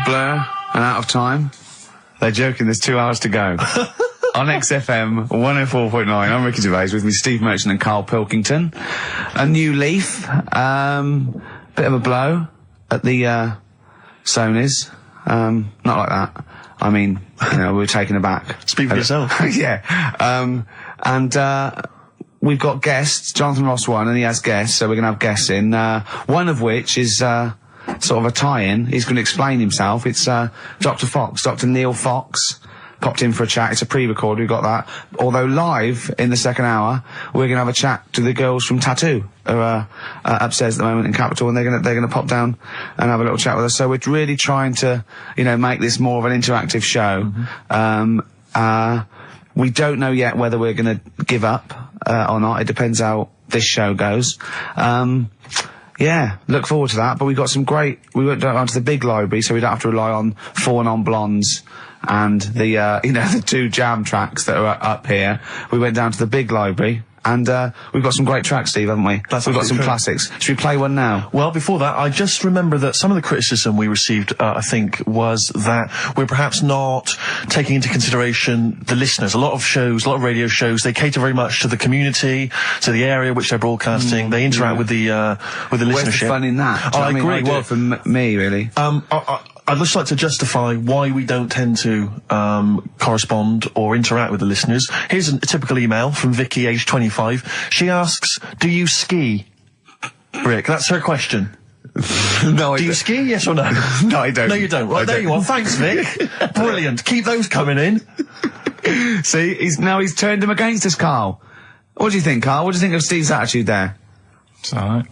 Blur and Out of Time. They're joking, there's 2 hours to go. On XFM 104.9, I'm Ricky Gervais, with me Steve Merchant and Karl Pilkington. A new leaf, bit of a blow at the Sonys. Not like that. I mean, you know, we were taken aback. Speak for yourself. Yeah. We've got guests. Jonathan Ross won, and he has guests, so we're going to have guests in. One of which is sort of a tie-in. He's going to explain himself. It's Dr. Fox, Dr. Neil Fox. Popped in for a chat. It's a pre-record, we've got that. Although live in the second hour, we're gonna have a chat to the girls from Tattoo, who are upstairs at the moment in Capital, and they're gonna pop down and have a little chat with us. So we're really trying to, you know, make this more of an interactive show. We don't know yet whether we're gonna give up or not. It depends how this show goes. Yeah, look forward to that. But we got some great. We went down to the big library, so we don't have to rely on 4 Non-Blondes and the you know, the 2 jam tracks that are up here. We went down to the big library, and we've got some great tracks, Steve, haven't we? That's we've got some true. Classics. Should we play one now? Well, before that, I just remember that some of the criticism we received, I think, was that we're perhaps not taking into consideration the listeners. A lot of shows, a lot of radio shows, they cater very much to the community, to the area which they're broadcasting. They interact with the listenership. Where's the fun in that? I agree. Like, well, for me, really. I'd just like to justify why we don't tend to correspond or interact with the listeners. Here's a typical email from Vicky, age 25. She asks, do you ski? Rick, that's her question. No, do you ski, yes or no? No, I don't. No, you don't. Right, there you are. Thanks, Vic. Brilliant. Keep those coming in. See, he's turned him against us, Karl. What do you think, Karl? What do you think of Steve's attitude there? It's alright.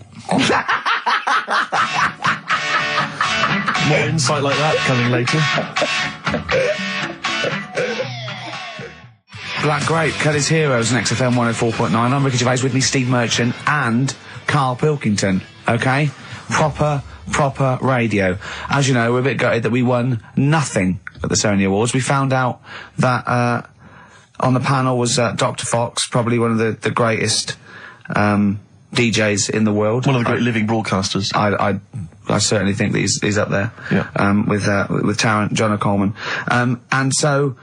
More insight like that coming later. Black Grape, Kelly's Heroes on XFM 104.9. I'm Ricky Gervais, with me Steve Merchant and Karl Pilkington. Okay? Proper radio. As you know, we're a bit gutted that we won nothing at the Sony Awards. We found out that on the panel was Dr. Fox, probably one of the greatest DJs in the world. One of the great living broadcasters. I certainly think that he's up there. Yeah. With Tarrant, John O'Coleman. And so...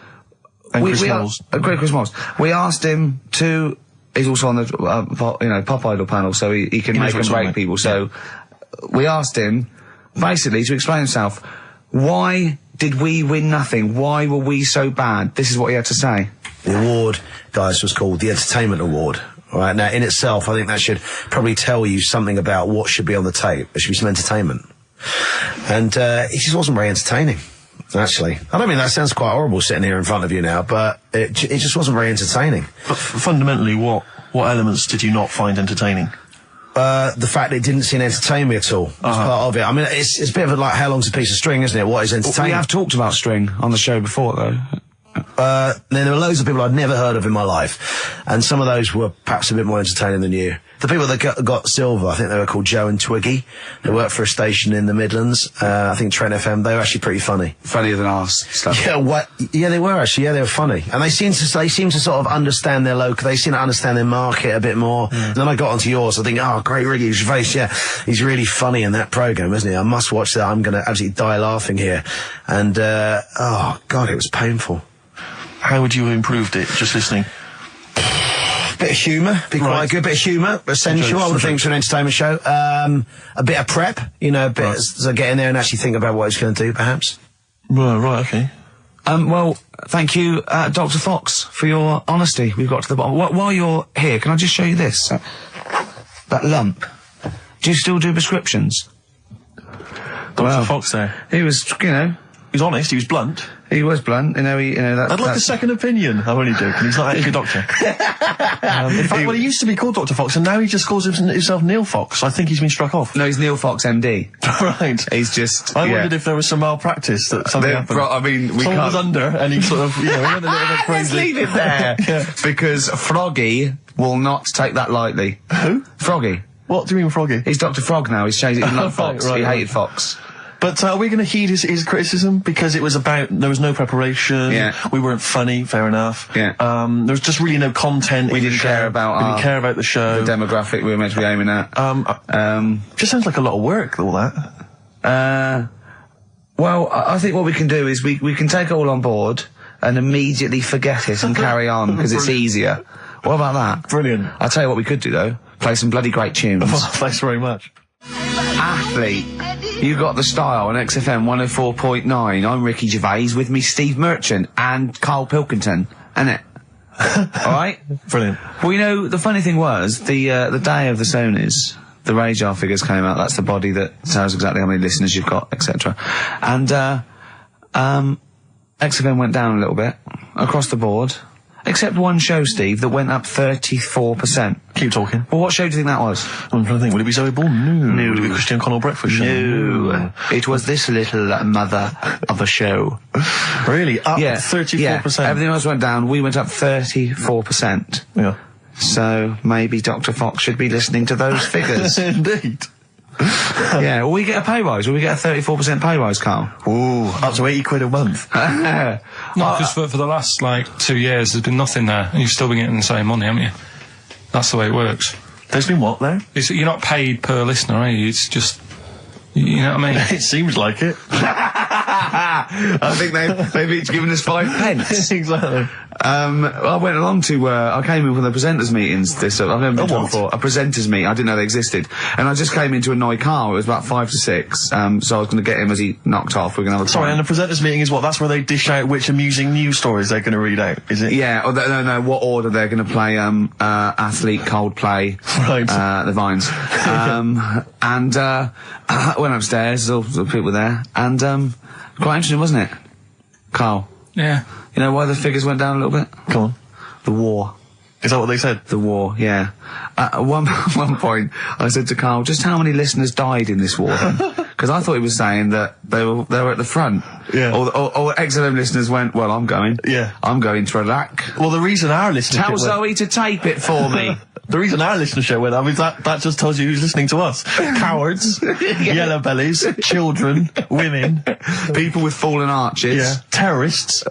And Chris Moles. Great Chris Moles. We asked him to... He's also on the, Pop Idol panel, so he can make and break people. So we asked him, basically, to explain himself. Why did we win nothing? Why were we so bad? This is what he had to say. The award, guys, was called the Entertainment Award. All right, now, in itself, I think that should probably tell you something about what should be on the tape. There should be some entertainment. And he just wasn't very entertaining, actually. I don't mean that sounds quite horrible sitting here in front of you now, but it just wasn't very entertaining. But fundamentally, what elements did you not find entertaining? The fact that it didn't seem entertain me at all was part of it. I mean, it's a bit of like, how long's a piece of string, isn't it? What is entertaining? We have talked about string on the show before, though. There were loads of people I'd never heard of in my life, and some of those were perhaps a bit more entertaining than you. The people that got silver, I think they were called Joe and Twiggy. They worked for a station in the Midlands, I think Trent FM. They were actually pretty funny. Funnier than ours stuff. Yeah, they were actually. Yeah, they were funny, and they seem to sort of understand their local. They seem to understand their market a bit more. And then I got onto yours. I think, oh, great, Ricky Gervais. Yeah, he's really funny in that program, isn't he? I must watch that. I'm going to absolutely die laughing here. And oh God, it was painful. How would you have improved it, just listening? Bit of humour, be quite good. Bit of humour, essential, I would think, to an entertainment show. A bit of prep, you know, so get in there and actually think about what he's going to do, perhaps. Right, okay. Well, thank you, Dr. Fox, for your honesty. We've got to the bottom. While you're here, can I just show you this? That lump. Do you still do prescriptions? Dr. Fox there. He was, you know... He was honest, he was blunt. He was blunt, I'd like a second opinion. I'm only joking, he's not actually a doctor. In fact, he used to be called Dr. Fox, and now he just calls himself Neil Fox. I think he's been struck off. No, he's Neil Fox MD. Right. He's just... I wondered if there was some malpractice, that something happened. I mean, we Someone was under, and he sort of, he went a little bit crazy. Let's leave it there. Yeah. Because Froggy will not take that lightly. Who? Froggy. What do you mean, Froggy? He's Dr. Frog now, he's changed it. He loved Fox. Right, he hated Fox. But are we going to heed his criticism? Because it was about, there was no preparation, we weren't funny, fair enough. Yeah. There was just really no content. We didn't care about we didn't care about the show. The demographic we were meant to be aiming at. Just sounds like a lot of work, all that. Well, I think what we can do is we can take it all on board and immediately forget it and carry on, because it's easier. What about that? Brilliant. I'll tell you what we could do, though. Play some bloody great tunes. Well, thanks very much. Athlete. You got the style on XFM 104.9. I'm Ricky Gervais, with me Steve Merchant and Karl Pilkington. Innit? Alright? Brilliant. Well, you know, the funny thing was, the day of the Sonys, the radar figures came out. That's the body that tells exactly how many listeners you've got, etc. And, XFM went down a little bit, across the board. Except one show, Steve, that went up 34%. Keep talking. Well, what show do you think that was? I'm trying to think. Would it be Zoe Ball? No. Would it be Christian Connell Breakfast Show? No. It was this little mother of a show. Really? Up 34%? Yeah. Everything else went down. We went up 34%. Yeah. So maybe Dr. Fox should be listening to those figures. Indeed. Yeah, will we get a pay rise? Will we get a 34% pay rise, Karl? Ooh, up to 80 quid a month. No, because for the last, 2 years, there's been nothing there, and you've still been getting the same money, haven't you? That's the way it works. There's been what, there? You're not paid per listener, are you? It's just... You know what I mean? It seems like it. I think they've each given us 5 pence. Exactly. I went along to, I came in for the presenters meetings I've never been to before. A presenters meeting. I didn't know they existed. And I just came in to annoy Karl. It was about 5 to 6. So I was going to get him as he knocked off. We're going to have a Sorry, and the presenters meeting is what? That's where they dish out which amusing news stories they're going to read out, is it? Yeah, or no, what order they're going to play, Athlete, Coldplay, Right. the Vines. And, I went upstairs, all the people there, and, quite interesting, wasn't it? Karl? Yeah. You know why the figures went down a little bit? Come on. The war. Is that what they said? The war, yeah. At one point, I said to Karl, just how many listeners died in this war then? Because I thought he was saying that they were at the front. Yeah. Or XFM listeners went, well, I'm going. Yeah. I'm going to Iraq. Well, the reason our listenership Tell Zoe to tape it for me. The reason our listenership went up is that just tells you who's listening to us. Cowards, yellow bellies, children, women, People with fallen arches. terrorists.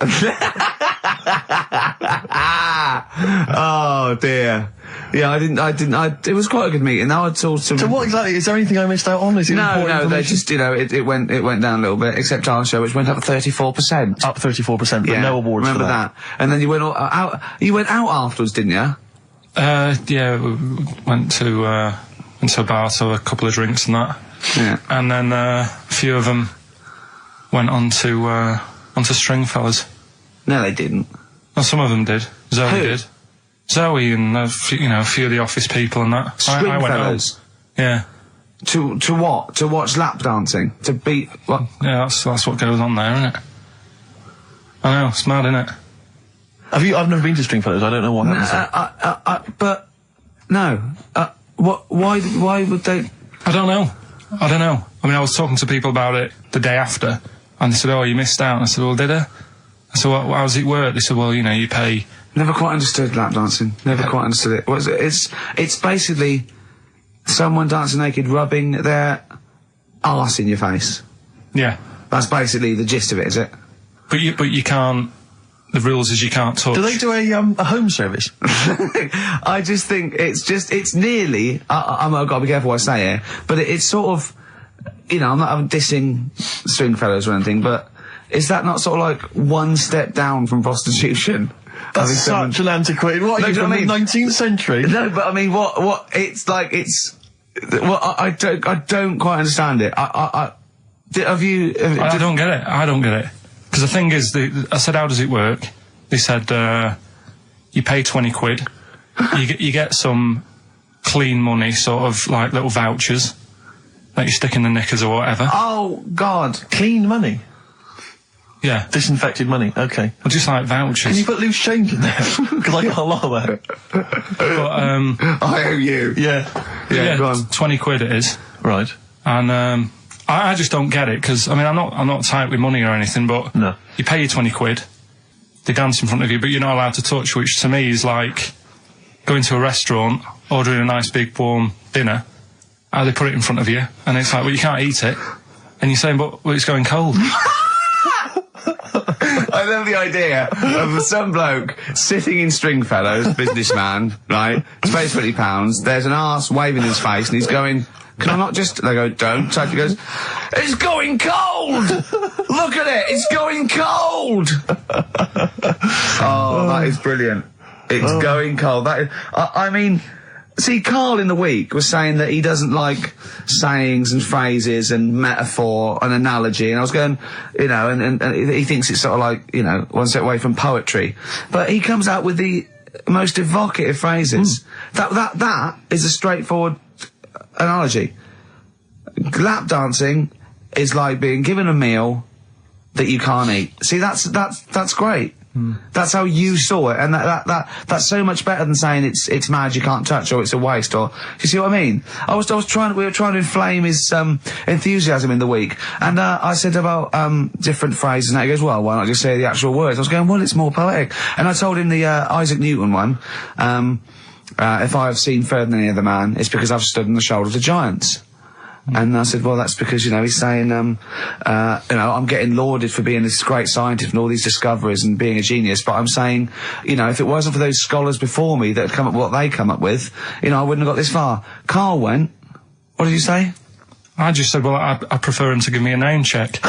Oh dear. Yeah, it was quite a good meeting. Now I told some... So what exactly, is there anything I missed out on? Is it important No, they information? just, it went down a little bit, except our show, which went up 34%. Up 34%, but no awards remember for that. And then you went out afterwards, didn't you? Yeah, we went to a bar, so a couple of drinks and that. Yeah. And then a few of them went onto Stringfellas. No, they didn't. Well, some of them did. Zoe Who? did. Zoe and a few of the office people and that. I went home. Stringfellas. Yeah. To what? To watch lap dancing? To beat what? Yeah, that's what goes on there, isn't it? I know, it's mad, isn't it? I've never been to Stringfellows, I don't know what happens. But no. Why would they? I don't know. I mean, I was talking to people about it the day after, and they said, "Oh, you missed out." And I said, "Well, did I?" I said, "Well, how does it work?" They said, "Well, you pay." Never quite understood lap dancing. Never quite understood it. It's basically someone dancing naked, rubbing their arse in your face. Yeah. That's basically the gist of it, is it? But you can't. The rules is you can't touch. Do they do a home service? I just think it's nearly. I've got to be careful what I say here, but it's sort of. I'm not dissing Stringfellows or anything, but is that not sort of like one step down from prostitution? That's such an antiquated. What are you from the 19th century? No, but I mean, what? It's like it's. Well, I don't quite understand it. I don't get it. I don't get it. Because the thing is, I said, how does it work? They said, you pay 20 quid, you get some clean money, sort of like little vouchers that you stick in the knickers or whatever. Oh, God. Clean money? Yeah. Disinfected money, okay. Well, just like vouchers. Can you put loose change in there? Because I got a lot of that. But, I owe you. Yeah, go on. 20 quid it is. Right. And, I just don't get it, because, I mean, I'm not tight with money or anything, but no. You pay your 20 quid, they dance in front of you, but you're not allowed to touch, which to me is like going to a restaurant, ordering a nice big warm dinner, how they put it in front of you, and it's like, well, you can't eat it, and you're saying, but it's going cold. I love the idea of some bloke sitting in Stringfellows, businessman, right, pays £20, there's an arse waving in his face, and he's going... Can I not just... They go, don't. So he goes, it's going cold! It's going cold! Oh, that is brilliant. It's going cold. That is, I mean, see, Karl in the week was saying that he doesn't like sayings and phrases and metaphor and analogy, and I was going, you know, and he thinks it's sort of like, you know, one step away from poetry. But he comes out with the most evocative phrases. That is a straightforward analogy. Lap dancing is like being given a meal that you can't eat. See, that's great. That's how you saw it, and that's so much better than saying it's mad, you can't touch, or it's a waste, or you see what I mean? We were trying to inflame his enthusiasm in the week, and I said about different phrases, and he goes, well, why not just say the actual words? I was going, well, it's more poetic, and I told him the Isaac Newton one. If I have seen further than any other man, it's because I've stood on the shoulders of giants. And I said, well, that's because, you know, he's saying, you know, I'm getting lauded for being this great scientist and all these discoveries and being a genius, but I'm saying, you know, if it wasn't for those scholars before me that had come up with what they come up with, you know, I wouldn't have got this far. Karl went, what did you say? I just said, well, I prefer him to give me a name check. Do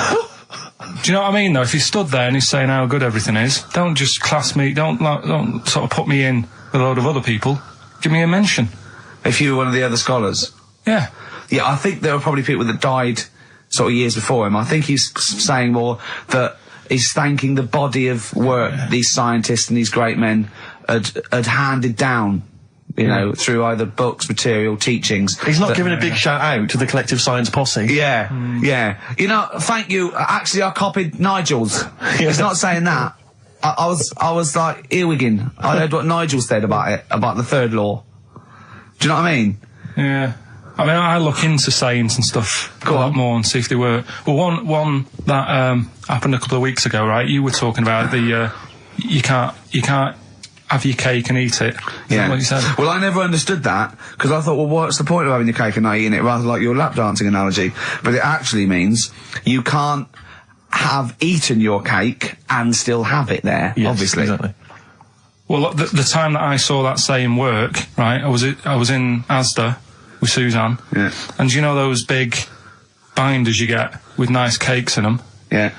you know what I mean, though? If he stood there and he's saying how good everything is, don't just class me, don't sort of put me in with a load of other people. Give me a mention. If you were one of the other scholars? Yeah. Yeah, I think there were probably people that died sort of years before him. I think he's saying more that he's thanking the body of work these scientists and these great men had handed down, you know, through either books, material, teachings. He's not giving a big shout out to the collective science posse. Yeah, yeah. You know, thank you. Actually, I copied Nigel's. It's not saying that. I was like earwigging. I heard what Nigel said about it, about the third law. Do you know what I mean? Yeah. I mean, I look into sayings and stuff a lot more and see if they work. Well, one that happened a couple of weeks ago, right? You were talking about the you can't have your cake and eat it. Is that what you said? Well, I never understood that, because I thought, well, what's the point of having your cake and not eating it, rather like your lap dancing analogy? But it actually means you can't have eaten your cake and still have it there. Yes, obviously. Exactly. Well, the time that I saw that saying work, right? I was in Asda with Suzanne. Yeah. And you know those big binders you get with nice cakes in them? Yeah.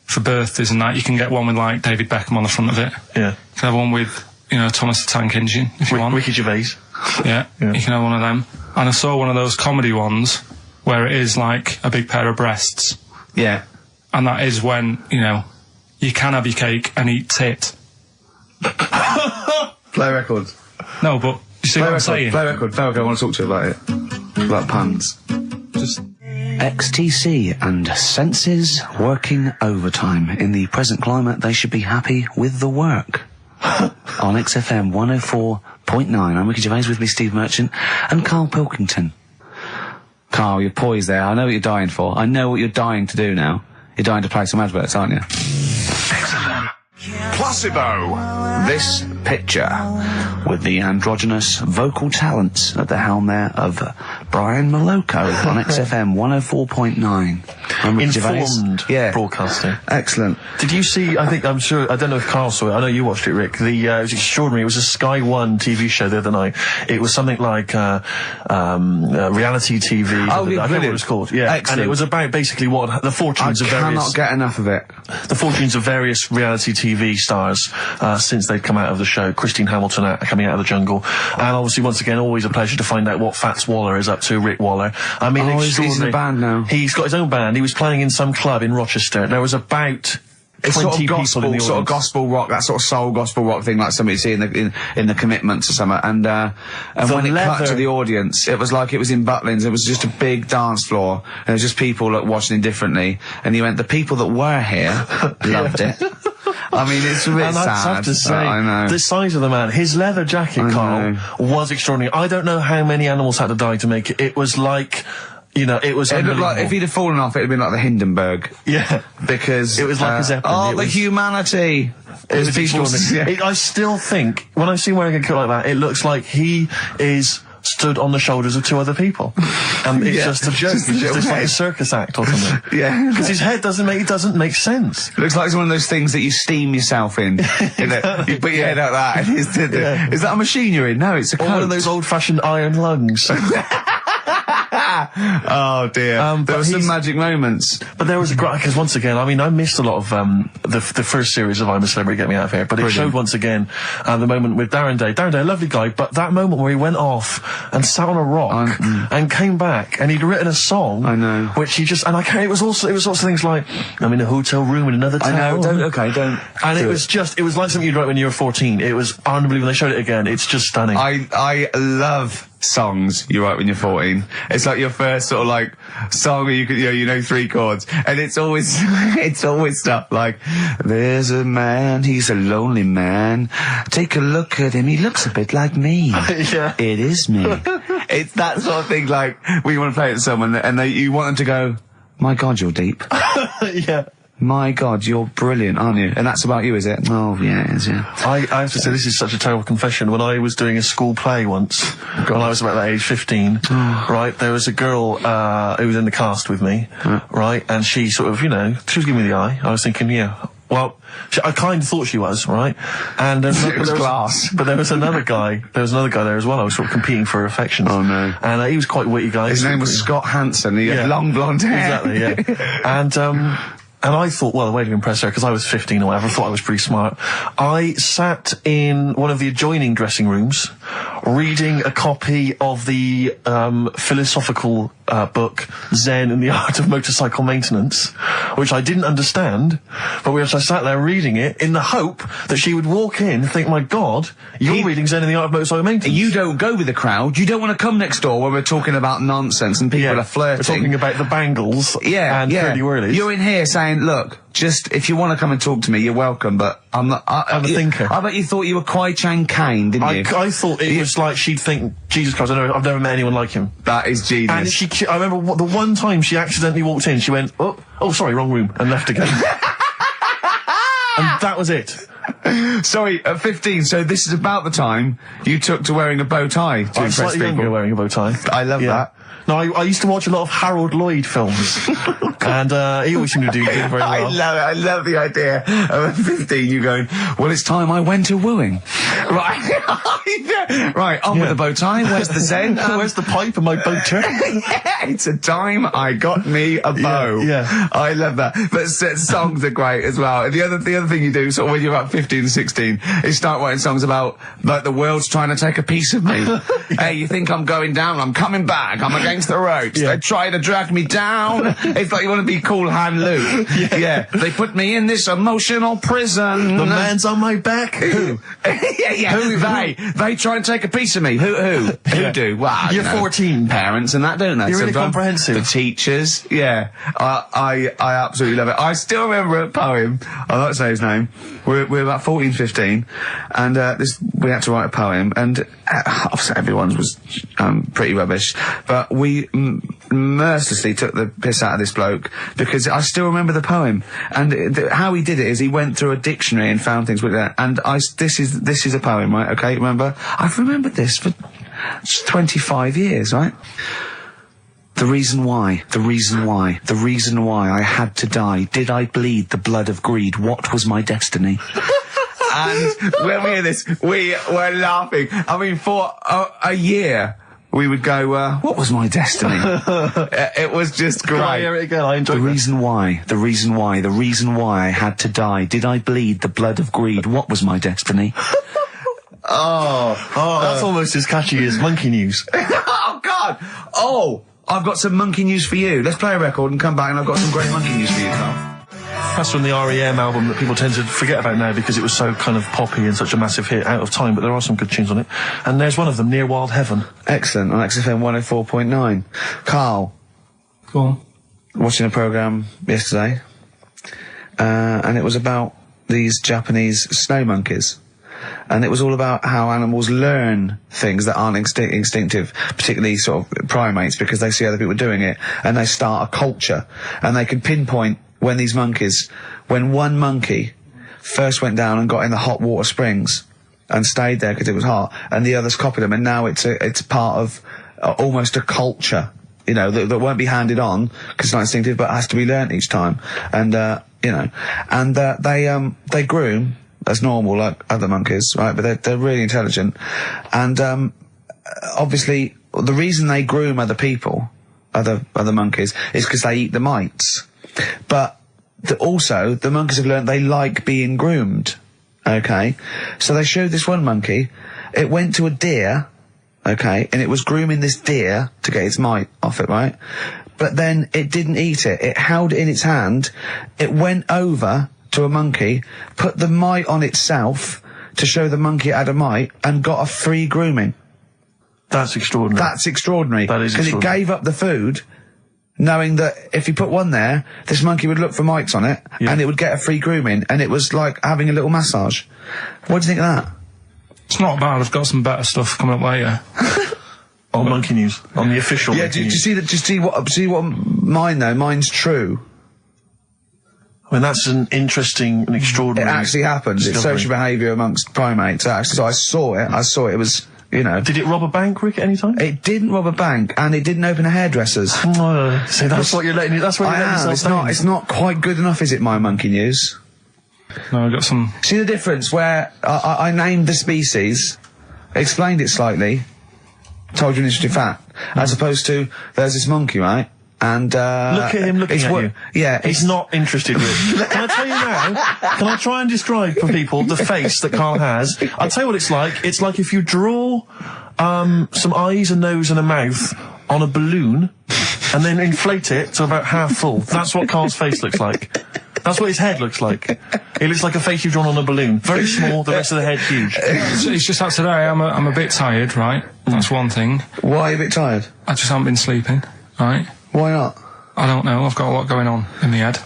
For birthdays and that, you can get one with like David Beckham on the front of it. Yeah. You can have one with, you know, Thomas the Tank Engine if you want. Ricky Gervais. Yeah. You can have one of them. And I saw one of those comedy ones where it is like a big pair of breasts. Yeah. And that is when, you know, you can have your cake and eat tit. Play records. No, but you see what I'm saying? Play record. I want to talk to you about it. About puns. Just XTC and senses working overtime. In the present climate, they should be happy with the work. On XFM 104.9, I'm Ricky Gervais, with me Steve Merchant and Karl Pilkington. Karl, you're poised there. I know what you're dying for. I know what you're dying to do now. You're dying to play some adverts, aren't you? XFM. Placebo. This picture, with the androgynous vocal talents at the helm there of Brian Moloko on XFM 104.9. Informed broadcasting. Excellent. Did you see, I don't know if Karl saw it, I know you watched it, Rick, it was extraordinary. It was a Sky One TV show the other night. It was something like reality TV. Oh, I don't know what it was called. Yeah. Excellent. And it was about basically what the fortunes of various... I cannot get enough of it. The fortunes of various reality TV stars since they've come out of the show. Christine Hamilton coming out of the jungle. And obviously, once again, always a pleasure to find out what Fats Waller is up to, Rick Waller. I mean, he's in a band now. He's got his own band. He was playing in some club in Rochester. There was about... It's 20 sort of people gospel, in the sort of audience. gospel rock, that sort of soul gospel rock thing, like somebody see in the Commitments or something. And when it cut to the audience, it was like it was in Butlins. It was just a big dance floor, and there was just people that watching indifferently. And he went, the people that were here loved it. I mean, it's a bit And sad. I have to say, I know. the size of the man, his leather jacket, Karl, was extraordinary. I don't know how many animals had to die to make it. It was like... You know, it was It looked unbelievable. like, if he'd have fallen off, it'd have been like the Hindenburg. Yeah. Because... It was like a Zeppelin. Oh, It the was- humanity! It was people- extraordinary. I still think, when I see him wearing a coat like that, it looks like he is stood on the shoulders of two other people. And it's just a joke. Just a It's joke. just like a circus act or something. Yeah. Because his head doesn't make sense. Looks like it's one of those things that you steam yourself in. You know, you put your head out that. And is that a machine you're in? No, it's a Or coat. one of those old-fashioned iron lungs. Oh dear. There were some magic moments. But there was a great, because once again, I mean, I missed a lot of the first series of I'm a Celebrity, Get Me Out of Here, but it showed once again the moment with Darren Day. Darren Day, a lovely guy, but that moment where he went off and sat on a rock and came back, and he'd written a song. I know. Which he just, and I can't, it was also things like, I'm in a hotel room in another town. I know, don't. And it was like something you'd write when you were 14. It was unbelievable. When they showed it again, it's just stunning. I love songs you write when you're 14. It's like your first sort of like song where you know 3 chords, and it's always stuff like, there's a man, he's a lonely man, take a look at him, he looks a bit like me. Yeah. It is me. It's that sort of thing, like when you want to play it to someone and you want them to go, my God, you're deep. Yeah. My God, you're brilliant, aren't you? And that's about you, is it? Oh, yeah, it is, yeah. I have to say, this is such a terrible confession. When I was doing a school play once, when I was about that age, 15, right, there was a girl who was in the cast with me, right, and she sort of, she was giving me the eye. I was thinking, well, I kind of thought she was, right? And it was class. But there was another guy there as well. I was sort of competing for affections. Oh, no. And he was quite a witty guy. His name was Scott Hansen. He had long blonde hair. Exactly, yeah. And I thought, well, the way to impress her, because I was 15 or whatever, I thought I was pretty smart. I sat in one of the adjoining dressing rooms, reading a copy of the philosophical book, Zen and the Art of Motorcycle Maintenance, which I didn't understand, but I sat there reading it in the hope that she would walk in and think, my God, you're reading Zen and the Art of Motorcycle Maintenance. You don't go with the crowd. You don't want to come next door when we're talking about nonsense and people are flirting. We're talking about the bangles and curly whirlies. You're in here saying, look, just, if you want to come and talk to me, you're welcome, but I'm not... I'm a thinker. I bet you thought you were Kwai Chang Kane, didn't you? I thought it was like she'd think, Jesus Christ, I've never met anyone like him. That is genius. And I remember the one time she accidentally walked in, she went, oh, sorry, wrong room, and left again. And that was it. Sorry, at 15, so this is about the time you took to wearing a bow tie to impress slightly people. Younger wearing a bow tie. I love that. No, I used to watch a lot of Harold Lloyd films, and he always seemed to do very well. I love it. I love the idea of at 15 you going, well, it's time I went to wooing. Right. Right, on with the bow tie. Where's the Zen? Where's the pipe and my bow tie? It's a time I got me a bow. Yeah. I love that. But songs are great as well. And the other thing you do, sort of when you're about 15, 16, is start writing songs about, like, the world's trying to take a piece of me. Hey, you think I'm going down? I'm coming back. I'm against the ropes. They try to drag me down. It's like you want to be Cool Hand Luke. Yeah. They put me in this emotional prison. The man's on my back. Who? Who? They try and take a piece of me. Who do? Well, you're 14. Parents and that, don't they? You're really comprehensive. The teachers. Yeah. I absolutely love it. I still remember a poem. I'll not say his name. We're about 14, 15, and we had to write a poem, and obviously everyone's was pretty rubbish, but we mercilessly took the piss out of this bloke because I still remember the poem, and how he did it is he went through a dictionary and found things with that, and this is a poem, right? Okay, remember? I've remembered this for 25 years, right? The reason why I had to die. Did I bleed the blood of greed? What was my destiny? And when we hear this, we were laughing. I mean, for a year, we would go, what was my destiny? It was just great. Can I hear it again? I enjoyed the reason why I had to die. Did I bleed the blood of greed? What was my destiny? Oh, that's almost as catchy as Monkey News. Oh, God! Oh! I've got some monkey news for you. Let's play a record and come back, and I've got some great monkey news for you, Karl. That's from the R.E.M. album that people tend to forget about now because it was so kind of poppy and such a massive hit out of time, but there are some good tunes on it. And there's one of them, Near Wild Heaven. Excellent, on XFM 104.9. Karl. Go on. Watching a programme yesterday, and it was about these Japanese snow monkeys. And it was all about how animals learn things that aren't instinctive, particularly sort of primates, because they see other people doing it, and they start a culture. And they can pinpoint when one monkey first went down and got in the hot water springs and stayed there because it was hot, and the others copied them, and now it's part of almost a culture, that won't be handed on because it's not instinctive, but has to be learnt each time. And, they groom as normal, like other monkeys, right? But they're really intelligent. And, obviously, the reason they groom other people, other monkeys is because they eat the mites. But also, the monkeys have learned they like being groomed. Okay? So they showed this one monkey, it went to a deer, okay, and it was grooming this deer to get its mite off it, right? But then it didn't eat it. It held it in its hand, it went over to a monkey, put the mite on itself to show the monkey it had a mite, and got a free grooming. That's extraordinary. That's extraordinary. That is because it gave up the food, knowing that if you put one there, this monkey would look for mites on it, and it would get a free grooming, and it was like having a little massage. What do you think of that? It's not bad. I've got some better stuff coming up later. On Monkey News, on the official. Yeah, Monkey do you News. see that? Just see what mine though. Mine's true. I mean, that's an interesting and It extraordinary. actually happens. It's discovery. social behaviour amongst primates. Actually, so I saw it. It was, you know. Did it rob a bank, Rick, at any time? It didn't rob a bank, and it didn't open a hairdresser's. See, that's what you're letting. That's what you're letting yourself It's down. not. It's not quite good enough, is it? My Monkey News. No, I've got some. See the difference where I named the species, explained it slightly, told you an interesting fact, as opposed to there's this monkey, right? And Look at him looking at you. Yeah, He's not interested, Rick. Can I tell you now? Can I try and describe for people the face that Karl has? I'll tell you what it's like. It's like if you draw some eyes, a nose and a mouth on a balloon and then inflate it to about half full. That's what Karl's face looks like. That's what his head looks like. It looks like a face you've drawn on a balloon. Very small, the rest of the head huge. It's just that today I'm a bit tired, right? That's one thing. Why are you a bit tired? I just haven't been sleeping, right? Why not? I don't know. I've got a lot going on in the head.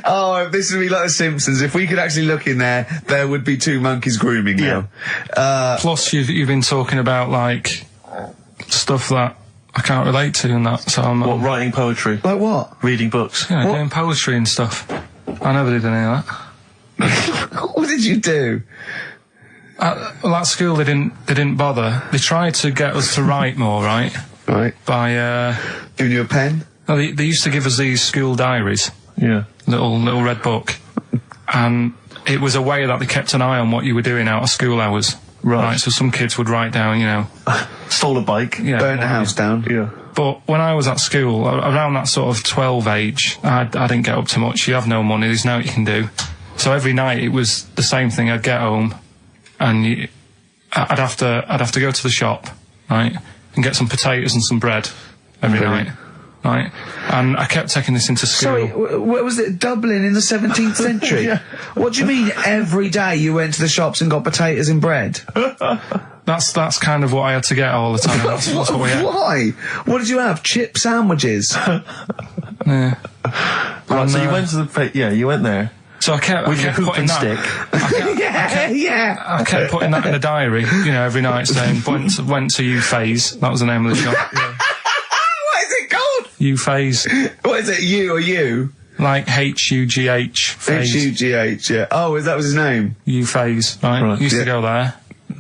Oh, this would be like The Simpsons. If we could actually look in there would be two monkeys grooming now. Plus, you've been talking about like stuff that I can't relate to and that. So I'm What, writing poetry? Like what? Reading books? you know, doing poetry and stuff. I never did any of that. What did you do? Well, at school they didn't bother. They tried to get us to write more, right? Right. By Giving you a pen? well, they used to give us these school diaries, Yeah. little red book, and it was a way that they kept an eye on what you were doing out of school hours. Right. So some kids would write down, you know, Stole a bike. yeah, Burnt the house down? Yeah. But when I was at school, around that sort of 12 age, I didn't get up to much. You have no money, there's no what you can do. So every night it was the same thing. I'd get home, and I'd have to go to the shop, right, and get some potatoes and some bread every night, right. And I kept taking this into school. Sorry, what was it? Dublin in the 17th century? Yeah. What do you mean every day you went to the shops and got potatoes and bread? That's kind of what I had to get all the time. That's what we had. Why? What did you have? Chip sandwiches? Yeah. Right, so you went to the... you went there. So I kept With your hoop putting and that. stick. yeah. I kept putting that in the diary, you know, every night saying, went to Euphase. That was the name of the shop. Yeah. What is it called? Euphase. What is it, you or you? Like H-U-G-H. phase. H-U-G-H, yeah. Oh, that was his name? Euphase, right? Right. Used Yeah. to go there,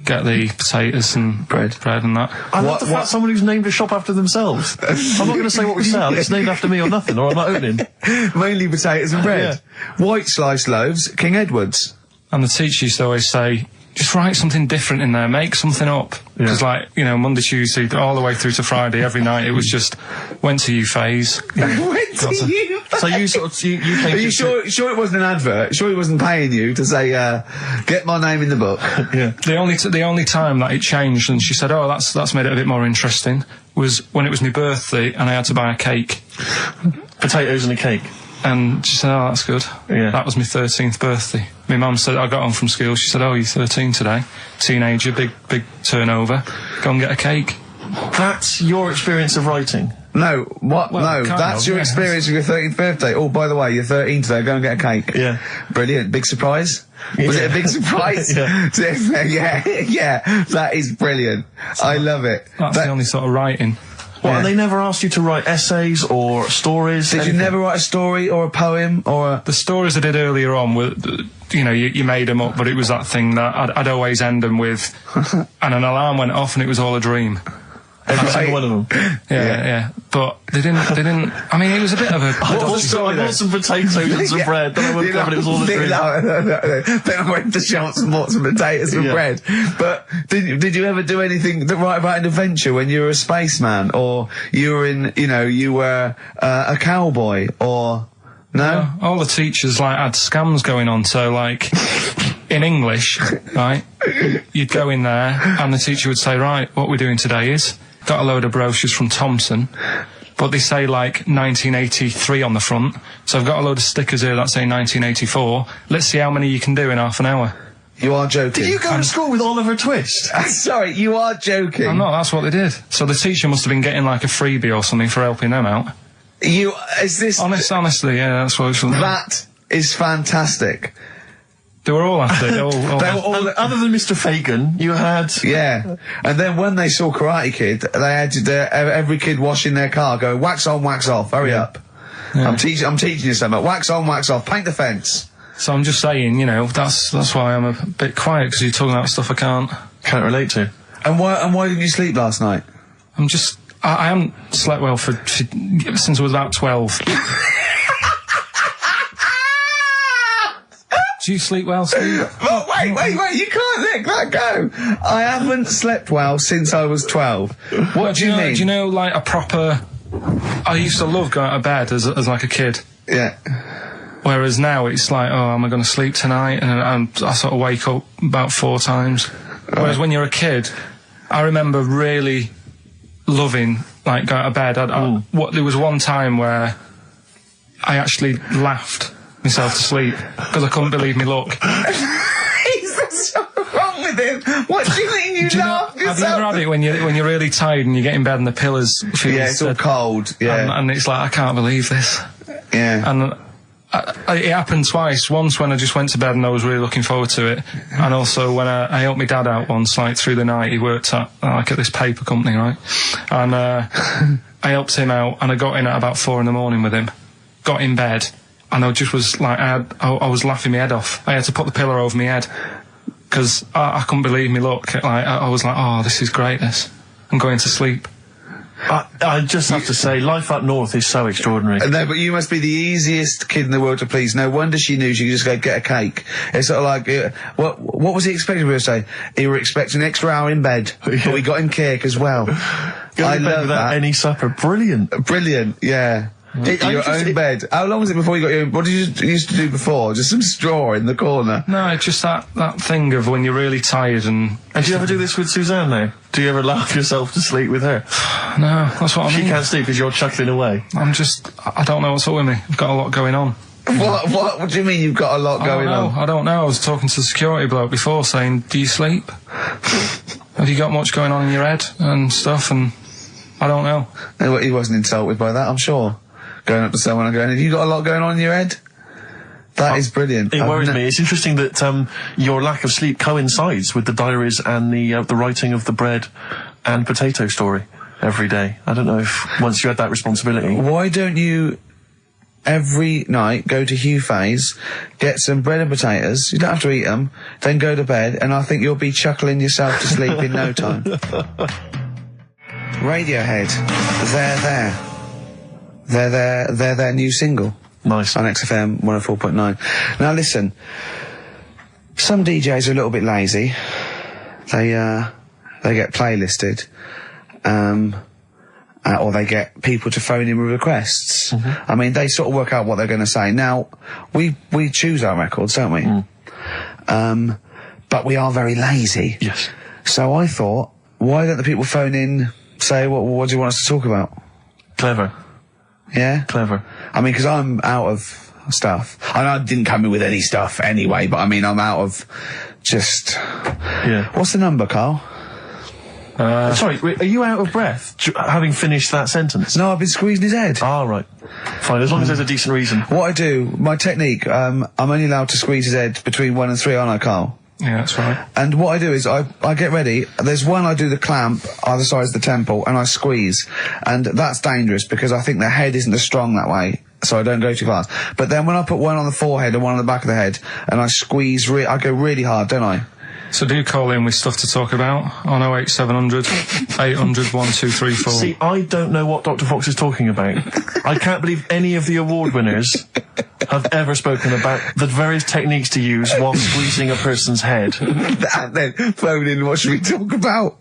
get the potatoes and Bread. and that. I love the fact someone who's named a shop after themselves. I'm not going to say what we sell. It's named after me or nothing, or I'm not opening. Mainly potatoes and bread. White sliced loaves, King Edward's. And the teacher used to always say, just write something different in there, make something up. Because like, you know, Monday, Tuesday, all the way through to Friday, every night, it was just, went to Euphase. Went to you. So you sort of... You came Are you to... sure it wasn't an advert? Sure he wasn't paying you to say, get my name in the book? Yeah. The only time that it changed, and she said, oh, that's made it a bit more interesting, was when it was my birthday and I had to buy a cake. Potatoes and a cake. And she said, oh, that's good. Yeah. That was my 13th birthday. My mum said, I got home from school, she said, oh, you're 13 today. Teenager, big turnover. Go and get a cake. That's your experience of writing. No, what? Well, no, kind that's of, your yeah. experience of your 13th birthday. Oh, by the way, you're 13 today, go and get a cake. Yeah. Brilliant. Big surprise? Was it a big surprise? Yeah. yeah, that is brilliant. I love it. That's the only sort of writing. What, and they never asked you to write essays or stories? Did you never write a story or a poem or a... The stories I did earlier on were, you know, you made them up, but it was that thing that I'd always end them with, and an alarm went off and it was all a dream. Every single one of them. Yeah. But they didn't, I mean, it was a bit of a... I bought some potatoes and some bread, then I went and it was all the drink. Then I went to Shops and bought some potatoes and bread. But did you ever do anything that write about an adventure when you were a spaceman, or you were you were a cowboy, or... No? All the teachers, had scams going on, so, in English, right, you'd go in there, and the teacher would say, right, what we're doing today is, got a load of brochures from Thomson, but they say, 1983 on the front, so I've got a load of stickers here that say 1984, let's see how many you can do in half an hour. You are joking. Did you go to school with Oliver Twist? Sorry, you are joking. I'm not, that's what they did. So the teacher must have been getting, a freebie or something for helping them out. Honestly, yeah, that's what it was. That is fantastic. They were all after it. They were all, other than Mr. Fagan, you had... Yeah. And then when they saw Karate Kid, they had every kid washing their car going, wax on, wax off, hurry up. Yeah. I'm teaching you something. Wax on, wax off, paint the fence. So I'm just saying, that's why I'm a bit quiet, because you're talking about stuff I can't relate to. And why didn't you sleep last night? I haven't slept well since I was about 12. Do you sleep well, Steve? Oh, wait, you can't let that go. I haven't slept well since I was 12. What do you mean? Do you know, a proper... I used to love going to bed as a kid. Yeah. Whereas now it's am I going to sleep tonight? And I sort of wake up about 4 times. Right. Whereas when you're a kid, I remember really... loving going to bed. There was one time where I actually laughed myself to sleep because I couldn't believe me luck. Is something wrong with him? What do you mean you laughed yourself? Have you ever had it when you're really tired and you get in bed and the pillows feel it's all cold. Yeah, and it's I can't believe this. Yeah, and it happened twice. Once when I just went to bed and I was really looking forward to it, and also when I helped my dad out once, through the night. He worked at at this paper company, right? And I helped him out, and I got in at about 4 a.m. with him. Got in bed, and I just was I was laughing my head off. I had to put the pillow over my head because I couldn't believe me luck. I was oh, this is great. This, I'm going to sleep. I just have to say, life up north is so extraordinary. No, but you must be the easiest kid in the world to please. No wonder she knew she could just go get a cake. It's sort of what was he expecting me to say? He were expecting an extra hour in bed, but we got him cake as well. I love without any supper. Brilliant. Brilliant, yeah. Your own bed. How long was it before you got your own? What did you used to do before? Just some straw in the corner? No, it's just that thing of when you're really tired and... And do you ever do this with Suzanne, though? Do you ever laugh yourself to sleep with her? No, that's what I mean. She can't sleep because you're chuckling away. I don't know what's up with me. I've got a lot going on. What do you mean you've got a lot going on? I don't know. I was talking to the security bloke before saying, do you sleep? Have you got much going on in your head and stuff? And I don't know. No, he wasn't insulted by that, I'm sure. Going up to someone and going, have you got a lot going on in your head? That is brilliant. It worries me. It's interesting that your lack of sleep coincides with the diaries and the writing of the bread and potato story every day. I don't know if once you had that responsibility. Why don't you every night go to Hugh Fay's, get some bread and potatoes, you don't have to eat them, then go to bed, and I think you'll be chuckling yourself to sleep in no time. Radiohead, they're their new single. Nice. On XFM 104.9. Now listen, some DJs are a little bit lazy. They get playlisted, or they get people to phone in with requests. Mm-hmm. I mean, they sort of work out what they're going to say. Now, we choose our records, don't we? Mm. But we are very lazy. Yes. So I thought, why don't the people phone in, say, what do you want us to talk about? Clever. Yeah? Clever. I mean, because I'm out of stuff. I didn't come in with any stuff anyway, but I mean, I'm out of just... Yeah. What's the number, Karl? Sorry, are you out of breath having finished that sentence? No, I've been squeezing his head. Ah, right. Fine, as long as there's a decent reason. What I do, my technique, I'm only allowed to squeeze his head between 1 and 3, aren't I, Karl? Yeah, that's right. And what I do is I get ready. There's one I do the clamp either side of the temple and I squeeze. And that's dangerous because I think the head isn't as strong that way. So I don't go too fast. But then when I put one on the forehead and one on the back of the head and I squeeze, I go really hard, don't I? So do call in with stuff to talk about on 08700 800 1234. See, I don't know what Dr. Fox is talking about. I can't believe any of the award winners have ever spoken about the various techniques to use while squeezing a person's head. And then phone in, what should we talk about?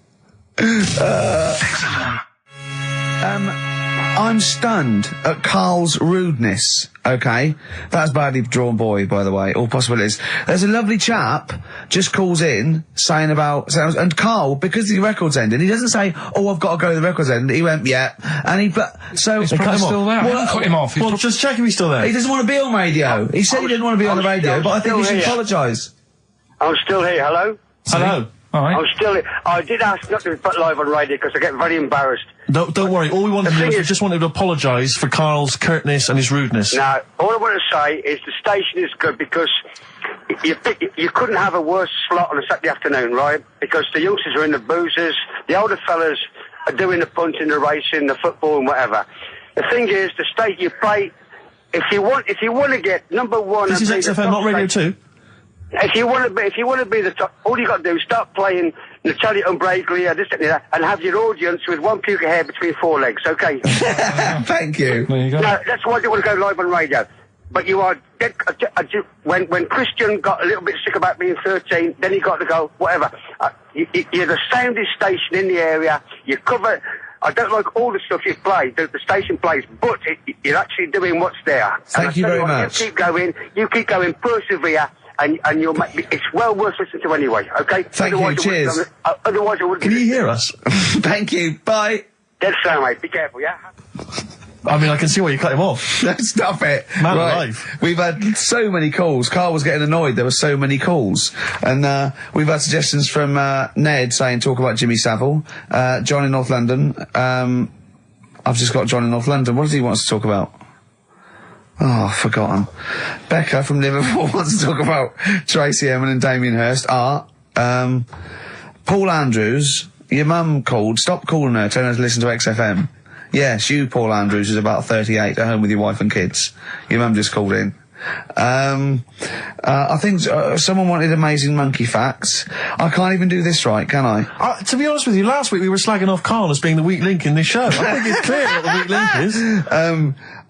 I'm stunned at Karl's rudeness, okay? That's badly drawn boy, by the way, all possibilities. There's a lovely chap just calls in saying about, and Karl, because the record's ending, he doesn't say, oh, I've got to go to the record's end. He went, yeah. And he's probably still there. Well, cut him off. Well, just check if he's still there. He doesn't want to be on radio. He said he didn't want to be on the radio, but I think he should apologise. I'm still here, hello? Hello. All right. I'm still here. I did ask not to be put live on radio because I get very embarrassed. No, don't worry. All we wanted to do is we just wanted to apologise for Karl's curtness and his rudeness. Now, all I want to say is the station is good because you couldn't have a worse slot on a Saturday afternoon, right? Because the youngsters are in the boozers, the older fellas are doing the punting, the racing, the football and whatever. The thing is, the state you play, if you want to get number one... This is XFM, not Radio 2. If you want to be the top, all you got to do is start playing Natalia Umbraglia, this and that, and have your audience with one puke of hair between four legs, okay? Thank you. There you go. No, that's why I don't want to go live on radio. But you are dead, when Christian got a little bit sick about being 13, then he got to go, whatever. You're the soundest station in the area, you cover... I don't like all the stuff you play, the station plays, but you're actually doing what's there. Thank you very much. You keep going, persevere, and you'll make it's well worth listening to anyway, okay? Thank you, cheers. Otherwise I wouldn't... Can you hear us? Thank you, bye. Dead sound, mate, be careful, yeah? I mean, I can see why you cut him off. Stop it. Man alive. We've had so many calls. Karl was getting annoyed. There were so many calls. And, we've had suggestions from, Ned saying talk about Jimmy Savile. John in North London. I've just got John in North London. What does he want us to talk about? Oh, I've forgotten. Becca from Liverpool wants to talk about Tracy Emin and Damien Hirst. Art. Paul Andrews. Your mum called. Stop calling her. Tell her to listen to XFM. Yes, you, Paul Andrews, is about 38, at home with your wife and kids. Your mum just called in. I think someone wanted amazing monkey facts. I can't even do this right, can I? To be honest with you, last week we were slagging off Karl as being the weak link in this show. I think it's clear what the weak link is.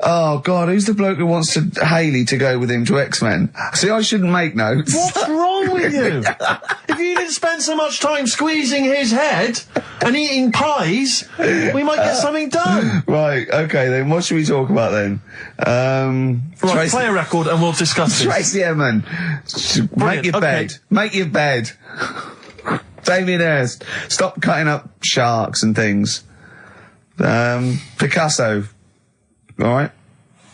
Oh, God, who's the bloke who wants Hayley to go with him to X-Men? See, I shouldn't make notes. What's wrong with you? If you didn't spend so much time squeezing his head and eating pies, we might get something done. Right, okay, then what should we talk about then? Right, play a record and we'll discuss this. Tracy Emin, make your bed. Make your bed. Damien Hirst, stop cutting up sharks and things. Picasso. Alright.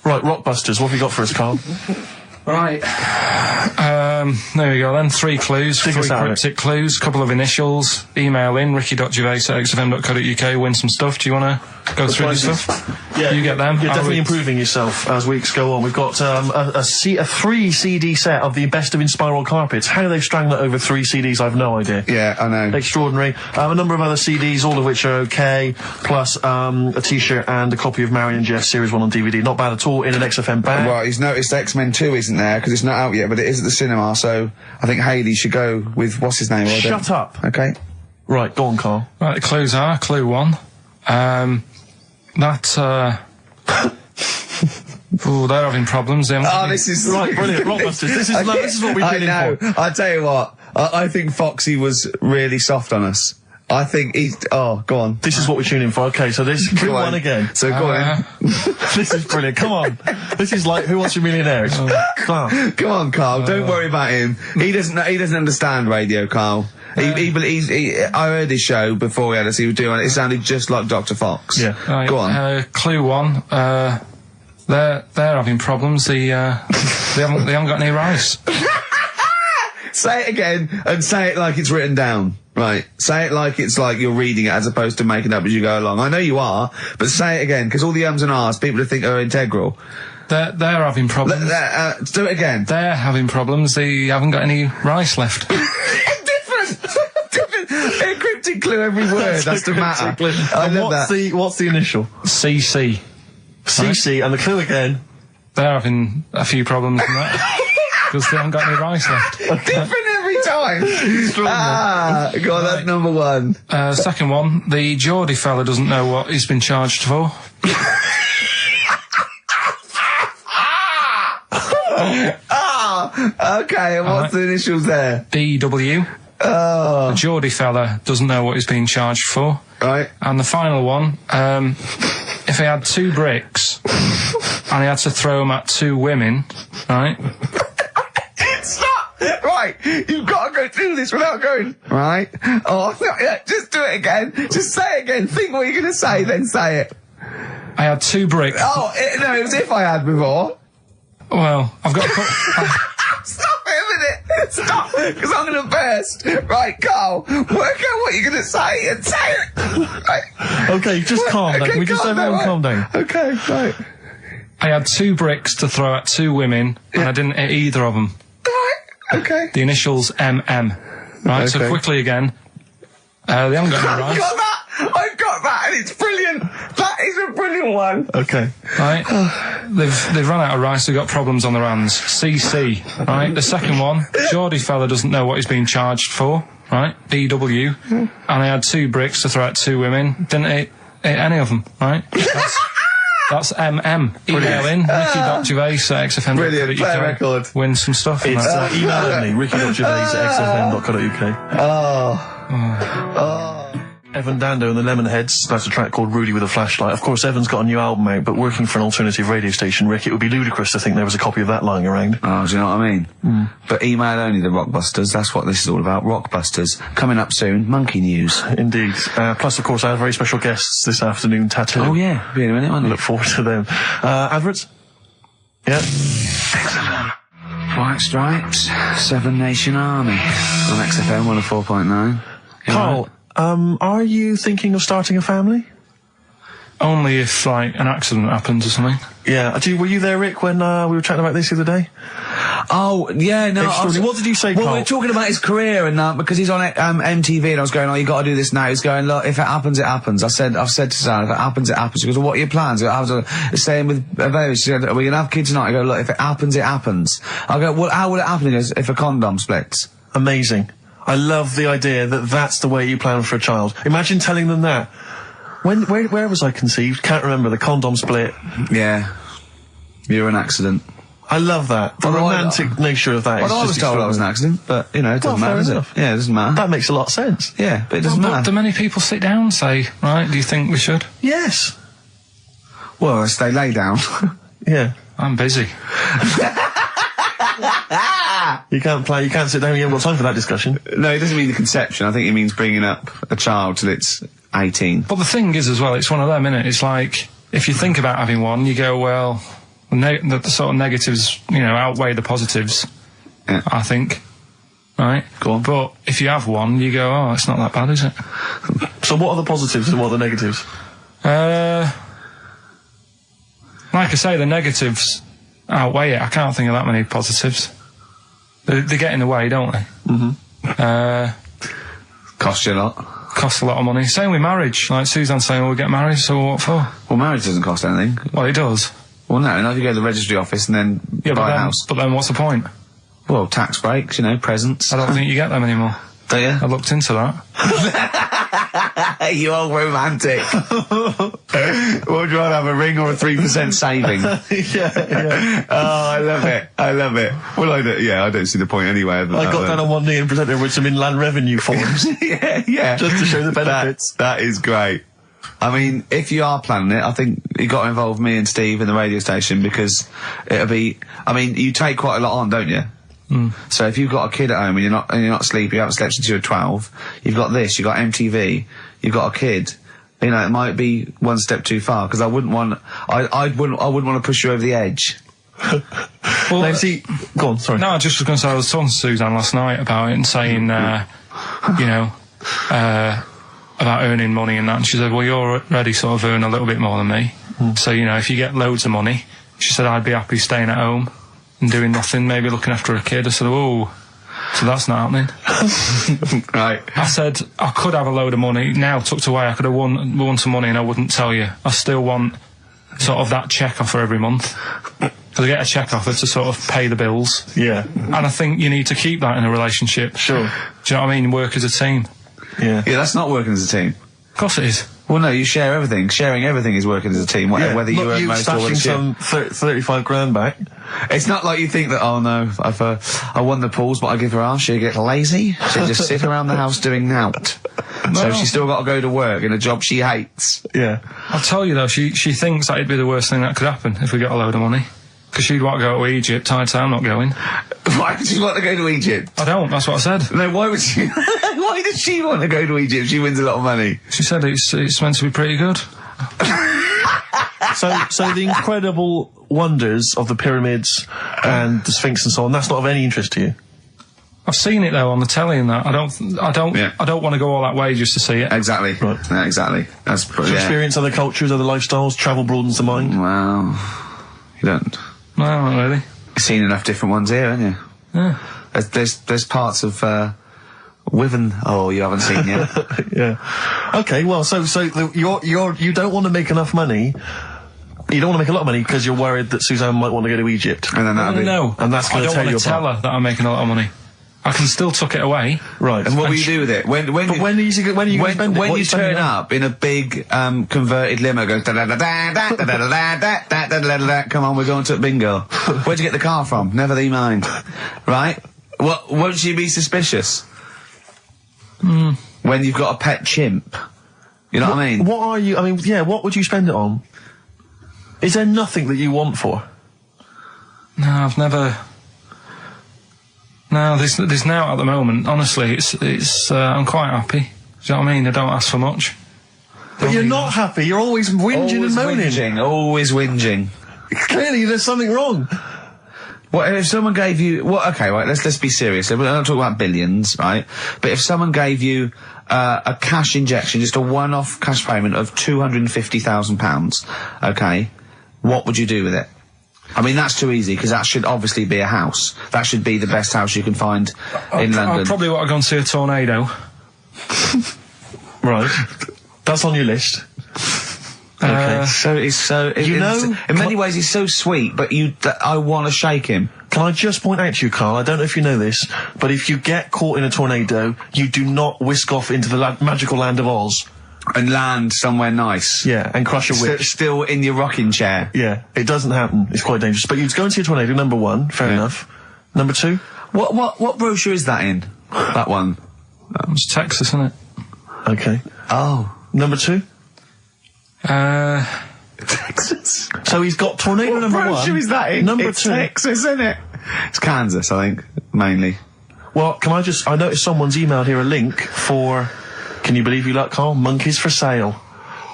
Right, Rockbusters, what have you got for us, Karl? Right. There we go then. 3 clues, 3 cryptic clues, couple of initials. Email in, ricky.gervais@xfm.co.uk, win some stuff. Do you want to go through the stuff? Yeah, you get them. You're definitely improving yourself as weeks go on. We've got a 3 CD set of the best of Inspiral Carpets. How they've strung that over 3 CDs, I've no idea. Yeah, I know. Extraordinary. A number of other CDs, all of which are okay, plus a T-shirt and a copy of Marion Jeff Series 1 on DVD. Not bad at all in an XFM bag. Well, he's noticed X-Men 2 isn't there, because it's not out yet, but it is at the cinema, so I think Hayley should go with, what's his name? Shut up. Okay. Right, go on, Karl. Right, the clues are, clue 1. Oh, they're having problems. This is... Right, brilliant. Rockbusters. This is what we've been in for. I tell you what, I think Foxy was really soft on us. I think he's... Oh, go on. This is what we tune in for. Okay, so this clue 1 again. So go on. This is brilliant. Come on. This is like Who Wants to Be a Millionaire? It's class. Come on, Karl. Don't worry about him. He doesn't understand radio, Karl. I heard his show before we had us. He was doing it. It sounded just like Dr. Fox. Yeah. Right, go on. Clue 1. They're having problems. They haven't got any rice. Say it again and say it like it's written down. Right. Say it like it's like you're reading it as opposed to making it up as you go along. I know you are, but say it again, because all the ums and ahs people think are integral. They're having problems. Do it again. They're having problems. They haven't got any rice left. Different. A cryptic clue every word. That's the matter. I love that. What's the initial? CC. CC, and the clue again. They're having a few problems in that. Because they haven't got any rice left. Different every times. Go on, that's number one. Second one, the Geordie fella doesn't know what he's been charged for. Okay, and what's the initials there? DW. The Geordie fella doesn't know what he's being charged for. Right. And the final one, if he had 2 bricks and he had to throw them at 2 women, right? Stop! Right, you've got to go through this without going, right? Oh, yeah, just do it again. Just say it again. Think what you're going to say, then say it. I had 2 bricks. Oh, no, it was if I had before. Well, I've got to put... Stop it a minute! Stop! Because I'm going to burst. Right, Carl, work out what you're going to say and say it. Right. Okay, just calm down. Can we just everyone calm down? Okay, right. I had 2 bricks to throw at 2 women, and I didn't hit either of them. Right, okay. The initials MM. Right, so Okay. quickly again. They haven't got any I've rice. got that! I've got that, and it's brilliant! That is a brilliant one! Okay. Right? They've run out of rice, they've got problems on their hands. CC. Right? The second one, Geordie fella doesn't know what he's being charged for. Right? DW. And I had 2 bricks to throw at 2 women. Didn't hit any of them. Right? That's MM. Email in, ricky.gervais@xfm.co.uk. Brilliant, play a record. Win some stuff. It's email only, ricky.gervais@xfm.co.uk. Evan Dando and the Lemonheads, that's a track called Rudy with a Flashlight. Of course, Evan's got a new album out, but working for an alternative radio station, Rick, it would be ludicrous to think there was a copy of that lying around. Oh, do you know what I mean? But email only the Rockbusters, that's what this is all about. Rockbusters. Coming up soon, Monkey News. Indeed. Plus, of course, I have very special guests this afternoon, Tattoo. Oh yeah, be in a minute, won't it? Look forward to them. Adverts? Yeah. White Stripes, 7 Nation Army. On XFM 104.9. Karl, are you thinking of starting a family? Only if, like, an accident happens or something. Yeah. Were you there, Rick, when we were chatting about this the other day? Oh, yeah, no. What did you say, Well, Karl? we were talking about his career and because he's on MTV and I was going, oh, you got to do this now. He's going, look, if it happens, it happens. I've said to Sarah, if it happens, it happens. She goes, well, what are your plans? I was staying with Gervais. She said, are we going to have kids tonight? I go, look, if it happens, it happens. I go, well, how will it happen? He goes, if a condom splits. Amazing. I love the idea that that's the way you plan for a child. Imagine telling them that. Where was I conceived? Can't remember. The condom split. Yeah. You're an accident. I love that. The romantic nature of that is Well, I was just told I was an accident, but, you know, it doesn't Well, matter, fair does enough. it? Yeah, it doesn't matter. That makes a lot of sense. Yeah, but it doesn't But matter. do many people sit down and say, right, do you think we should? Yes. Well, they lay down. Yeah. I'm busy. You can't sit down, you haven't got time for that discussion. No, it doesn't mean the conception. I think it means bringing up a child till it's 18. But the thing is as well, it's one of them, innit? It's like, if you think about having one, you go, well, the sort of negatives, you know, outweigh the positives, Yeah. I think. Right? Go on. But if you have one, you go, oh, it's not that bad, is it? So what are the positives and what are the negatives? Like I say, the negatives outweigh it. I can't think of that many positives. They get in the way, don't they? Cost you a lot. Cost a lot of money. Same with marriage. Like Suzanne's saying, we'll get married, so what for? Well, marriage doesn't cost anything. Well, it does. Well, no, if you go to the registry office and then buy a house. But then what's the point? Well, tax breaks, you know, presents. I don't think you get them anymore. Do you? I looked into that. You old romantic. What would you rather have, a ring or a 3% saving? Yeah. Oh, I love it. I love it. Well, I don't see the point anyway. I got down on one knee and presented her with some inland revenue forms. yeah. Just to show the benefits. That is great. I mean, if you are planning it, I think you got to involve me and Steve in the radio station because it'll be. I mean, you take quite a lot on, don't you? So if you've got a kid at home and you're not sleepy, you haven't slept since you were 12, you've got this, you've got MTV, you've got a kid. You know, it might be one step too far because I wouldn't want to push you over the edge. Well, Now, see, go on, sorry. no, I just was going to say, I was talking to Suzanne last night about it and saying, you know, about earning money and that. And she said, well, you're already sort of earn a little bit more than me. So, you know, if you get loads of money, she said, I'd be happy staying at home and doing nothing, maybe looking after a kid. I said, oh, so that's not happening. Right. I said, I could have a load of money now tucked away. I could have won some money and I wouldn't tell you. I still want sort of that check off her every month. because I get a cheque offer to sort of pay the bills. Yeah. And I think you need to keep that in a relationship. Sure. Do you know what I mean? Work as a team. Yeah. Yeah, that's not working as a team. Of course it is. Well, no, you share everything. Sharing everything is working as a team, whether you earn most or whether stashing some 35 grand back. It's not like you think that, oh no, I won the pools, but I give her ours, she'll get lazy. She'll just sit around the house doing nout. So she's still got to go to work in a job she hates. Yeah. I'll tell you though, she thinks that it'd be the worst thing that could happen if we got a load of money. Because she'd want to go to Egypt. I'd say I'm not going. Why would she want to go to Egypt? I don't, that's what I said. No, why would she? Why does she want to go to Egypt if she wins a lot of money? She said it's meant to be pretty good. So the incredible wonders of the pyramids and the Sphinx and so on, that's not of any interest to you? I've seen it though on the telly and that. I don't want to go all that way just to see it. Exactly. Right. Yeah, exactly. That's To experience other cultures, other lifestyles, travel broadens the mind. Well, you don't. No, not really. You've seen enough different ones here, haven't you? Yeah. There's parts of Wiven. Oh, you haven't seen yet. Yeah. Okay. Well, you don't want to make enough money. You don't want to make a lot of money because you're worried that Suzanne might want to go to Egypt. And then No. And that's going to tear you apart. I don't want to tell her that I'm making a lot of money. I can still tuck it away. Right. And what will you do with it? When are you going to spend it? When you turn up in a big converted limo, goes da da da da da da da da da da da da. Come on, we're going to a bingo. Where'd you get the car from? Never thee mind. Right? Won't you be suspicious? When you've got a pet chimp. You know what I mean? What are you? I mean, yeah. What would you spend it on? Is there nothing that you want for? No, I've never. No, there's now at the moment. Honestly, it's I'm quite happy. Do you know what I mean? I don't ask for much. But you're not happy. You're always whinging and moaning. Always whinging. Clearly, there's something wrong. What if someone gave you? Okay, right. Let's be serious. We're not talking about billions, right? But if someone gave you a cash injection, just a one-off cash payment of £250,000, okay, what would you do with it? I mean, that's too easy, because that should obviously be a house. That should be the best house you can find in London. I'd probably want to go and see a tornado. Right. That's on your list. Okay. In many ways he's so sweet, but I want to shake him. Can I just point out to you, Karl, I don't know if you know this, but if you get caught in a tornado, you do not whisk off into the magical land of Oz. And land somewhere nice. Yeah, and crush a witch. Still in your rocking chair. Yeah, it doesn't happen. It's quite dangerous. But you'd go and see a tornado, number one, fair enough. Number two? What brochure is that in? That one? It's Texas, isn't it? Okay. Oh. Number two? Texas. So he's got tornado number one. What brochure is that in? Number it's two. Texas, isn't it? It's Kansas, I think, mainly. Well, I noticed someone's emailed here a link for, can you believe you luck, Karl? Monkeys for sale.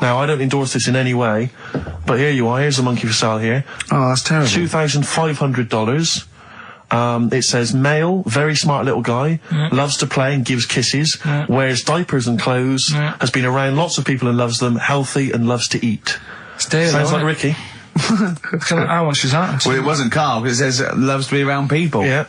Now, I don't endorse this in any way, but here you are. Here's a monkey for sale here. Oh, that's terrible. $2,500. It says male, very smart little guy, loves to play and gives kisses, wears diapers and clothes, has been around lots of people and loves them, healthy and loves to eat. Sounds like Ricky. How much is that? Well, it wasn't Karl, because it says loves to be around people. Yeah.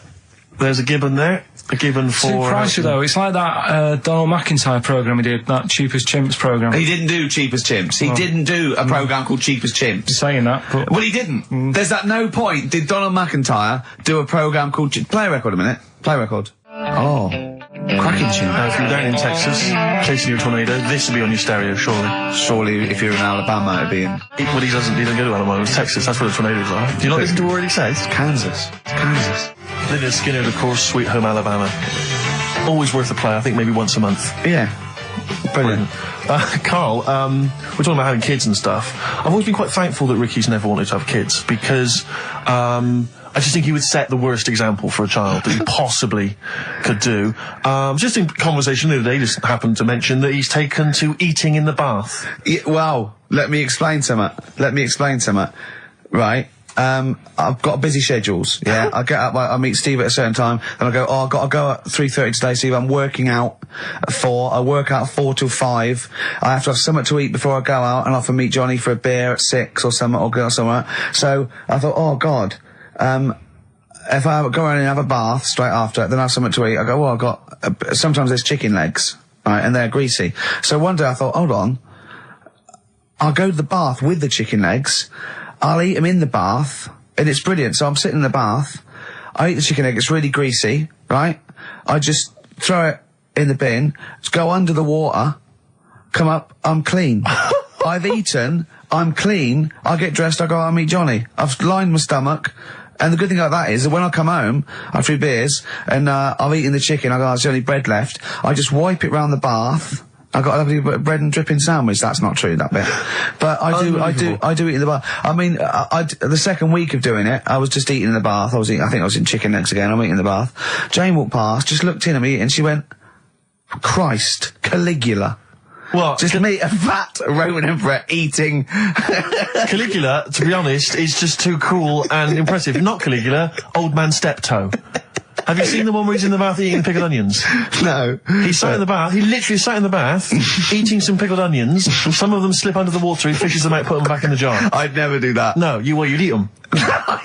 There's a gibbon there. A gibbon for... Too pricey though. It's like that Donald McIntyre programme he did, that Cheapest Chimps programme. He didn't do Cheapest Chimps. He didn't do a programme called Cheapest Chimps. You're saying that, but... Well, he didn't. There's at no point did Donald McIntyre do a programme called... Play a record a minute. Play a record. Oh. Cracking tune. Now, if you're down in Texas, chasing your tornado, this will be on your stereo, surely. Surely, if you're in Alabama, it'd be in... Well, he doesn't go to Alabama, it's Texas, that's where the tornadoes are. Do you not listen to what he says? Kansas. It's Kansas. Lynyrd Skynyrd, of course, Sweet Home Alabama. Always worth a play, I think maybe once a month. Yeah. Brilliant. Karl, we're talking about having kids and stuff. I've always been quite thankful that Ricky's never wanted to have kids, because I just think he would set the worst example for a child that he possibly could do. Just in conversation the other day, just happened to mention that he's taken to eating in the bath. Yeah, well, let me explain something. Right. I've got busy schedules, yeah. I get up, I meet Steve at a certain time, and I go, I've got to go at 3:30 today, Steve. I'm working out at 4. I work out 4 till 5. I have to have something to eat before I go out, and I have to meet Johnny for a beer at 6 or something, or go somewhere. So I thought, oh God, if I go around and have a bath straight after, then I have something to eat. I go, well, I've got, sometimes there's chicken legs, right, and they're greasy. So one day I thought, hold on, I'll go to the bath with the chicken legs, I'll eat them in the bath, and it's brilliant. So I'm sitting in the bath, I eat the chicken egg, it's really greasy, right? I just throw it in the bin, go under the water, come up, I'm clean. I've eaten, I'm clean, I get dressed, I go out and meet Johnny. I've lined my stomach, and the good thing about that is that when I come home, after 3 beers, and I've eaten the chicken, I go, there's only bread left, I just wipe it round the bath. I got a lovely bread and dripping sandwich. That's not true, that bit. But I do eat in the bath. I mean, the second week of doing it, I was just eating in the bath. I think I was eating chicken necks again. I'm eating in the bath. Jane walked past, just looked in at me, and she went, Christ, Caligula. Well, just me, a fat Roman emperor eating. Caligula, to be honest, is just too cool and impressive. Not Caligula, old man Steptoe. Have you seen the one where he's in the bath eating pickled onions? No. He sat in the bath, he literally sat in the bath, eating some pickled onions. Some of them slip under the water, he fishes them out, put them back in the jar. I'd never do that. No, you'd eat them.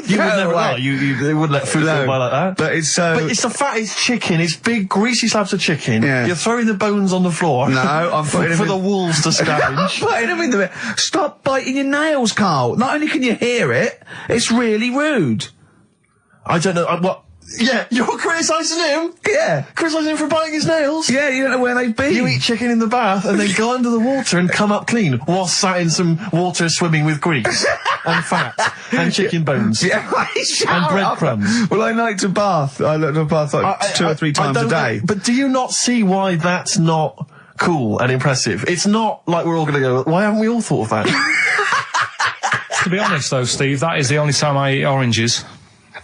You would never lie. They wouldn't let food go by like that. But it's But it's the fattest chicken. It's big, greasy slabs of chicken. Yeah. You're throwing the bones on the floor. No, I'm putting for the wolves to scavenge. Putting them in the... Stop biting your nails, Karl. Not only can you hear it, it's really rude. I don't know, what... Yeah, you're criticising him? Yeah. Criticising him for biting his nails? Yeah, you don't know where they've been. You eat chicken in the bath and then go under the water and come up clean while sat in some water swimming with grease and fat and chicken bones. Yeah, and breadcrumbs. Well, I like to bath. I like to bath like 2 or 3 times a day. But do you not see why that's not cool and impressive? It's not like we're all going to go, why haven't we all thought of that? To be honest, though, Steve, that is the only time I eat oranges.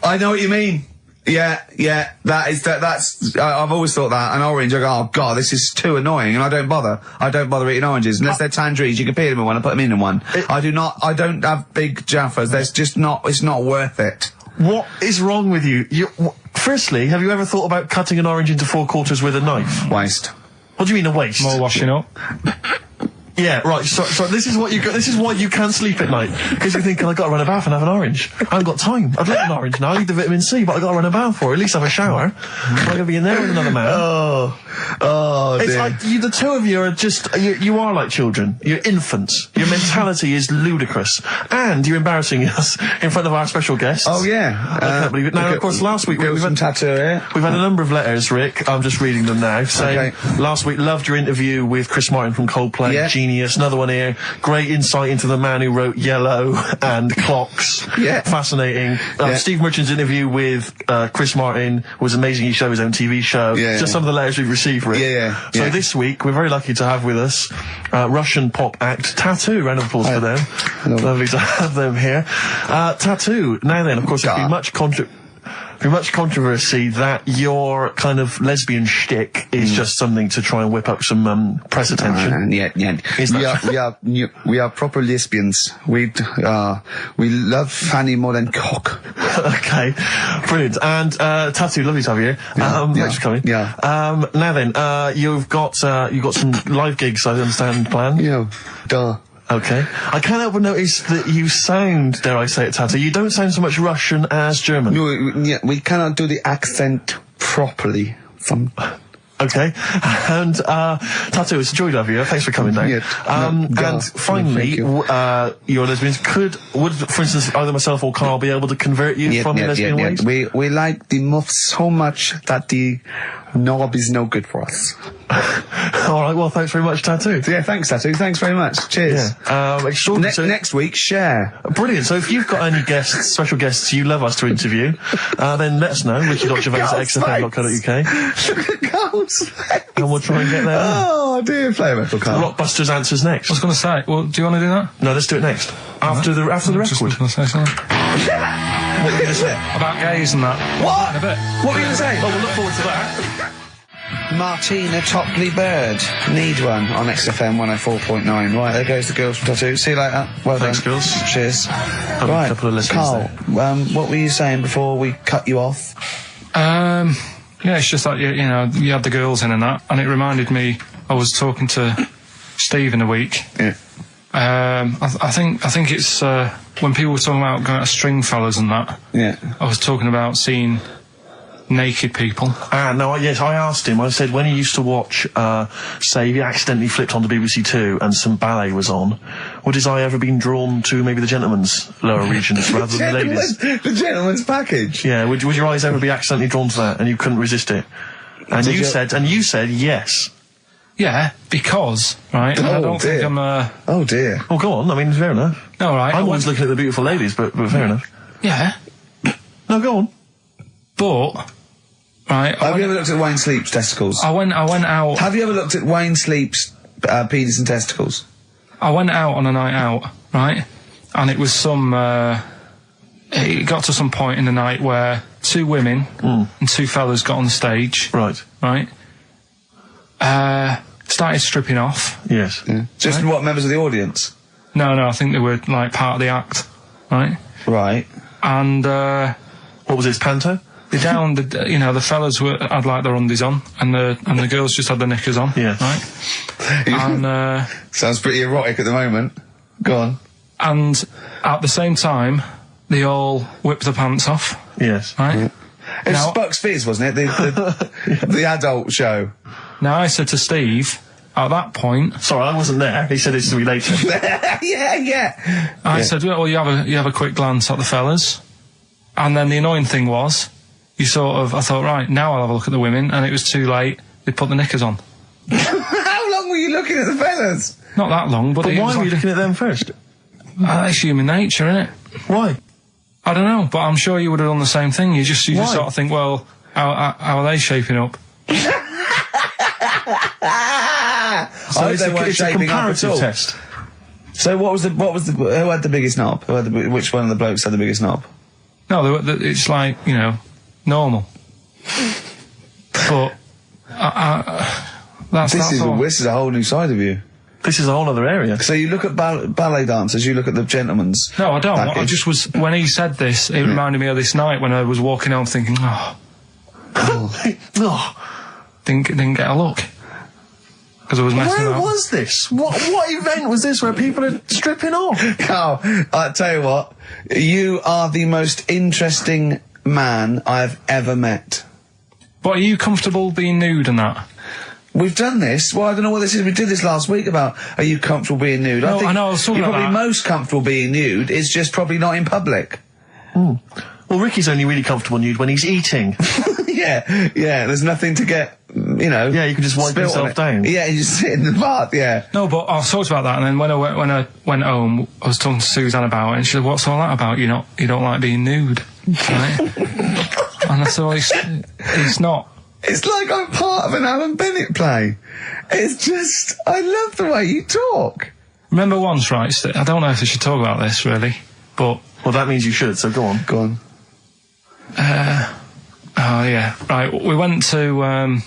I know what you mean. Yeah, that's, I've always thought that, an orange, I go, oh god, this is too annoying, and I don't bother eating oranges, unless they're tangerines, you can peel them in one and put them in one. I don't have big jaffas, it's not worth it. What is wrong with you? Firstly, have you ever thought about cutting an orange into 4 quarters with a knife? Waste. What do you mean a waste? More washing up. Yeah, right, so this is what this is why you can't sleep at night. Because you're thinking, I've got to run a bath and have an orange. I haven't got time. I'd like an orange now, I need the vitamin C, but I've got to run a bath for it, at least have a shower. I'm going to be in there with another man. Oh, it's dear. like, the two of you are just, you are like children. You're infants. Your mentality is ludicrous. And you're embarrassing us in front of our special guests. Oh, yeah. I can't believe it. Now, of course, last week we've had tattoo here. We've had a number of letters, Rick. I'm just reading them now. Saying, last week, loved your interview with Chris Martin from Coldplay. Yeah. Genius. Another one here. Great insight into the man who wrote Yellow and Clocks. Yeah. Fascinating. Steve Merchant's interview with Chris Martin was amazing. He showed his own TV show. Yeah. Just some of the letters we've received, Rick. Yeah. So this week, we're very lucky to have with us Russian pop act Tattoo. Round of applause for them. Hello. Lovely to have them here. Tattoo. Now then, of course, there's been much controversy that your kind of lesbian shtick is just something to try and whip up some press attention. We are proper lesbians. We love fanny more than cock. Okay, brilliant. And Tattoo, lovely to have you here. Thanks for coming. Yeah. Now then, you've got some live gigs, I understand, planned. Yeah. Duh. Okay. I can't help but notice that you sound, dare I say it, Tattoo, you don't sound so much Russian as German. No, we cannot do the accent properly. Okay. And, Tattoo, it's a joy to have you. Thanks for coming down. And finally, your lesbians would, for instance, either myself or Karl be able to convert you from your lesbian ways? We like the muff so much that the knob is no good for us. All right, well, thanks very much, Tattoo. Yeah, thanks, Tattoo. Thanks very much. Cheers. Extraordinary. Next week, share. Brilliant. So if you've got any guests, special guests you love us to interview, then let us know. Richie.Gervais at XFM.co.uk. Look at Karl's face. And we'll try and get there. Oh, dear. Play a metal, Karl. Rockbusters answers next. I was going to say, well, do you want to do that? No, let's do it next. After the record. Just going to say something. What were you going to say? About gays and that. What? In a bit. What were you going to say? Oh, we'll look forward to that. Martina Topley Bird. Need one on XFM 104.9. Right, there goes the girls from Tattoo. See you later. Well Thanks, done. girls. Cheers. Right, a couple of listeners Karl, what were you saying before we cut you off? Yeah, it's just like, you know, you had the girls in and that, and it reminded me, I was talking to Steve in a week. Yeah. I think it's, when people were talking about going to Stringfellas and that. Yeah. I was talking about seeing naked people. Yes, I asked him, I said, when he used to watch, say, he accidentally flipped onto BBC Two and some ballet was on, would his eye ever been drawn to maybe the gentleman's lower regions rather than the ladies? The gentleman's package. Yeah, would your eyes ever be accidentally drawn to that and you couldn't resist it? And you said yes. Yeah, because, right, I don't think I'm Oh dear. Well, go on, I mean, fair enough. No, right. I'm always looking at the beautiful ladies, but fair enough. Yeah. No, go on. But, right. Have you ever looked at Wayne Sleep's testicles? I went out. Have you ever looked at Wayne Sleep's penis and testicles? I went out on a night out, right? And it was it got to some point in the night where 2 women and 2 fellas got on the stage. Right. Right? Started stripping off. Yes. Yeah. Just what, members of the audience? No, I think they were, like, part of the act. Right? Right. And, what was this, panto? the fellas had, like, their undies on, and the girls just had their knickers on. Yeah. Right? And, sounds pretty erotic at the moment. Go on. And at the same time, they all whipped their pants off. Yes. Right? Yeah. It was Bucks Fizz, wasn't it? The adult show. Now, I said to Steve, at that point... Sorry, I wasn't there. He said it's to be later. yeah. I said, well, you have a quick glance at the fellas. And then the annoying thing was, I thought, right, now I'll have a look at the women, and it was too late. They put the knickers on. How long were you looking at the fellas? Not that long, but why were you looking at them first? That's human nature, innit? Why? I don't know, but I'm sure you would have done the same thing. You just sort of think, well, how are they shaping up? So it's a comparative test. So who had the biggest knob? Which one of the blokes had the biggest knob? No, it's like, normal. But this is a whole new side of you. This is a whole other area. So you look at ballet dancers, you look at the gentleman's. No, I don't. package. I just was, when he said this, it reminded me of this night when I was walking home thinking, didn't get a look. Because I was messing Where up. was this? What event was this where people are stripping off? Carl, I tell you what, you are the most interesting man I've ever met. But are you comfortable being nude and that? We've done this. Well, I don't know what this is. We did this last week about, are you comfortable being nude? No, I know, I was talking you're about probably that. most comfortable being nude. It's just probably not in public. Well, Ricky's only really comfortable nude when he's eating. Yeah, there's nothing to get, Yeah, you can just wipe yourself down. Yeah, you just sit in the bath, yeah. No, but I talked about that, and then when I went home, I was talking to Suzanne about it, and she said, "What's all that about? You don't like being nude, right?" And I said, "Well, it's not." It's like I'm part of an Alan Bennett play. It's just, I love the way you talk. Remember once, right? I don't know if I should talk about this really, but Well, that means you should. So go on. Go on. Oh yeah, right. We went to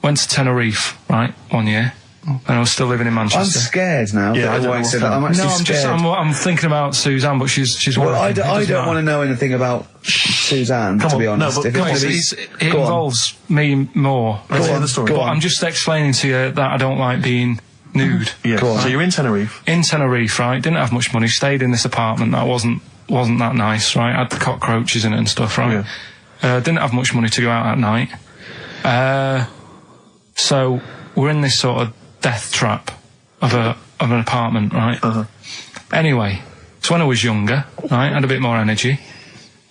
Tenerife, right, one year, and I was still living in I'm Manchester. scared now. Yeah, that I don't Wayne know said what's that. I'm actually scared. I'm thinking about Suzanne, but she's Well, working. I don't want to know anything about Suzanne, to be honest. No, but If come on, it's It Go on. involves me more. Let's hear the story. Go But on. I'm just explaining to you that I don't like being nude. Yeah. Go on. So you're in Tenerife. In Tenerife, right? Didn't have much money. Stayed in this apartment that wasn't that nice, right? Had the cockroaches in it and stuff, right? Didn't have much money to go out at night. So we're in this sort of death trap of an apartment, right? Anyway, so when I was younger, right, had a bit more energy.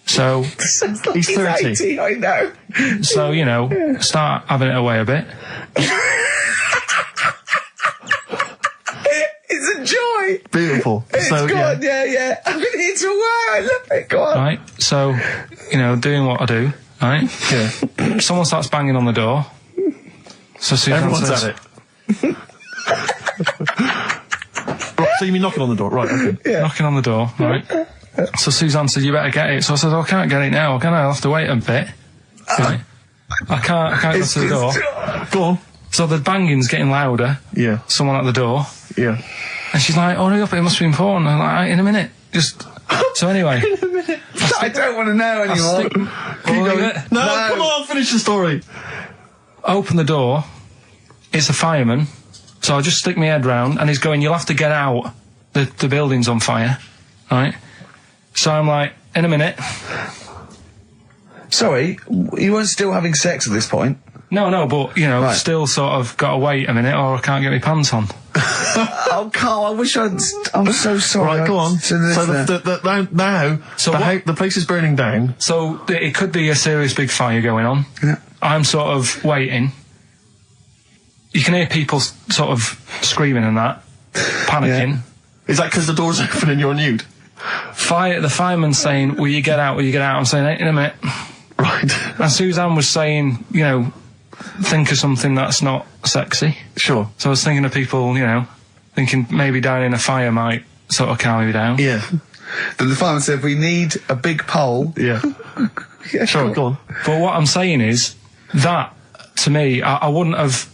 So He's 30. 80, I know. so start having it away a bit. It's a joy. Beautiful. It's So, good, yeah. I'm going to hit to work. I love it. Go on. Right, so, doing what I do, right? Yeah. Someone starts banging on the door. So Suzanne Everyone's says, at it. Right, so you mean knocking on the door? Right, okay. knocking on the door, right? So Suzanne said, you better get it. So I said, I can't get it now, can I? I'll have to wait a bit. Right? I can't go to the door. Go on. So the banging's getting louder. Yeah. Someone at the door. Yeah. And she's like, hurry up, it must be important. I'm like, in a minute. So anyway. I don't want to know anymore. No, come on, finish the story. Open the door. It's a fireman. So I just stick my head round, and he's going, you'll have to get out. The building's on fire. Right? So I'm like, in a minute. Sorry, you weren't still having sex at this point? No, but, you know, Right. still sort of got to wait a minute or I can't get my pants on. Oh, Carl, I wish I'm so sorry. Right, go on. To the So listener. now, So the place is burning down. So it could be a serious big fire going on. Yeah. I'm sort of waiting. You can hear people sort of screaming and that, panicking. Is that because the door's open and you're nude? The fireman saying, will you get out, will you get out? I'm saying, in a minute. Right. And Suzanne was saying, you know, think of something that's not sexy. Sure. So I was thinking of people, you know, thinking maybe down in a fire might sort of calm me down. Yeah. Then the fireman said, we need a big pole. Yeah. Yeah, Sure, go on. But what I'm saying is that, to me, I wouldn't have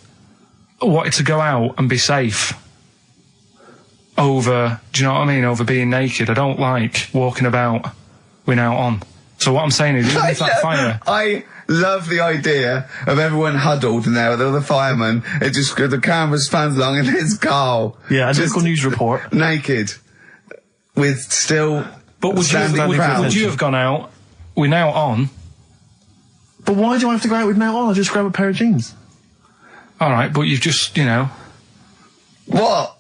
wanted to go out and be safe over, do you know what I mean, over being naked. I don't like walking about without on. So what I'm saying is, even if that fire... I love the idea of everyone huddled in there with all the firemen. It just, the camera spans along and there's Carl. Yeah, a just local news report. naked. With still But would you have gone out without on? But why do I have to go out with now on? I'll just grab a pair of jeans. All right, but you've just, you know... What?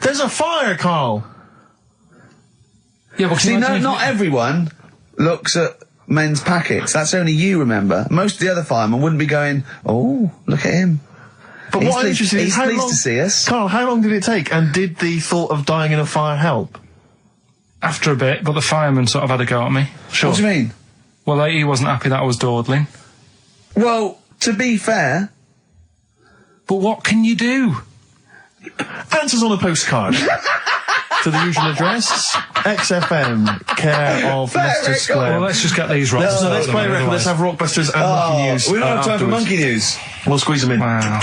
There's a fire, Carl! Yeah, but See, not everyone looks at men's packets. That's only you, remember. Most of the other firemen wouldn't be going, oh, look at him. But He's what I'm pleased- interested in is he's how pleased long... to see us. Carl, how long did it take? And did the thought of dying in a fire help? After a bit, but the fireman sort of had a go at me. Sure. What do you mean? Well, he wasn't happy that I was dawdling. Well, to be fair... But what can you do? Answers on a postcard. To the usual address, XFM, care of Leicester record. Square. Well, let's just get these right. So let's play a record. Let's have Rockbusters and Monkey News. we don't have time for afterwards. monkey news. We'll squeeze them in. Wow.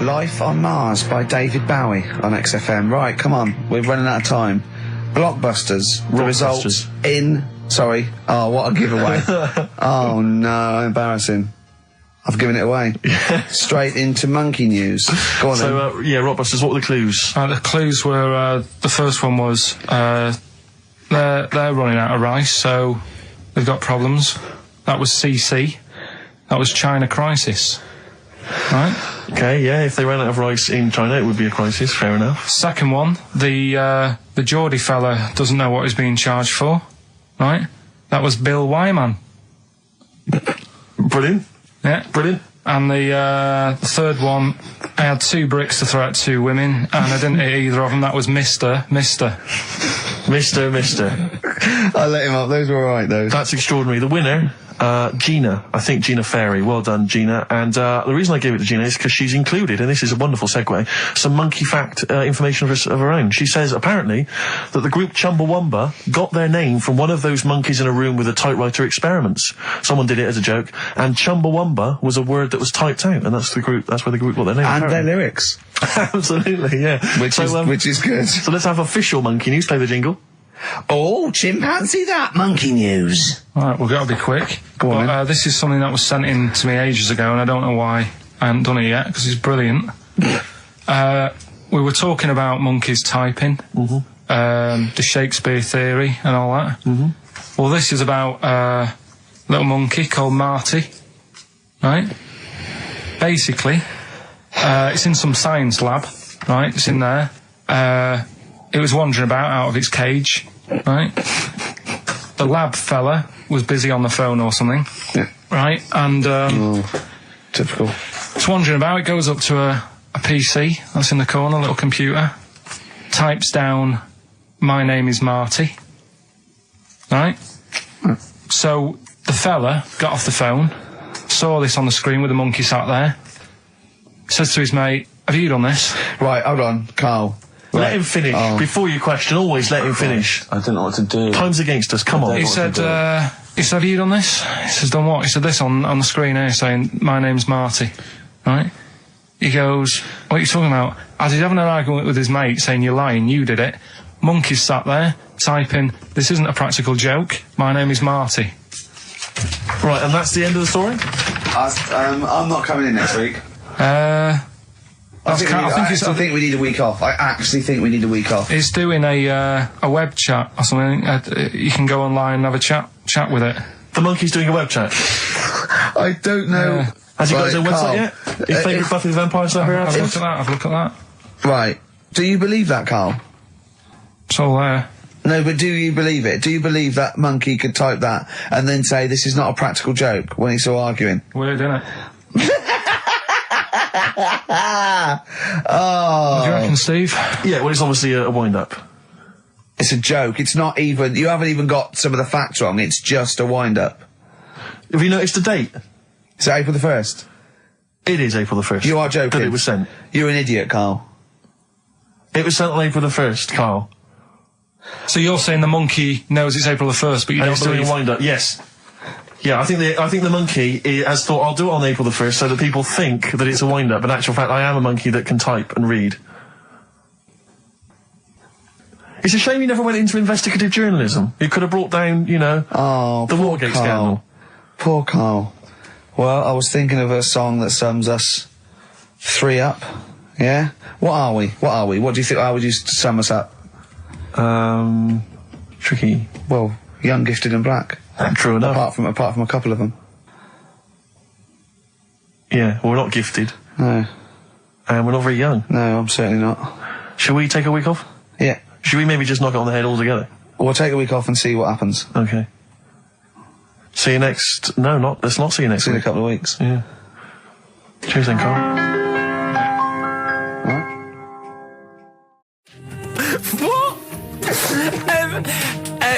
Life on Mars by David Bowie on XFM. Right, come on, we're running out of time. Blockbusters. The results in... Sorry. Oh, what a giveaway. Oh, no, embarrassing. I've given it away. Straight into monkey news. Go on So, yeah, Rockbusters, what were the clues? The clues were, the first one was, they're running out of rice, so they've got problems. That was CC. That was China crisis. Right? Okay, yeah, if they ran out of rice in China, it would be a crisis, fair enough. Second one, the Geordie fella doesn't know what he's being charged for. Right? That was Bill Wyman. Brilliant. Yeah. Brilliant. And the third one, I had 2 bricks to throw at 2 women, and I didn't hit either of them. That was Mister. I let him up. Those were alright, those. That's extraordinary. The winner, Gina. I think Gina Ferry. Well done, Gina. And the reason I gave it to Gina is because she's included, and this is a wonderful segue, some monkey fact information of her own. She says, apparently, that the group Chumbawamba got their name from one of those monkeys in a room with a typewriter experiments. Someone did it as a joke, and Chumbawamba was a word that was typed out, and that's where the group got their name. And apparently. their lyrics. Absolutely, yeah. Which is good. So let's have official monkey news. Play the jingle. Oh, chimpanzee that monkey news. Alright, we've got to be quick. Go on, But, this is something that was sent in to me ages ago, and I don't know why I haven't done it yet, because it's brilliant. We were talking about monkeys typing, the Shakespeare theory and all that. Well, this is about a little monkey called Marty, right? Basically, it's in some science lab, right? It's in there. It was wandering about out of its cage, right? The lab fella was busy on the phone or something, Yeah. right? And Typical. it's wandering about. It goes up to a PC that's in the corner, a little computer, types down, "My name is Marty," right? So the fella got off the phone, saw this on the screen with the monkey sat there, says to his mate, "Have you done this?" Right, hold on, Carl. Let him finish. Oh. Before you question, always let him finish. I don't know what to do. Time's against us, come on. He said, "Have you done this?" He says, "Done what?" He said, "This on the screen here saying, 'My name's Marty,' right?" He goes, "What are you talking about?" As he's having an argument with his mate saying, "You're lying, you did it," monkey's sat there typing, "This isn't a practical joke, my name is Marty." Right, and that's the end of the story? I'm not coming in next week. I think we need a week off. I actually think we need a week off. He's doing a web chat or something. You can go online and have a chat chat with it. The monkey's doing a web chat. I don't know. Has he got his own Carl, website yet? His favourite Buffy the Vampire Slayer? Have a look at that. Have a look at that. Right. Do you believe that, Carl? It's all there. No, but do you believe it? Do you believe that monkey could type that and then say this is not a practical joke when he's still arguing? Weird, isn't it? Oh. What do you reckon, Steve? Yeah, well, it's obviously a wind-up. It's a joke. It's not even... You haven't even got some of the facts wrong. It's just a wind-up. Have you noticed the date? Is it April the 1st? It is April the 1st. You are joking. That it was sent. You're an idiot, Carl. It was sent on April the 1st, Carl. So you're saying the monkey knows it's April the 1st, but you And don't he's doing believe... a wind-up, yes. Yeah, I think the monkey has thought, I'll do it on April the 1st so that people think that it's a wind-up. In actual fact, I am a monkey that can type and read. It's a shame you never went into investigative journalism. You could have brought down, you know, the poor Watergate Carl. scandal. Poor Carl. Well, I was thinking of a song that sums us 3 up. Yeah? What are we? What do you think? How would you sum us up? Tricky. Well, young, gifted and black. True enough. Apart from a couple of them. Yeah, well, we're not gifted. No. And we're not very young. No, I'm certainly not. Shall we take a week off? Yeah. Should we maybe just knock it on the head altogether? We'll take a week off and see what happens. Okay. See you next... No, let's not see you next See you in a week. couple of weeks. Yeah. Cheers then, Carl. What?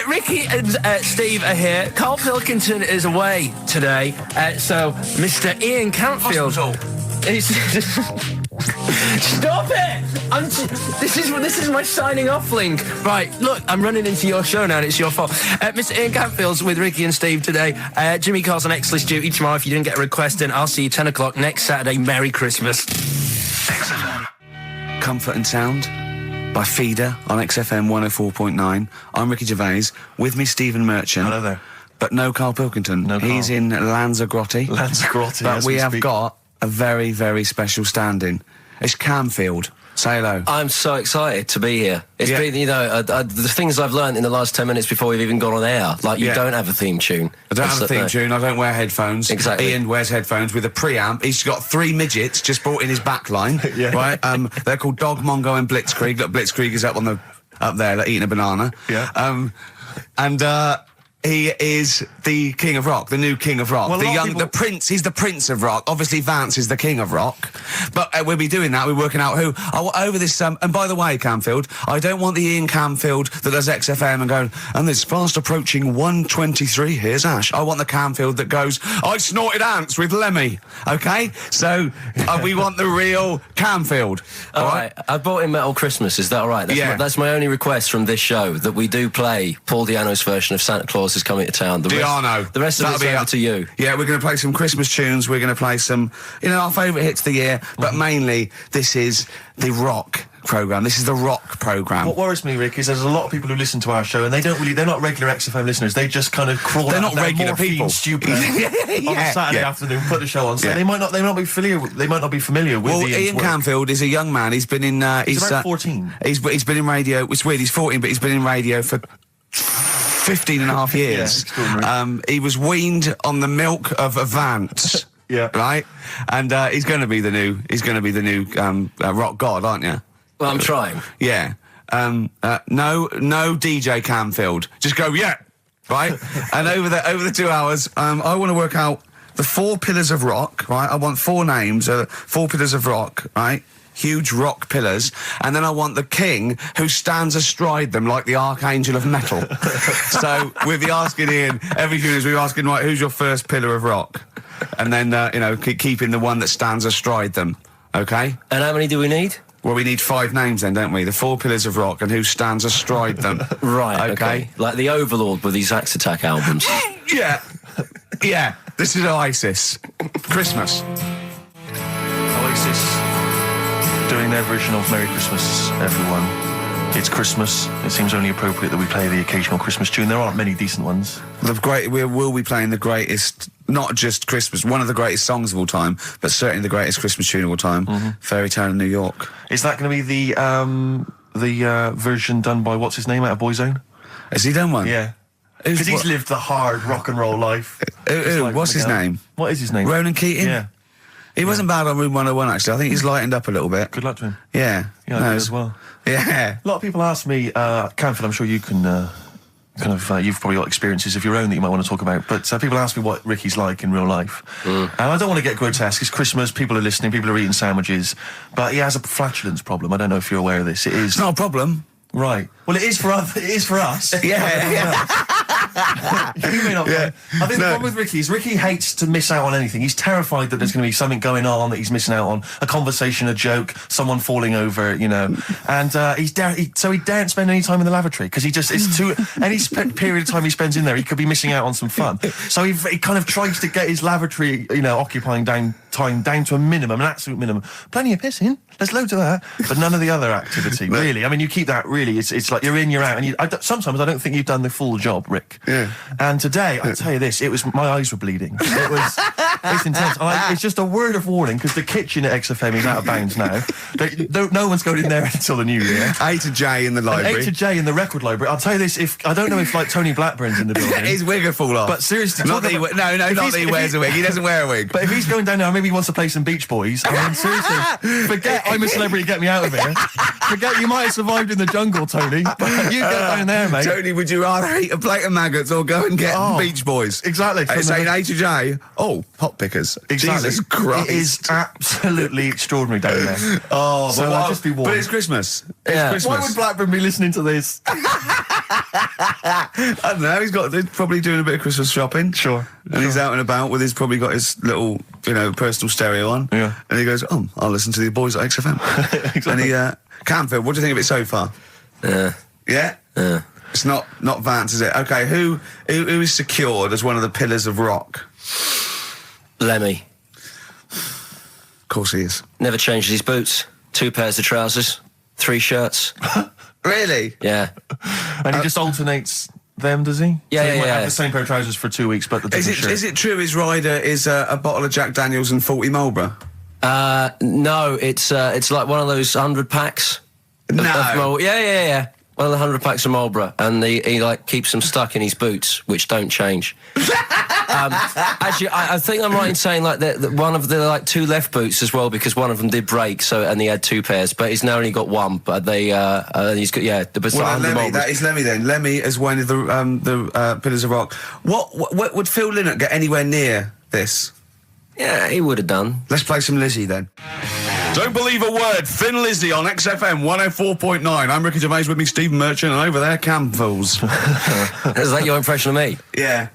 Ricky and Steve are here. Karl Pilkington is away today, so Mr. Ian Cantfield. Stop it! This is my signing off link. Right, look, I'm running into your show now and it's your fault. Mr. Ian Cantfield's with Ricky and Steve today. Jimmy Carl's on X-List duty tomorrow. If you didn't get a request in, I'll see you 10 o'clock next Saturday. Merry Christmas. XFM. Comfort and Sound by Feeder on XFM 104.9. I'm Ricky Gervais. With me, Stephen Merchant. Hello there. But no Karl Pilkington. No Karl. He's in Lanzarote. Lanzarote, But as we we have speak. got a very, very special stand-in. It's Camfield. Say hello. I'm so excited to be here. It's Yeah. been, you know, the things I've learned in the last 10 minutes before we've even gone on air. Like, you Yeah. don't have a theme tune. I don't have a theme No. tune, I don't wear headphones. Exactly. Ian wears headphones with a preamp. He's got 3 midgets just brought in his back line. Yeah. Right? They're called Dog, Mongo and Blitzkrieg. Look, Blitzkrieg is up there, like, eating a banana. Yeah. He is the king of rock, the new king of rock. Well, the prince, he's the prince of rock. Obviously, Vance is the king of rock. But we'll be doing that, we're working out who. Over this, and by the way, Camfield, I don't want the Ian Camfield that does XFM and going, and there's fast approaching 1:23, here's Ash. I want the Camfield that goes, I snorted ants with Lemmy. Okay? So, we want the real Camfield. All right. I bought in Metal Christmas. Is that all right? Yeah. That's my only request from this show, that we do play Paul Di'Anno's version of Santa Claus is Coming to Town. The rest of That'll it's be over up to you. Yeah, we're going to play some Christmas tunes. We're going to play some, our favourite hits of the year. But mainly, this is the rock programme. This is the rock programme. What worries me, Rick, is there's a lot of people who listen to our show and they're not regular XFM listeners. They just kind of crawl They're out not of their regular morphine people. stupid on a Saturday afternoon, put the show on. So Yeah. they might not be familiar with Well, Ian's Ian work. Camfield is a young man. He's been in... He's about 14. He's been in radio... It's weird, he's 14, but he's been in radio for 15 and a half years. Yeah, extraordinary. He was weaned on the milk of a Vance. Yeah. Right? And he's going to be the new rock god, aren't you? Well, I'm trying. Yeah. No DJ Camfield. Just go, yeah. Right? And over the 2 hours, I want to work out the 4 pillars of rock, right? I want 4 names, 4 pillars of rock, right? Huge rock pillars. And then I want the king who stands astride them like the archangel of metal. So we'll be asking Ian, every few minutes we'll be asking, right, who's your first pillar of rock? And then, keeping the one that stands astride them. Okay? And how many do we need? Well, we need 5 names then, don't we? The 4 pillars of rock and who stands astride them. Right, Okay. Like the Overlord with these Axe Attack albums. Yeah. Yeah. This is Oasis. Christmas. Oasis doing their version of Merry Christmas, everyone. It's Christmas. It seems only appropriate that we play the occasional Christmas tune. There aren't many decent ones. We will be playing the greatest, not just Christmas, one of the greatest songs of all time, but certainly the greatest Christmas tune of all time, Fairy Tale in New York. Is that going to be the version done by what's his name out of Boyzone? Has he done one? Yeah. Because he's what- lived the hard rock and roll life. What's his name? What is his name? Ronan Keating? Yeah. He wasn't bad on Room 101, actually. I think he's lightened up a little bit. Good luck to him. Yeah. Yeah, No, as well. Yeah. A lot of people ask me, Canfield, I'm sure you can you've probably got experiences of your own that you might want to talk about, but people ask me what Ricky's like in real life. And I don't want to get grotesque. It's Christmas, people are listening, people are eating sandwiches, but he has a flatulence problem. I don't know if you're aware of this. It is... It's not a problem. Right. Well, it is for us. It is for us. Yeah. You may not. Yeah. I think the problem with Ricky is Ricky hates to miss out on anything. He's terrified that there's going to be something going on that he's missing out on, a conversation, a joke, someone falling over, you know. And so he daren't spend any time in the lavatory because it's too any period of time he spends in there, he could be missing out on some fun. So he kind of tries to get his lavatory, you know, occupying time down to a minimum, an absolute minimum. Plenty of pissing. There's loads of that, but none of the other activity. Really, I mean, you keep that. Really, it's like you're in, you're out, and sometimes I don't think you've done the full job, Rick. Yeah. And today, I tell you this, my eyes were bleeding. It's intense. It's just a word of warning because the kitchen at XFM is out of bounds now. No one's going in there until the new year. A to J in the library. A to J in the record library. I'll tell you this, I don't know if like Tony Blackburn's in the building. His wig will fall off. But seriously, not that he wears a wig. He doesn't wear a wig. But if he's going down there, maybe he wants to play some Beach Boys. I mean, seriously, forget I'm a celebrity, get me out of here. Forget you might have survived in the jungle, Tony. But you get down there, mate. Tony, would you rather eat a plate of maggots or go and get Beach Boys? Exactly. Saying A to J. Oh, hot pickers. Exactly. Jesus Christ. It is absolutely extraordinary down there. Oh, so I'll just be warned. But it's Christmas. Yeah. It's Why Christmas. would Blackburn be listening to this? I don't know. He's probably doing a bit of Christmas shopping. Sure. And he's out and about with probably got his little, personal stereo on. Yeah. And he goes, I'll listen to the boys at XFM. Exactly. And Canfield, what do you think of it so far? Yeah. Yeah? Yeah. It's not Vance, is it? Okay, who is secured as one of the pillars of rock? Lemmy. Of course he is. Never changes his boots. 2 pairs of trousers. 3 shirts. Really? Yeah. And he just alternates them, does he? Yeah, so he yeah, might yeah. have the same pair of trousers for 2 weeks, but the different shirt. Is it true his rider is a bottle of Jack Daniels and 40 Marlboro? No, it's like one of those 100 packs. No. Yeah. One of the 100 packs of Marlboro, and he like keeps them stuck in his boots, which don't change. Actually, I think I'm right in saying like that one of the like 2 left boots as well, because one of them did break. and he had 2 pairs, but he's now only got 1. But he's got the Well, Lemmy, that is Lemmy then. Lemmy is one of the pillars of rock. What would Phil Lynott get anywhere near this? Yeah, he would have done. Let's play some Lizzie then. Don't believe a word. Thin Lizzie on XFM 104.9. I'm Ricky Gervais, with me Stephen Merchant, and over there Campbells. Is that your impression of me? Yeah.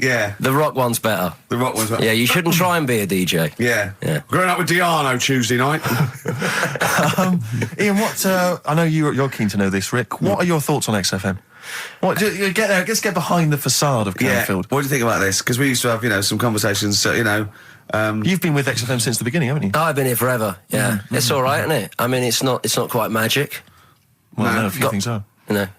Yeah. The rock one's better. The rock one's better. Yeah, you shouldn't try and be a DJ. Yeah. Yeah. Growing up with Diano Tuesday night. Ian, what? I know you're keen to know this, Rick. What are your thoughts on XFM? Get there. Let's get behind the facade of Canfield. What do you think about this? Because we used to have, some conversations. You've been with XFM since the beginning, haven't you? I've been here forever. Yeah, it's all right, isn't it? I mean, it's not quite magic. Well, No. no, a few things are.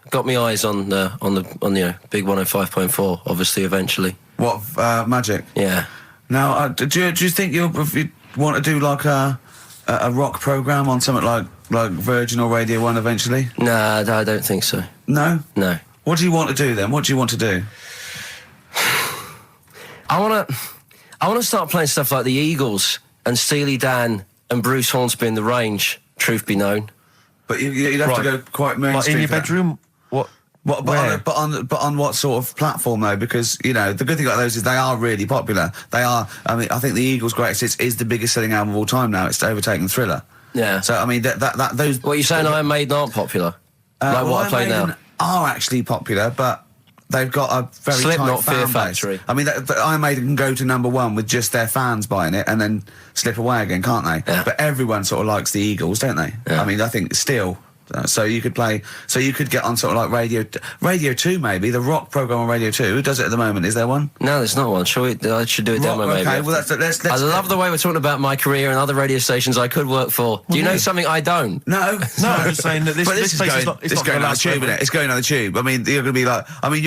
Got me eyes on the big 105.4. Obviously, eventually. What magic? Yeah. Now, do you think you want to do like a rock program on something like Virgin or Radio 1 eventually? Nah, I don't think so. No. No. What do you want to do then? What do you want to do? I want to start playing stuff like the Eagles and Steely Dan and Bruce Hornsby in the Range. Truth be known. But you'd have to go quite mainstream. Like in your for that. bedroom? What? But on what sort of platform though? Because the good thing about those is they are really popular. They are. I mean, I think the Eagles' Greatest Hits is the biggest selling album of all time now. It's overtaken Thriller. Yeah. So I mean, that those. What are you saying? Iron Maiden aren't popular? Like what I play Iron Maiden now? are actually popular, but they've got a very Slipknot, tight fan Fear base. Factory. I mean, Iron Maiden can go to number 1 with just their fans buying it and then slip away again, can't they? Yeah. But everyone sort of likes the Eagles, don't they? Yeah. I mean, I think still. So you could get on sort of like Radio 2 maybe, the rock program on Radio 2. Who does it at the moment? Is there one? No, there's not one. I should do a demo maybe. Okay, well let's I love the way we're talking about my career and other radio stations I could work for. Do you know something I don't? No, I'm just saying that this but this place is is going, not. It's it's not going gonna on the last tube, forever. isn't it? It's going on the tube. I mean, you're going to be like, I mean,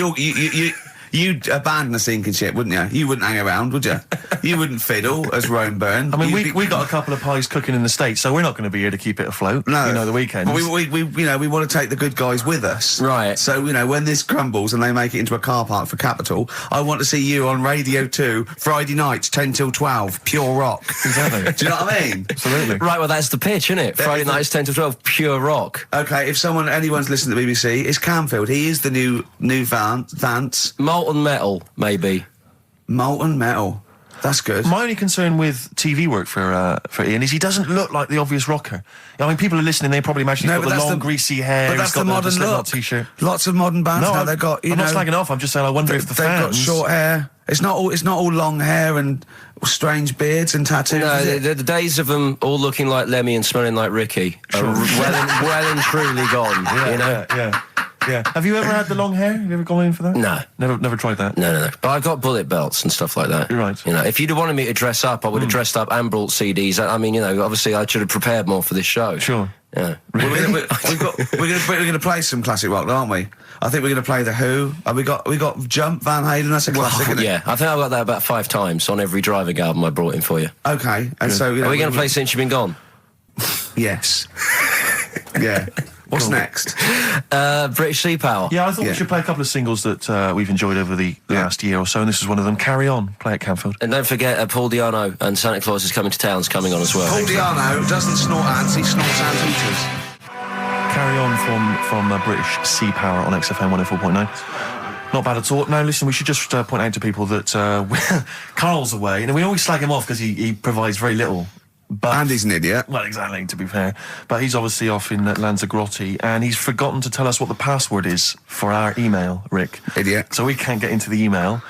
you'd abandon a sinking ship, wouldn't you? You wouldn't hang around, would you? You wouldn't fiddle, as Rome burned. I mean, we got a couple of pies cooking in the States, so we're not going to be here to keep it afloat. No. You know, the weekends. But we want to take the good guys with us. Right. So, when this crumbles and they make it into a car park for Capital, I want to see you on Radio 2, Friday nights, 10 till 12, pure rock. Exactly. Do you know what I mean? Absolutely. Right, well, that's the pitch, isn't it? Friday nights, 10 to 12, pure rock. Okay, if anyone's listening to the BBC, it's Camfield. He is the new Vance. Molten metal, maybe. Molten metal. That's good. My only concern with TV work for Ian is he doesn't look like the obvious rocker. I mean, people are listening, they probably imagine he's got the long, greasy hair. But that's he's got the modern Slipknot look. T-shirt. Lots of modern bands now. They've got, I'm not slagging off. I'm just saying I wonder if the they've fans... got short hair. It's not all long hair and strange beards and tattoos. No, the days of them all looking like Lemmy and smelling like Ricky are well and truly gone. Yeah. Have you ever had the long hair? Have you ever gone in for that? No. Never tried that? No. But I've got bullet belts and stuff like that. You're right. If you'd have wanted me to dress up, I would have dressed up and brought CDs. I mean, obviously I should have prepared more for this show. Sure. Yeah. We're going to play some classic rock, aren't we? I think we're going to play The Who. We got Jump, Van Halen. That's a classic, isn't it? Yeah, I think I've got that about 5 times on every driving album I brought in for you. Okay, and so Are we going to play Since You've Been Gone? Yes. Yeah. What's next? British Sea Power. Yeah, I thought we should play a couple of singles that we've enjoyed over the last year or so, and this is one of them. Carry On, play at Camfield. And don't forget, Paul Di'Anno and Santa Claus is Coming to Town's coming on as well. Paul Di'Anno doesn't snort ants, he snorts anteaters. Carry On from British Sea Power on XFM 104.9. Not bad at all. Now, listen, we should just point out to people that Karl's away, and we always slag him off because he provides very little. And he's an idiot. Well, exactly, to be fair. But he's obviously off in Lanzarote, and he's forgotten to tell us what the password is for our email, Rick. Idiot. So we can't get into the email.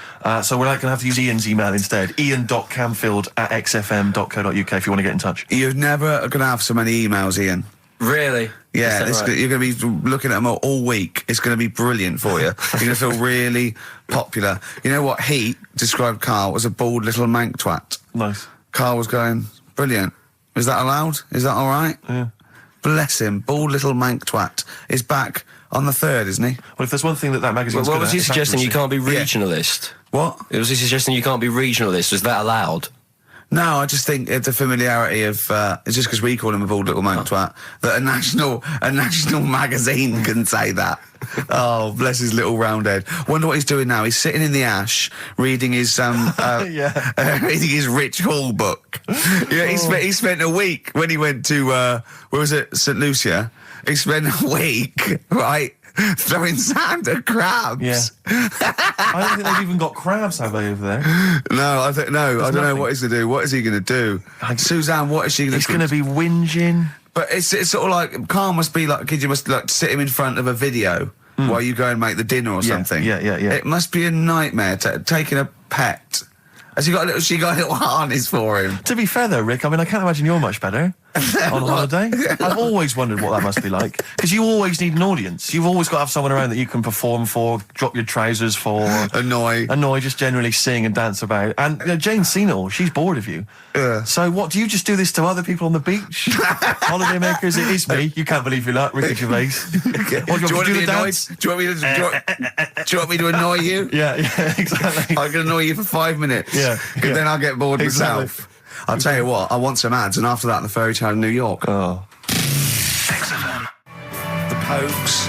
So we're going to have to use Ian's email instead. ian.camfield@xfm.co.uk if you want to get in touch. You're never going to have so many emails, Ian. Really? Yeah, right? You're going to be looking at them all week. It's going to be brilliant for you. You're going to feel really popular. You know what? He described Karl as a bald little mank twat. Nice. Karl was going, brilliant. Is that allowed? Is that all right? Yeah. Bless him. Bald little mank twat is back on the 3rd, isn't he? Well, if there's one thing that magazine's Well, good was at, he it's suggesting you accuracy. can't be regionalist? What? Was he suggesting you can't be regionalist? Was that allowed? No, I just think the familiarity of it's just because we call him a bald little mank twat that a national magazine can say that. Oh, bless his little round head. Wonder what he's doing now. He's sitting in the ash reading his reading his Rich Hall book. Yeah, he spent a week when he went to where was it, St. Lucia. He spent a week, right, throwing sand at crabs. Yeah. I don't think they've even got crabs, have they, over there? No, I don't know what he's going to do. What is he going to do? Suzanne, what is she going to do? He's going to be whinging. But it's sort of like, Karl must be like, you must like sit him in front of a video while you go and make the dinner or something. Yeah. It must be a nightmare taking a pet. Has she got a little harness for him? To be fair though, Rick, I mean, I can't imagine you're much better on holiday. I've always wondered what that must be like. Because you always need an audience. You've always got to have someone around that you can perform for, drop your trousers for. Annoy, just generally sing and dance about. And Jane's seen it all. She's bored of you. So what, do you just do this to other people on the beach? Holiday makers, it is me. You can't believe your luck, Ricky Gervais. Or do you want to be annoyed? Do you want me to annoy you? Yeah, exactly. I can annoy you for 5 minutes. Yeah. Then I'll get bored Exactly. myself. I'll tell you what, I want some ads, and after that, the fairy tale of New York. Oh. XFM. The Pokes,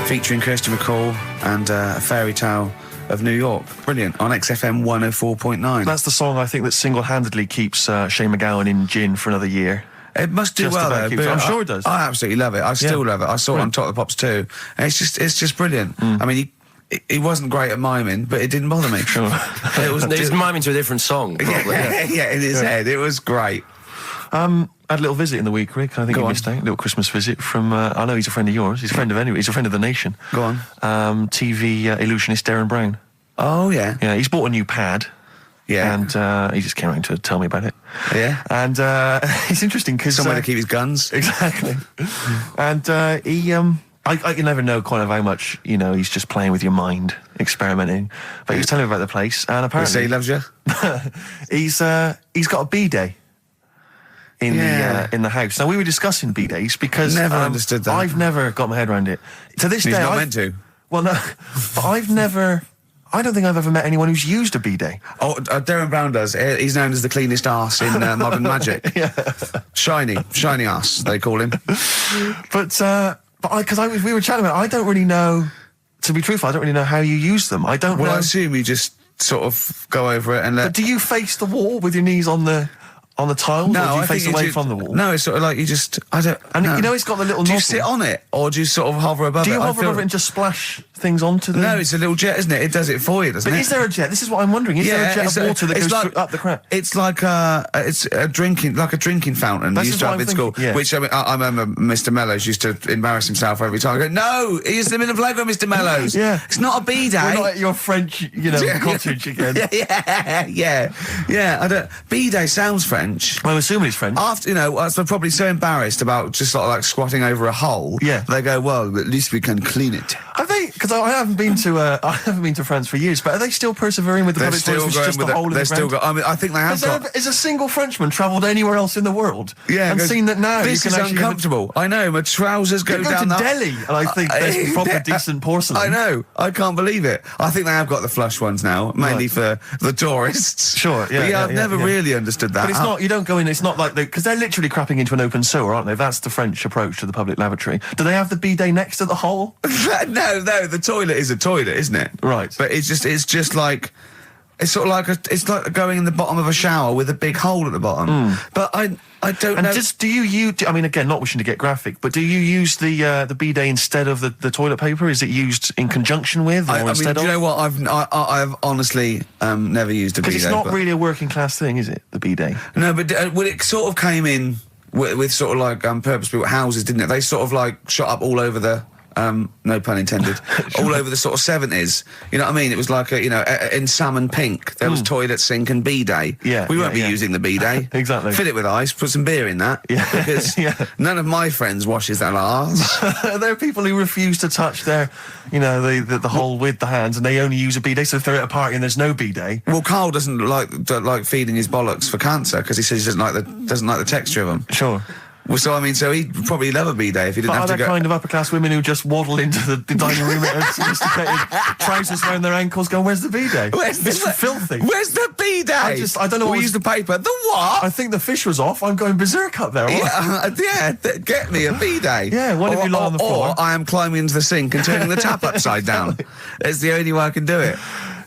featuring Kirsty McCall, and a fairy tale of New York. Brilliant. On XFM 104.9. That's the song I think that single-handedly keeps Shane McGowan in gin for another year. It must do Just well, about though. keeps- but I'm sure it does. I absolutely love it. I still love it. I saw it on Top of the Pops too. And it's just brilliant. I mean, he wasn't great at miming, but it didn't bother me. Sure. It was miming to a different song, probably. Yeah, in his head. It was great. I had a little visit in the week, Rick. I think Go you on. missed out. A little Christmas visit from, I know he's a friend of yours. He's a friend of He's a friend of the nation. Go on. TV illusionist Darren Brown. Oh, yeah. Yeah, he's bought a new pad. Yeah. And he just came around to tell me about it. Yeah. And it's interesting because... Somewhere to keep his guns. Exactly. And he... I can never know kind of how much, he's just playing with your mind, experimenting. But he was telling me about the place, and You say apparently... he loves you? he's got a B-day in the house. Now, we were discussing B-days because... Never understood that. I've never got my head around it. To this He's day... not meant to. Well, no. But I've never I don't think I've ever met anyone who's used a bidet. Oh, Darren Brown does. He's known as the cleanest arse in Modern Magic. Yeah. Shiny arse, they call him. But we were chatting about it, I don't really know, to be truthful, I don't really know how you use them. I don't know. Well, I assume you just sort of go over it and let... But do you face the wall with your knees on the tiles, No, or do you I face think away you from the wall? No, it's sort of like you just... I don't... And no. you know it's got the little Do you nozzle. sit on it, or do you sort of hover above it? Do you I hover feel- over it and just splash things onto them? No, it's a little jet, isn't it? It does it for you, doesn't But it? is there a jet? This is what I'm wondering. Is there a jet of water that goes up the crap? It's like it's a drinking fountain That's you used just to what have I'm in school. thinking, yeah. Which I remember Mr. Mellows used to embarrass himself every time. I go, no, he's in the middle of playground, Mr. Mellows. Yeah. It's not a bidet. We're not at your French, cottage again. yeah. I don't. Bidet sounds French. I'm assuming it's French. After, they're probably so embarrassed about just sort of like squatting over a hole. Yeah. They go, well, at least we can clean it. Are they? Because I haven't been to France for years. But are they still persevering with the They're public still toilets? going Just with a hole in the They're still ground? got. I mean, I think they have got. Has a single Frenchman travelled anywhere else in the world? Yeah, and goes, seen that now this you can is actually uncomfortable. I know, my trousers go You go down to that. Delhi, and I think there's proper decent porcelain. I know. I can't believe it. I think they have got the flush ones now, mainly Right. for the tourists. Sure, yeah, But yeah, I've never really understood that. But it's not. You don't go in. It's not like because they're literally crapping into an open sewer, aren't they? That's the French approach to the public lavatory. Do they have the bidet next to the hole? no. The toilet is a toilet, isn't it? Right. But it's just like. It's sort of like it's like going in the bottom of a shower with a big hole at the bottom. But I don't And know. do you? I mean, again, not wishing to get graphic, but do you use the bidet instead of the toilet paper? Is it used in conjunction with, or I mean, instead do of? you know what? I've honestly never used a bidet. Because it's not but- really a working class thing, is it? The bidet. No, but well, it sort of came in with sort of like purpose-built houses, didn't it? They sort of like shot up all over the. No pun intended. All over the sort of 70s. You know what I mean? It was like in salmon pink. There was toilet, sink, and bidet. Yeah, we won't be yeah. using the bidet. Exactly. Fill it with ice. Put some beer in that. Yeah. Because Yeah. none of my friends washes their arse. There are people who refuse to touch their, the hole with the hands, and they only use a bidet. So if they're at a party and there's no bidet, Well, Karl doesn't like feeding his bollocks for cancer because he says he doesn't like the texture of them. sure. Well, so he'd probably love a bidet if he didn't But are have to there go. kind of upper class women who just waddle into the dining room in sophisticated trousers around their ankles, going, "Where's the bidet? It's filthy." Where's the bidet? I don't know. We use the paper. The what? I think the fish was off. I'm going berserk up there. Get me a bidet. Yeah, what if you lie on the floor? Or I am climbing into the sink and turning the tap upside down. It's the only way I can do it.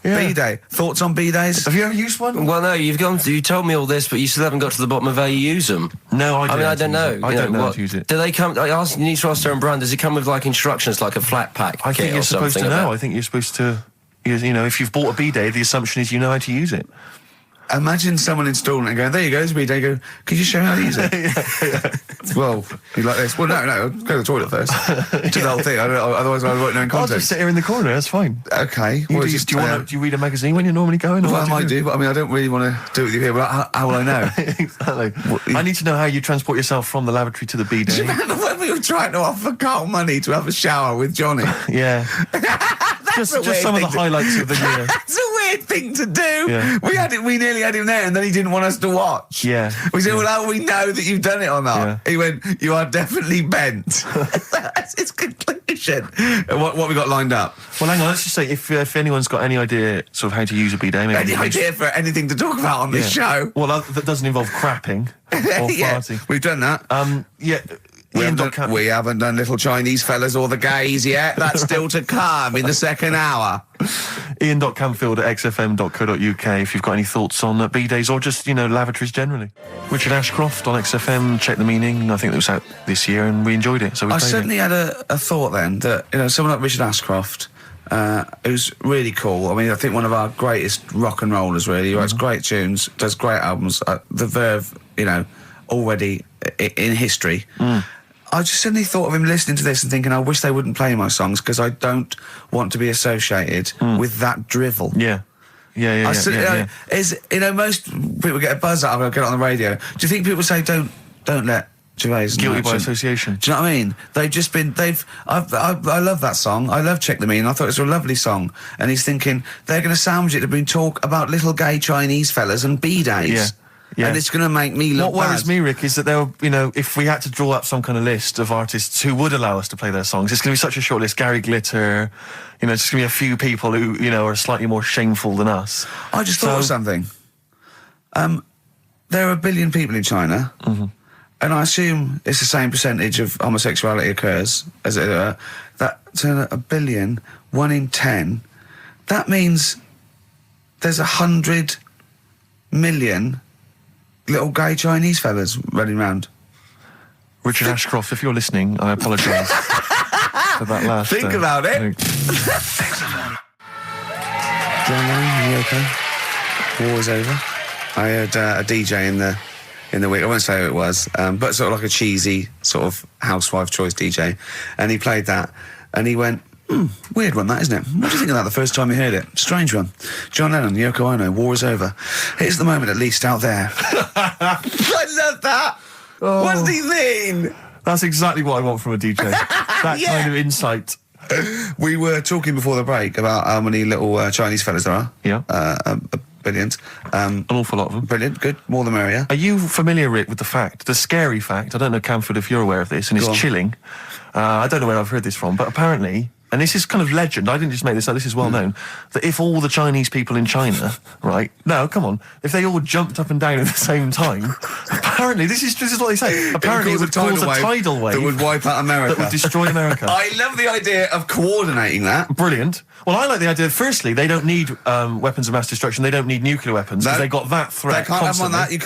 Yeah. Bidet. Thoughts on bidets? Have you ever used one? Well, no, you told me all this, but you still haven't got to the bottom of how you use them. No, I I don't know. I don't know how to use it. Do they come? You need to ask Darren Brown. Does it come with like instructions, like a flat pack? I think kit you're or supposed to something know. about- I think you're supposed to. If you've bought a bidet, the assumption is you know how to use it. Imagine someone installing it and going, there you go, there's a bidet. Go, could you show me how to use it? Well, you like this? Well, no, go to the toilet first. Do the whole thing. Otherwise I won't know in I'll context. just sit here in the corner. That's fine. Okay. Do well, you read a magazine when you're normally going? Well, I might do, but I mean, I don't really want to do it with you here, but how will I know? Exactly. I need to know how you transport yourself from the lavatory to the Do you bidet. remember when we were trying to offer Karl money to have a shower with Johnny? Yeah. That's a just weird some of the thing to- highlights of the year. That's a weird thing to do. Yeah. We nearly had him there, and then he didn't want us to watch. Yeah. We said, well, how do we know that you've done it or not? Yeah. He went, you are definitely bent. That's his conclusion. What we got lined up? Well, hang on. Let's just say if anyone's got any idea sort of how to use a bidet, maybe Any idea for anything to talk about on this show? Well, that doesn't involve crapping or Yeah, farting. we've done that. Yeah. We haven't done little Chinese fellas or the gays yet. That's still to come in the second hour. Ian.Camfield@xfm.co.uk if you've got any thoughts on bidets or just, lavatories generally. Richard Ashcroft on XFM, Check the Meaning. I think it was out this year and we enjoyed it. So we I played certainly it. had a thought then that, someone like Richard Ashcroft, who's really cool. I mean, I think one of our greatest rock and rollers, really. He writes great tunes, does great albums. The Verve, already in history. I just suddenly thought of him listening to this and thinking, I wish they wouldn't play my songs because I don't want to be associated with that drivel. Yeah. Most people get a buzz out of it, get it on the radio. Do you think people say don't let Gervais and Guilty by Merchant- association. Do you know what I mean? I love that song. I love Check the Meaning. I thought it was a lovely song. And he's thinking they're going to sandwich it to bring talk about little gay Chinese fellas and bidets. Yeah. And it's going to make me look What worries bad. me, Rick, is that there were, if we had to draw up some kind of list of artists who would allow us to play their songs, it's going to be such a short list. Gary Glitter, it's just going to be a few people who, are slightly more shameful than us. I just thought of something. There are 1 billion people in China, and I assume it's the same percentage of homosexuality occurs as that to 1 billion, 1 in 10. That means there's 100 million little gay Chinese fellas running around. Richard Ashcroft, if you're listening, I apologise for that last... Think about it. John Lennon, are you okay? War is over. I heard a DJ in the week, I won't say who it was, but sort of like a cheesy sort of housewife choice DJ, and he played that, and he went, weird one that, isn't it? What do you think of that the first time you heard it? Strange one. John Lennon, Yoko Ono, war is over. Here's the moment at least out there. I love that. Oh. What does he mean? That's exactly what I want from a DJ. That kind of insight. We were talking before the break about how many little Chinese fellas there are. Yeah. Billions. An awful lot of them. Brilliant, good, more the merrier. Are you familiar, Rick, with the scary fact, I don't know, Camford, if you're aware of this, and Go it's on. chilling. I don't know where I've heard this from, but apparently, and this is kind of legend, I didn't just make this up, this is well known, that if all the Chinese people in China, right, no, come on, if they all jumped up and down at the same time, apparently, this is what they say, apparently it would cause a tidal wave that would wipe out America. that would destroy America. I love the idea of coordinating that. Brilliant. Well, I like the idea, firstly, they don't need weapons of mass destruction, they don't need nuclear weapons, because No. they got that threat They can't have constantly. on that. You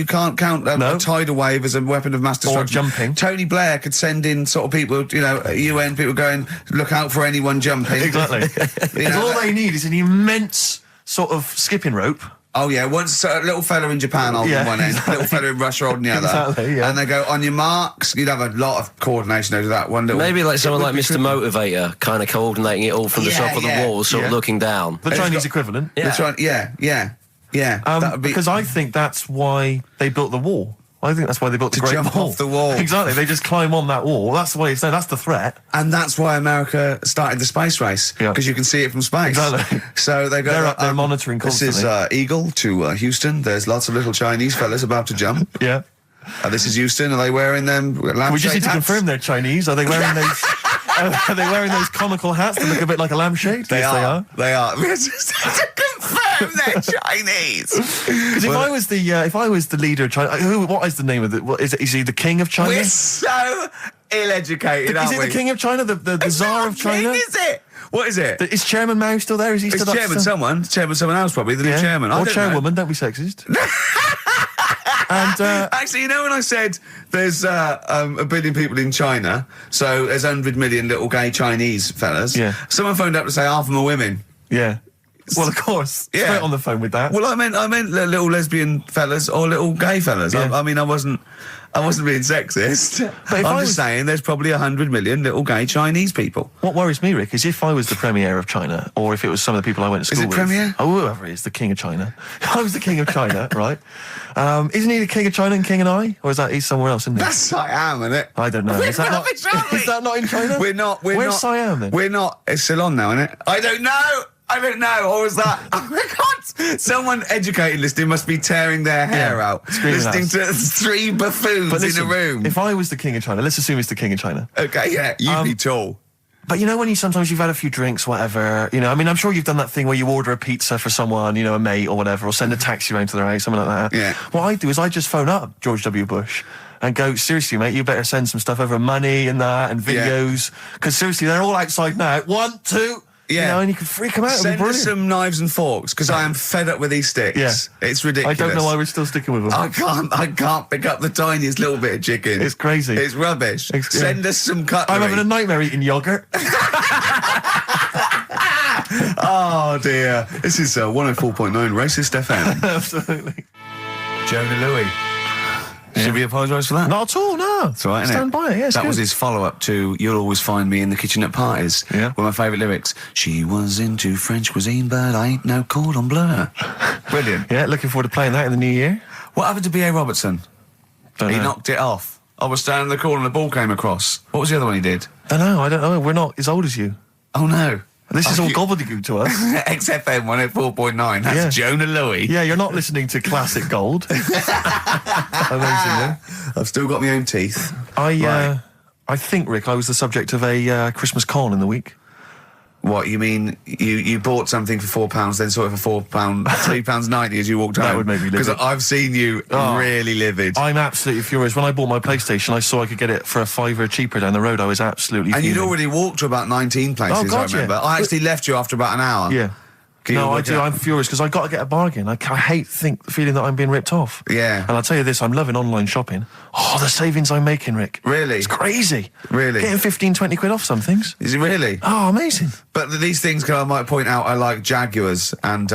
can't count No. a tidal wave as a weapon of mass destruction. jumping. Tony Blair could send in sort of people, UN people going, look out for anyone jumping. Exactly. Because all they need is an immense sort of skipping rope. Oh yeah, once a little fella in Japan holding Yeah, one end, exactly. little fella in Russia holding the other, Exactly, yeah. and they go on your marks. You'd have a lot of coordination over that one little. Maybe like someone It like would be Mr. Motivator, kind of coordinating it all from the Yeah, top of the yeah, wall, sort of yeah. looking down. The It's Chinese got- equivalent. Yeah. That's right. Yeah. That would be Because I think that's why they built the wall. I think that's why they built the To Great jump Wall. off the wall. Exactly. They just climb on that wall. That's the way it's there. That's the threat. and that's why America started the space race, Yeah. because you can see it from space. Exactly. So they go. They're up there monitoring This is constantly. Eagle to Houston. There's lots of little Chinese fellas about to jump. Yeah. This is Houston. Are they wearing them? We just need to hats? confirm they're Chinese. Are they wearing those? Are they wearing those comical hats that look a bit like a lampshade? They Yes, are. They are. We just have to confirm they're Chinese. Because if I was the leader of China, what is the name of it? What is it? Is he the king of China? We're so ill-educated, Is aren't it we? the king of China? The It's Tsar not of China? King, is it? What is it? Is Chairman Mao still there? Is he It's still up chairman still? someone. Chairman someone else probably. The new chairman. I Or don't know. chairwoman, don't be sexist. And Actually, when I said there's 1 billion people in China, so there's 100 million little gay Chinese fellas. Yeah. Someone phoned up to say half of them are women. yeah. Well, of course. Yeah. Straight on the phone with that. Well, I meant little lesbian fellas or little gay fellas. Yeah. I mean, I wasn't being sexist. But if I'm I just was- saying there's probably 100 million little gay Chinese people. What worries me, Rick, is if I was the premier of China, or if it was some of the people I went to Is school it with. premier? Oh, whoever is, the king of China. If I was the king of China, right? Isn't he the king of China and king and I? Or is that he's somewhere else, isn't he? That's Siam, isn't it? I don't know. We're Is that not, rubbish, aren't we? is that not in China? We're not. Where's not, Siam then? We're not. It's Ceylon now, isn't it? I don't know. Or was that? Oh my God! Someone educated listening must be tearing their hair Yeah, out, screaming listening at to 3 buffoons But listen, in a room. if I was the king of China, let's assume it's the king of China. Okay, yeah, you'd be tall. But you know when sometimes you've had a few drinks, whatever, I mean, I'm sure you've done that thing where you order a pizza for someone, a mate or whatever, or send a taxi round to their house, something like that. Yeah. What I do is I just phone up George W. Bush and go, seriously, mate, you better send some stuff over, money and that, and Yeah. videos, because seriously, they're all outside now. 1, 2, Yeah. and you can freak them out. It'll be Send us brilliant. some knives and forks, because I am fed up with these sticks. Yeah. It's I ridiculous. don't know why we're still sticking with them. I can't pick up the tiniest little bit of chicken. It's crazy. It's rubbish. Yeah. Send us some cutlery. I'm having a nightmare eating yogurt. Oh dear. This is 104.9 Racist FM. Absolutely. Jonah Louis. Should we apologise for that? Not at all, no. That's right, isn't Stand by it, yeah, it's That good. was his follow-up to You'll Always Find Me in the Kitchen at Parties. Yeah. One of my favourite lyrics. She was into French cuisine, but I ain't no cordon bleu. Brilliant. Yeah, looking forward to playing that in the new year. What happened to B.A. Robertson? Don't He know. knocked it off. I was standing in the corner and the ball came across. What was the other one he did? I don't know. We're not as old as you. Oh no. This is all gobbledygook to us. XFM 104.9. That's Yeah. Jonah Louie. Yeah, you're not listening to classic gold. Amazingly. I've still got my own teeth. I think, Rick, I was the subject of a Christmas con in the week. What, you mean you bought something for £4, then saw it for £4, £3.90 as you walked home? That would make me livid. Because I've seen you really livid. I'm absolutely furious. When I bought my PlayStation, I saw I could get it for a £5 cheaper down the road. I was absolutely And fuming. you'd already walked to about 19 places, Oh, God, I remember. yeah. I actually left you after about an hour. Yeah. Can you No, I work do. it out? I'm furious because I got to get a bargain. I hate the feeling that I'm being ripped off. Yeah. And I'll tell you this, I'm loving online shopping. Oh, the savings I'm making, Rick. Really? It's crazy. Really? Getting 15, 20 quid off some things. Is it really? Oh, amazing. But these things, I might point out, are like Jaguars and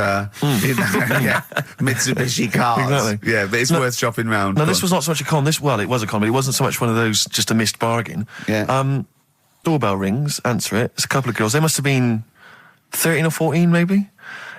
Mitsubishi cars. Exactly. Yeah, but it's worth shopping round. No, Go this on. was not so much a con. It was a con, but it wasn't so much one of those just a missed bargain. Yeah. Doorbell rings, answer it. It's a couple of girls. They must have been 13 or 14, maybe.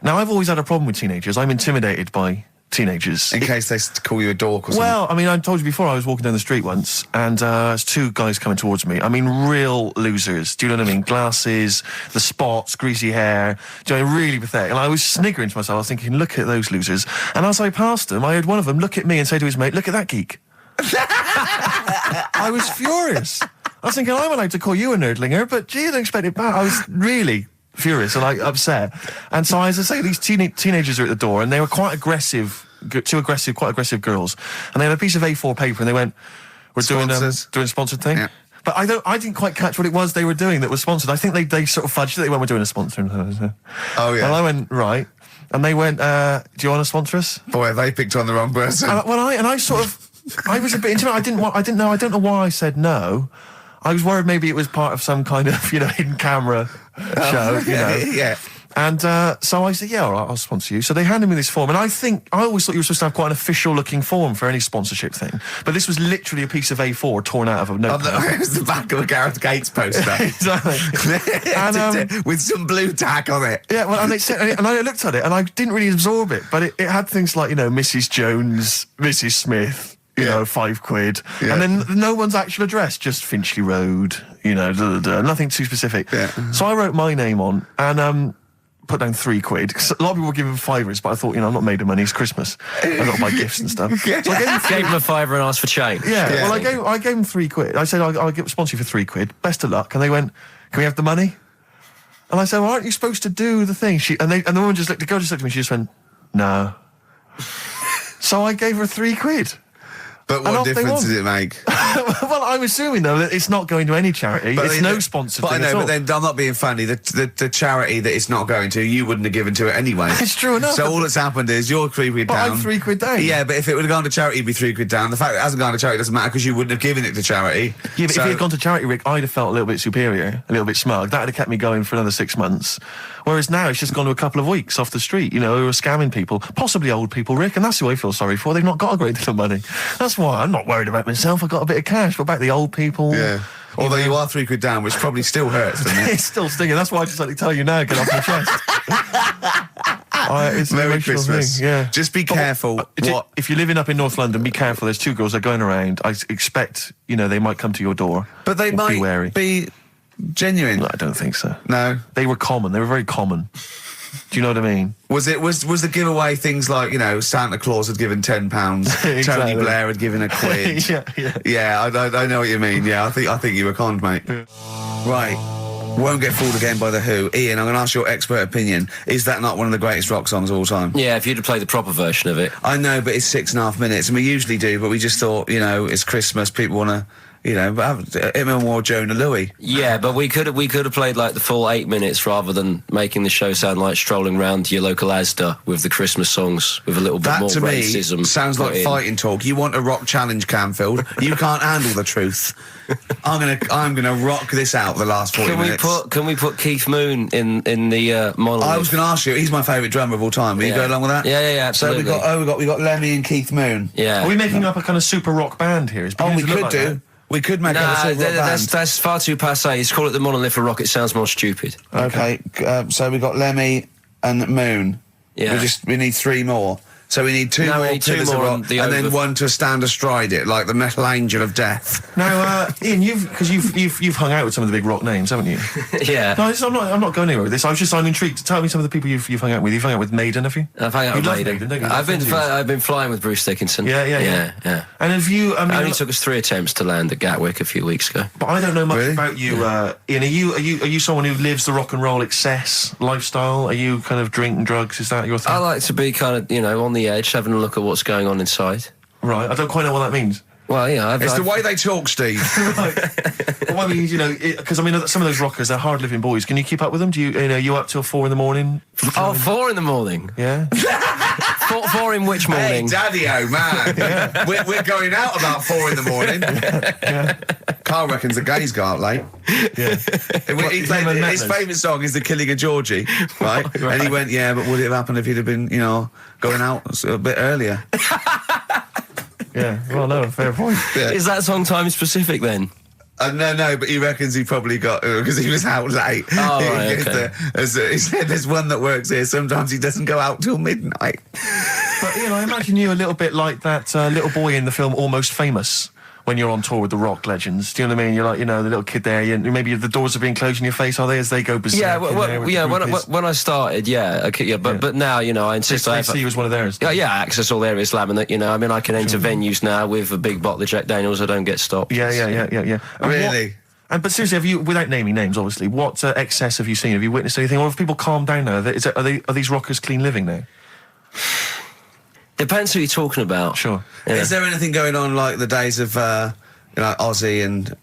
Now, I've always had a problem with teenagers. I'm intimidated by teenagers. In case they call you a dork or something. Well, I mean, I told you before, I was walking down the street once, and there's two guys coming towards me. I mean, real losers. Do you know what I mean? Glasses, the spots, greasy hair. Do you know, really pathetic. And I was sniggering to myself. I was thinking, look at those losers. And as I passed them, I heard one of them look at me and say to his mate, look at that geek. I was furious. I was thinking, I'm allowed to call you a nerdlinger, but gee, I don't expect it back. I was really furious and like upset. And so, as I say, these teenagers are at the door, and they were quite aggressive, quite aggressive girls. And they had a piece of A4 paper, and they went, "We're doing a sponsored thing." Yeah. But I didn't quite catch what it was they were doing that was sponsored. I think they sort of fudged it. They went, "We're doing a sponsor." Oh, yeah. And I went, right. And they went, "Do you want to sponsor us?" Boy, have they picked on the wrong person. I was a bit intimidated. I don't know why I said no. I was worried maybe it was part of some kind of, hidden camera show, Yeah. And so I said, yeah, all right, I'll sponsor you. So they handed me this form, and I always thought you were supposed to have quite an official-looking form for any sponsorship thing. But this was literally a piece of A4 torn out of a notepad. It was the back of a Gareth Gates poster. Exactly. And, with some blue tack on it. yeah, well, and it said, and I looked at it, and I didn't really absorb it, but it had things like, Mrs. Jones, Mrs. Smith, £5. Yeah. And then no one's actual address, just Finchley Road, nothing too specific. Yeah. So I wrote my name on and put down £3. 'Cause a lot of people were giving £5, but I thought, I'm not made of money, it's Christmas. I've got to buy gifts and stuff. So I Gave him a £5 and asked for change. yeah, well, I gave them £3. I said, I'll sponsor you for £3. Best of luck. And they went, can we have the money? And I said, well, aren't you supposed to do the thing? And the woman the girl just looked at me, she just went, no. So I gave her £3. But what difference does it make? Well, I'm assuming, though, that it's not going to any charity. It's no sponsored But thing I know, at all. but then I'm not being funny. The charity that it's not going to, you wouldn't have given to it anyway. It's true enough. So all that's happened is you're £3 But down. I'm £3 down. Yeah, but if it would have gone to charity, it'd be £3 down. The fact that it hasn't gone to charity doesn't matter because you wouldn't have given it to charity. Yeah, but So- if it had gone to charity, Rick, I'd have felt a little bit superior, a little bit smug. That would have kept me going for another 6 months. Whereas now it's just gone to a couple of weeks off the street, who are scamming people, possibly old people, Rick, and that's who I feel sorry for. They've not got a great deal of money. That's why I'm not worried about myself. I've got a bit of cash. What about the old people? Yeah. Although you are £3 down, which probably still hurts, doesn't it? It's still stinging. That's why I just like to tell you now, get off my chest. It's an Merry emotional Christmas. thing, yeah. Just be careful. If you're living up in North London, be careful. There's two girls that are going around. I expect, they might come to your door. But they Be might wary. be genuine. No, I don't think so. No. They were common. They were very common. Do you know what I mean? Was the giveaway things like, Santa Claus had given £10, Exactly. Tony Blair had given £1? Yeah. Yeah, I know what you mean. Yeah, I think you were conned, mate. Yeah. Right. Won't Get Fooled Again by The Who. Ian, I'm going to ask your expert opinion. Is that not one of the greatest rock songs of all time? Yeah, if you'd have played the proper version of it. I know, but it's 6.5 minutes, and we usually do, but we just thought, it's Christmas, people want to, but him and more Jonah Louie. Yeah, but we could have played like the full 8 minutes rather than making the show sound like strolling round your local Asda with the Christmas songs with a little bit That more to me racism. sounds like put in. fighting talk. You want a rock challenge, Canfield. You can't handle the truth. I'm gonna rock this out for the last 40 minutes. Can we put Keith Moon in the monolith? I was going to ask you. He's my favourite drummer of all time. Will you go along with that? Yeah, absolutely. So we got Lemmy and Keith Moon. Yeah. Are we making up a kind of super rock band here? We could do. We could make up a super rock band. That's far too passé. Let's call it the Monolith of Rock. It sounds more stupid. Okay. So we got Lemmy and Moon. Yeah. We need 3 more. So we need two No, we more need two pillars of more rock, on the and then over- one to stand astride it, like the metal angel of death. Now, Ian, you've hung out with some of the big rock names, haven't you? Yeah. No, I'm not going anywhere with this. I'm intrigued. Tell me some of the people you've hung out with. You've hung out with Maiden, have you? I've hung out You with love Maiden. don't you? I've been flying with Bruce Dickinson. Yeah. And have you? I mean, It only took us 3 attempts to land at Gatwick a few weeks ago. but I don't know much Really? about you, Ian. Are you someone who lives the rock and roll excess lifestyle? Are you kind of drink and drugs? Is that your thing? I like to be kind of, on the edge, having a look at what's going on inside. Right. I don't quite know what that means. Well, It's the way they talk, Steve. Well, I mean, because some of those rockers, they're hard-living boys. Can you keep up with them? Do you up till 4 a.m? Oh, 4 a.m. Yeah. 4 in which Hey, morning? Daddy-o, man. We're going out about 4 a.m. Karl reckons the gays go out late. Yeah. His favourite song is The Killing of Georgie, right? And he went, yeah, but would it have happened if he'd have been, going out a bit earlier? Yeah. Well, no, fair point. Yeah. Is that song time specific then? No, but he reckons he probably got, because he was out late. Oh, right, okay. He said there's one that works here, sometimes he doesn't go out till midnight. But I imagine you a little bit like that little boy in the film Almost Famous. When you're on tour with the rock legends, do you know what I mean? You're like, the little kid there. Maybe the doors are being closed in your face, are they? As they go berserk. Yeah, when when I started, but now, I insist I have. see was one of theirs. Yeah, access all areas laminate. I can enter venues now with a big bottle of Jack Daniels. I don't get stopped. Yeah. And Really? but seriously, have you, without naming names, obviously, what excess have you seen? Have you witnessed anything? Or have people calmed down now? Are these rockers clean living now? Depends who you're talking about. Sure. Yeah. Is there anything going on like the days of Ozzy and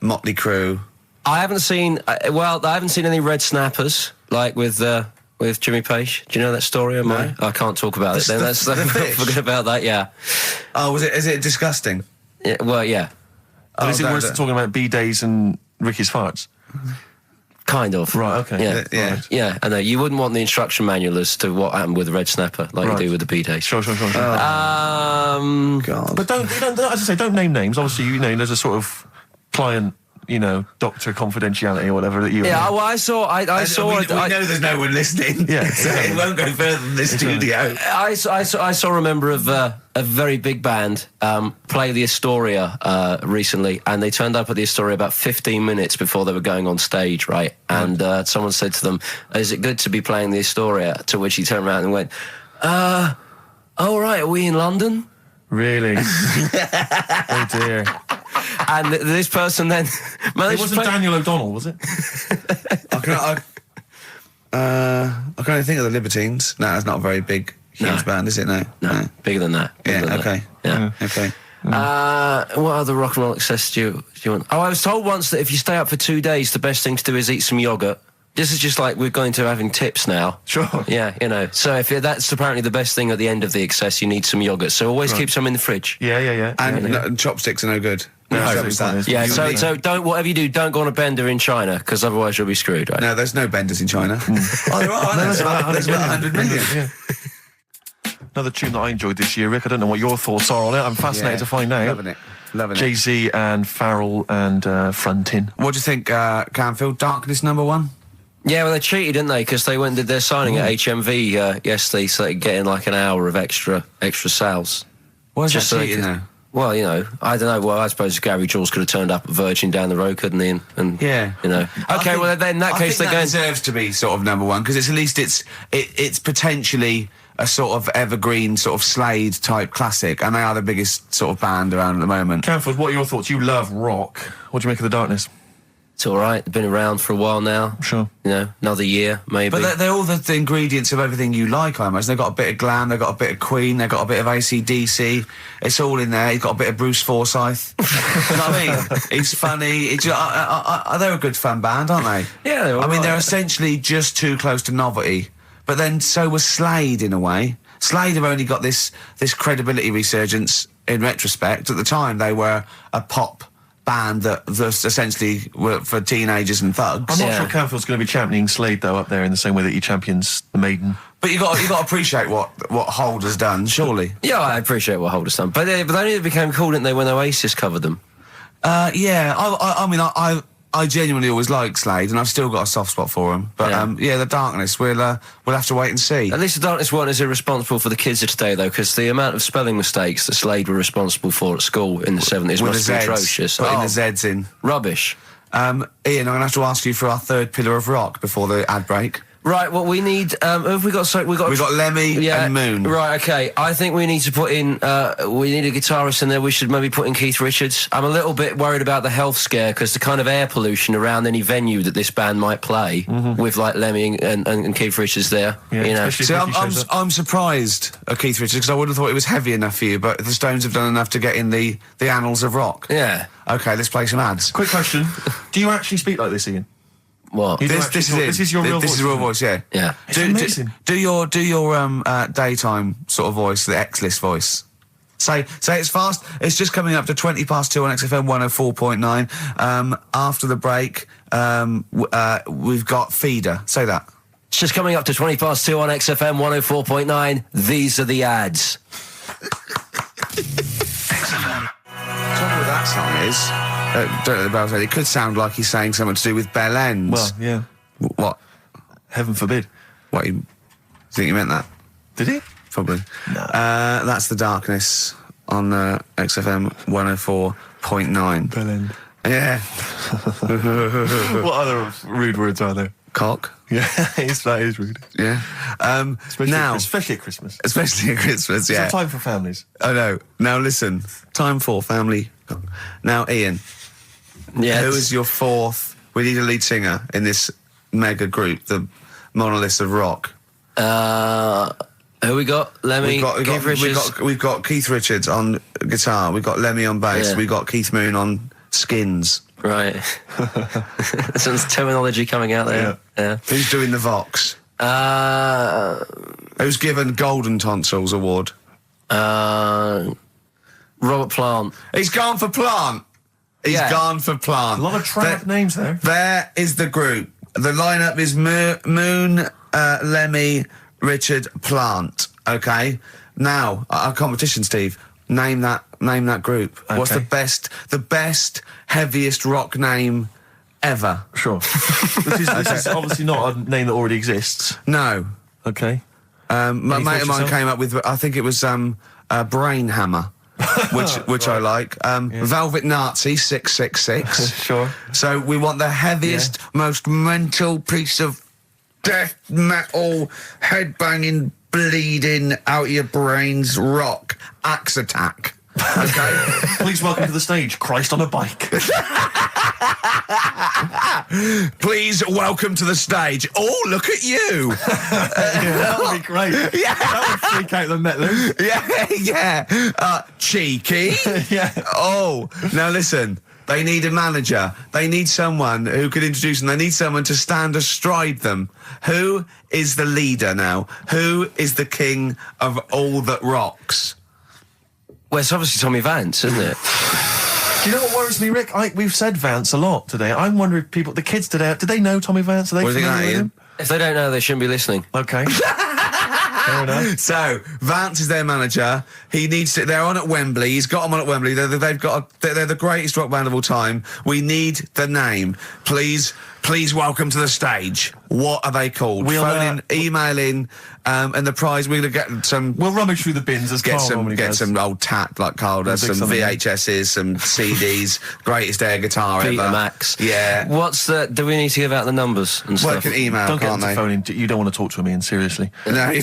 Motley Crue? I haven't seen. I haven't seen any red snappers like with Jimmy Page. Do you know that story? I can't talk about it. Then let's forget about that. Yeah. Oh, is it disgusting? Yeah. Well, yeah. But is it worse than talking about B-days and Ricky's farts? Kind of. Right, okay. Yeah. Yeah. Right. Yeah, I know. You wouldn't want the instruction manual as to what happened with the red snapper, like Right. you do with the B-days. Sure. God. But don't, as I say, don't name names. Obviously, there's a sort of client, doctor confidentiality or whatever that you. Yeah, well, I saw. We know there's no one listening. Yeah. So it won't go further than this studio. I saw a member of a very big band play the Astoria recently, and they turned up at the Astoria about 15 minutes before they were going on stage, right? And someone said to them, "Is it good to be playing the Astoria?" To which he turned around and went, "Oh right, are we in London?" Really? Oh dear. And this person then It managed wasn't to play. Daniel O'Donnell, was it? I can only think of the Libertines. No, it's not a very big, huge band, is it? No. Bigger than that. Bigger than Okay. that. Yeah. Okay. What other rock and roll excess do you want? Oh, I was told once that if you stay up for 2 days, the best thing to do is eat some yogurt. This is just like we're going to having tips now. Sure. Yeah, So if that's apparently the best thing at the end of the excess, you need some yogurt. So always keep some in the fridge. Yeah. And chopsticks are no good. No, Trouble absolutely with that. Yeah, You so need- don't, whatever you do, don't go on a bender in China, because otherwise you'll be screwed, right? No, there's no benders in China. Oh, there are. There's about 100 million. Yeah. Another tune that I enjoyed this year, Rick. I don't know what your thoughts are on it. I'm fascinated to find out. Loving it. Jay-Z and Farrell and Frontin. What do you think, Canfield? Darkness #1? Yeah, well, they cheated, didn't they? Because they went and did their signing at HMV yesterday, so they could get in like an hour of extra sales. Why is Just that so they cheating could- now? Well, I don't know. Well, I suppose Gary Jules could have turned up at Virgin down the road, couldn't he? And Yeah. Okay, well, then in that case, they're that going. deserves to be sort of #1 because at least it's potentially a sort of evergreen sort of Slade type classic, and they are the biggest sort of band around at the moment. Canfield, what are your thoughts? You love rock. What do you make of The Darkness? It's all right. They've been around for a while now. Sure. Another year maybe. But they're all the ingredients of everything you like, I imagine. They've got a bit of glam, they've got a bit of Queen, they've got a bit of AC/DC. It's all in there. You've got a bit of Bruce Forsyth. You know what I mean? He's funny. They're a good fun band, aren't they? Yeah, they're all right. they're essentially just too close to novelty. But then so was Slade in a way. Slade have only got this credibility resurgence in retrospect. At the time, they were a pop band that essentially were for teenagers and thugs. I'm not sure Canfield's going to be championing Slade, though, up there in the same way that he champions the Maiden. But you got to appreciate what Hold has done, surely. Yeah, I appreciate what Holder's done. But they only became cool, didn't they, when Oasis covered them? Yeah. I genuinely always liked Slade, and I've still got a soft spot for him. But the Darkness, we'll have to wait and see. At least the Darkness one is irresponsible for the kids of today, though, because the amount of spelling mistakes that Slade were responsible for at school in the 70s must be atrocious. Putting the Z's in. Rubbish. Ian, I'm going to have to ask you for our third pillar of rock before the ad break. Right, well, we need... who have we got? So we've got Lemmy and Moon. Right, okay. I think we need to put in... we need a guitarist in there. We should maybe put in Keith Richards. I'm a little bit worried about the health scare, because the kind of air pollution around any venue that this band might play, with, like, Lemmy and Keith Richards there, you know. See, I'm surprised at Keith Richards, because I would have thought it was heavy enough for you, but the Stones have done enough to get in the annals of rock. Yeah. Okay, let's play some ads. Quick question. Do you actually speak like this, Ian? What? This is your real voice. This is real voice, yeah. Yeah. It's amazing. Do your daytime sort of voice, the X-list voice. Say it's fast. It's just coming up to 2 on XFM 104.9. After the break, we've got Feeder. Say that. It's just coming up to 2 on XFM 104.9. These are the ads. XFM. The trouble with that song is... don't know about it. It could sound like he's saying something to do with Bell Ends. Well, yeah. What? Heaven forbid. What? You think you meant that? Did he? Probably. No. That's the Darkness on XFM 104.9. Bell End. Yeah. What other rude words are there? Cock. Yeah, that is rude. Yeah. Especially at Christmas. Especially at Christmas, yeah. It's a time for families. I know. Now listen, time for family. Now, Ian. Yes. Who is your fourth? We need a lead singer in this mega group, the monoliths of rock. Who we got? Lemmy, Keith Richards. We've got Keith Richards on guitar. We've got Lemmy on bass. Yeah. We've got Keith Moon on skins. Right. Some terminology coming out there. Yeah. Who's doing the Vox? Who's given Golden Tonsils Award? Robert Plant. He's gone for Plant. He's gone for Plant. A lot of trap names there. There is the group. The lineup is Moon, Lemmy, Richard, Plant. Okay. Now our competition, Steve. Name that group. Okay. What's the best, heaviest rock name ever? Sure. This is obviously not a name that already exists. No. Okay. My mate of mine came up with, I think it was Brain Hammer, which I like. Velvet Nazi 666. Sure. So we want the heaviest, most mental piece of death metal, headbanging, bleeding out your brains rock. Axe Attack. Okay. Please welcome to the stage, Christ on a bike. Please welcome to the stage. Oh, look at you. That would be great. Yeah. That would freak out the metalers. Yeah. Cheeky. Yeah. Oh, now listen. They need a manager. They need someone who could introduce them. They need someone to stand astride them. Who is the leader now? Who is the king of all that rocks? Well, it's obviously Tommy Vance, isn't it? Do you know what worries me, Rick? We've said Vance a lot today. I'm wondering if people, the kids today, do they know Tommy Vance? Are they familiar with him? If they don't know, they shouldn't be listening. Okay. Fair enough. So, Vance is their manager. He needs to, they're on at Wembley. He's got them on at Wembley. They're the greatest rock band of all time. We need the name. Please welcome to the stage. What are they called? Phone in, email in, and the prize, we're going to get some... We'll rummage through the bins as Karl normally does. Get some old tat like Karl does, some VHSs, some CDs, greatest air guitar ever. Max. Yeah. Do we need to give out the numbers and stuff? Well, can email, don't can't get they? to phone in. You don't want to talk to him, Ian, seriously. No, you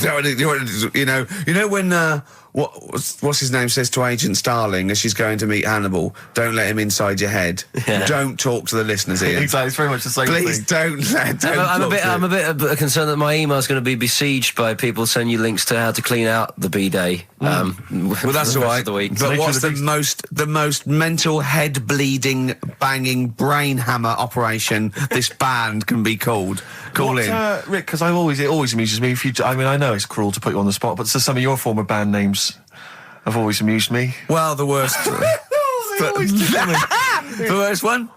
know when what's his name says to Agent Starling as she's going to meet Hannibal, don't let him inside your head. Yeah. Don't talk to the listeners, Ian. Exactly, it's very much the same Please thing. I'm a bit concerned that my email's going to be besieged by people sending you links to how to clean out the B-Day. Well, that's all right. But what's the most mental head bleeding, banging brain hammer operation this band can be called? Call in, Rick. Because it always amuses me. I know it's cruel to put you on the spot, but some of your former band names have always amused me. Well, the worst. The worst one.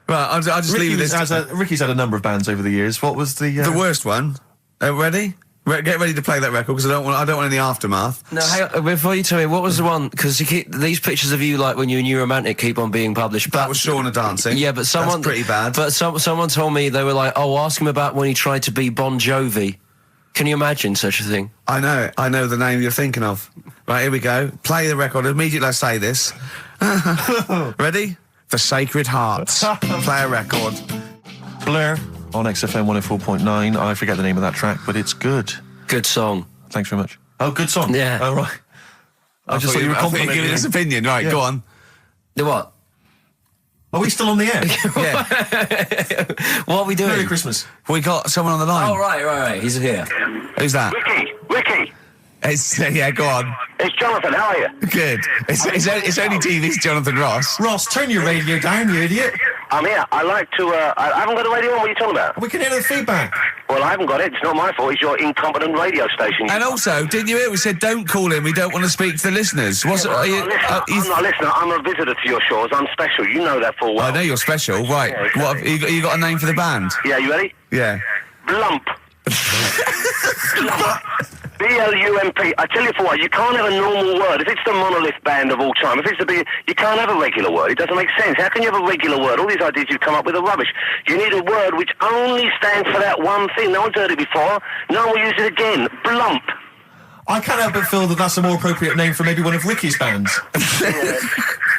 Right, I'll just leave this. Ricky's had a number of bands over the years. What was the worst one? Ready? Get ready to play that record, because I don't want any aftermath. No, hang on, before you tell me, what was the one? Because these pictures of you, like when you were New Romantic, keep on being published. That was Shauna dancing. Yeah, but someone... That's pretty bad. But someone told me, they were like, oh, ask him about when he tried to be Bon Jovi. Can you imagine such a thing? I know the name you're thinking of. Right, here we go. Play the record. Immediately I say this. Ready? The Sacred Hearts. Play a record. Blur on XFM 104.9. I forget the name of that track, but it's good. Good song. Thanks very much. Oh, good song. Yeah. Oh, right. I just thought you were complimenting giving his opinion. Right, Yeah. go on. The what? Are we still on the air? Yeah. What are we doing? Merry Christmas. We got someone on the line. Oh, right. He's here. Who's that? Ricky, Yeah, go on. it's Jonathan. How are you? Good. It's only TV's Jonathan Ross. Ross, turn your radio down, you idiot. I'm here. I like to. I haven't got a radio on. What are you talking about? We can hear the feedback. Well, I haven't got it. It's not my fault. It's your incompetent radio station. And also, didn't you hear we said don't call in, we don't want to speak to the listeners? I'm not a listener. I'm a visitor to your shores. I'm special. You know that full well. I know you're special, right. Yeah, exactly. What have you got a name for the band? Yeah, you ready? Yeah. Blump. B-L-U-M-P. I tell you for what, you can't have a normal word. If it's the monolith band of all time, if it's the you can't have a regular word. It doesn't make sense. How can you have a regular word? All these ideas you come up with are rubbish. You need a word which only stands for that one thing. No one's heard it before. No one will use it again. Blump. I can't help but feel that that's a more appropriate name for maybe one of Ricky's bands. Yeah.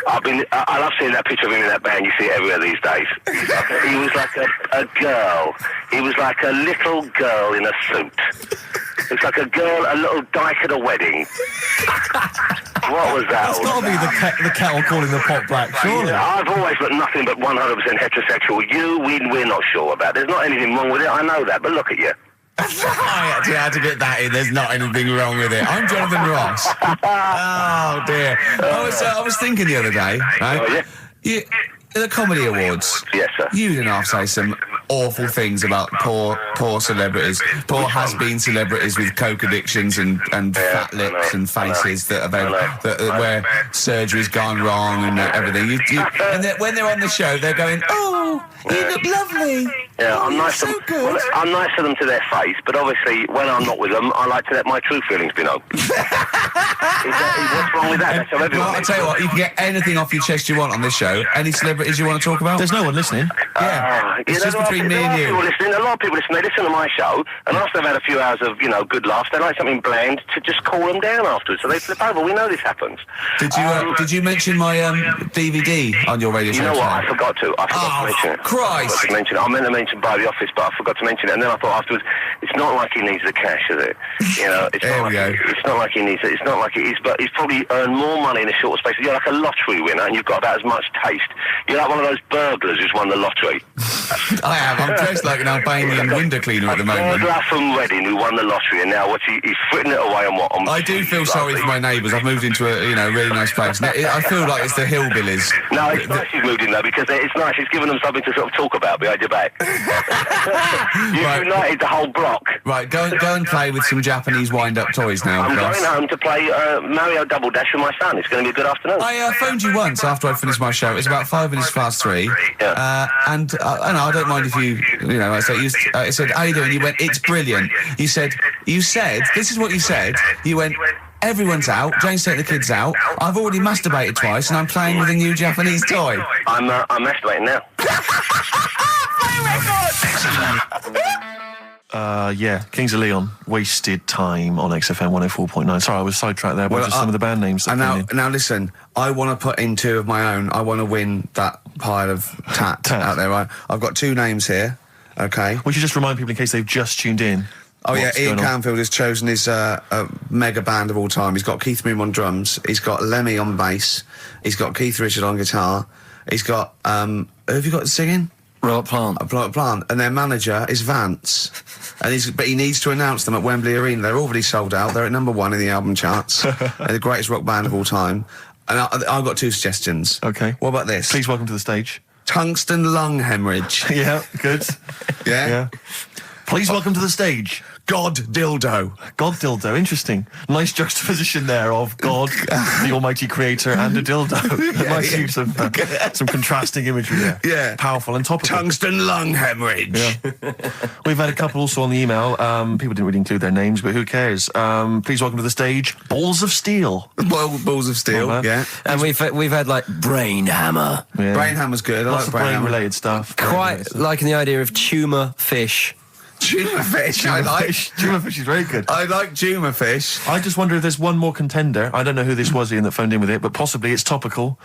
I love seeing that picture of him in that band. You see it everywhere these days. He was like a girl. He was like a little girl in a suit. It's like a little dyke at a wedding. What was that? That's got to be the kettle calling the pot black, surely. Yeah, I've always looked nothing but 100% heterosexual. We're not sure about. There's not anything wrong with it. I know that, but look at you. I actually had to get that in. There's not anything wrong with it. I'm Jonathan Ross. Oh dear. I was thinking the other day, right? Oh, yeah? The Comedy Awards. Yes, sir. You didn't half say some awful things about poor celebrities, poor has-been celebrities with coke addictions and fat lips and faces that where surgery's gone wrong and everything. And when they're on the show, they're going, "Oh, you look lovely." Yeah, I'm nice so to them. good. Well, I'm nice to them to their face, but obviously when I'm not with them, I like to let my true feelings be known. What's wrong with that? That's how everyone Well, I'll tell you what, you can get anything off your chest you want on this show. Any celebrities you want to talk about? There's no one listening. Yeah, it's just between me and you. A lot of people listen. They listen to my show, and after they've had a few hours of, good laughs, they like something bland to just cool them down afterwards. So they flip over. We know this happens. Did you mention my DVD on your radio show? You know what? I forgot to. mention it. Christ! I mention it. I meant to mention by the office, but I forgot to mention it. And then I thought afterwards, it's not like he needs the cash, is it? It's not like he needs it. It's not like it is, but he's probably earned more money in a short space. You're like a lottery winner, and you've got about as much taste. You're like one of those burglars who's won the lottery. I am. I'm dressed like an Albanian window cleaner at the moment. Burglar from Reading who won the lottery, and now he's fritting it away on what? I do feel sorry for my neighbours. I've moved into a really nice place. I feel like it's the hillbillies. No, it's nice he's moved in though, because it's nice. He's given them something to sort of talk about behind your back. You've united the whole block. Right, go and play with some Japanese wind-up toys now. I'm going home to play Mario Double Dash with my son. It's going to be a good afternoon. I phoned you once after I finished my show. It was about 5 minutes past 3. Yeah. And I don't mind if I said, how you doing? You went, it's brilliant. You said, this is what you said. You went, everyone's out. Jane's taking the kids out. I've already masturbated twice, and I'm playing with a new Japanese toy. I'm masturbating now. Kings of Leon, Wasted Time on XFM 104.9. Sorry, I was sidetracked there by just some of the band names. Now listen, I want to put in 2 of my own. I want to win that pile of tat out there, right? I've got 2 names here, okay? Would you just remind people in case they've just tuned in? Oh yeah, Ian Canfield has chosen his mega band of all time. He's got Keith Moon on drums, he's got Lemmy on bass, he's got Keith Richard on guitar, he's got, who have you got singing? Robert Plant. And their manager is Vance. But he needs to announce them at Wembley Arena. They're already sold out. They're at number 1 in the album charts. They're the greatest rock band of all time. And I've got 2 suggestions. Okay. What about this? Please welcome to the stage. Tungsten lung hemorrhage. Yeah, good. Yeah? Please welcome to the stage. God Dildo. God dildo, interesting. Nice juxtaposition there of God, the Almighty Creator, and a dildo. Nice use of some contrasting imagery there. Yeah. Powerful and topical. Tungsten lung hemorrhage. Yeah. We've had a couple also on the email. People didn't really include their names, but who cares? Please welcome to the stage, Balls of Steel. Balls of Steel, Oh, yeah. And we've had like Brain Hammer. Yeah. Brain Hammer's good. I Lots like of Brain Hammer. brain-related stuff. Quite liking the idea of tumour fish. Tuna fish, I like. Tuna fish is very good. I like tuna fish. I just wonder if there's one more contender. I don't know who this was, Ian, that phoned in with it, but possibly it's topical.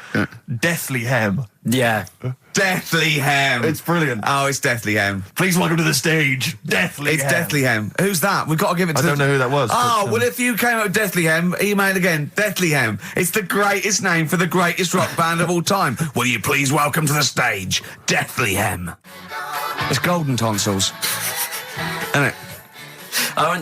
Deathly Hem. Yeah. Deathly Hem. It's brilliant. Oh, it's Deathly Hem. Please welcome to the stage, Deathly It's Hem. Deathly Hem. Who's that? We've got to give it to I don't know who that was. Oh, but, well, if you came up with Deathly Hem, email again. Deathly Hem. It's the greatest name for the greatest rock band of all time. Will you please welcome to the stage, Deathly Hem? It's Golden Tonsils. Isn't it? I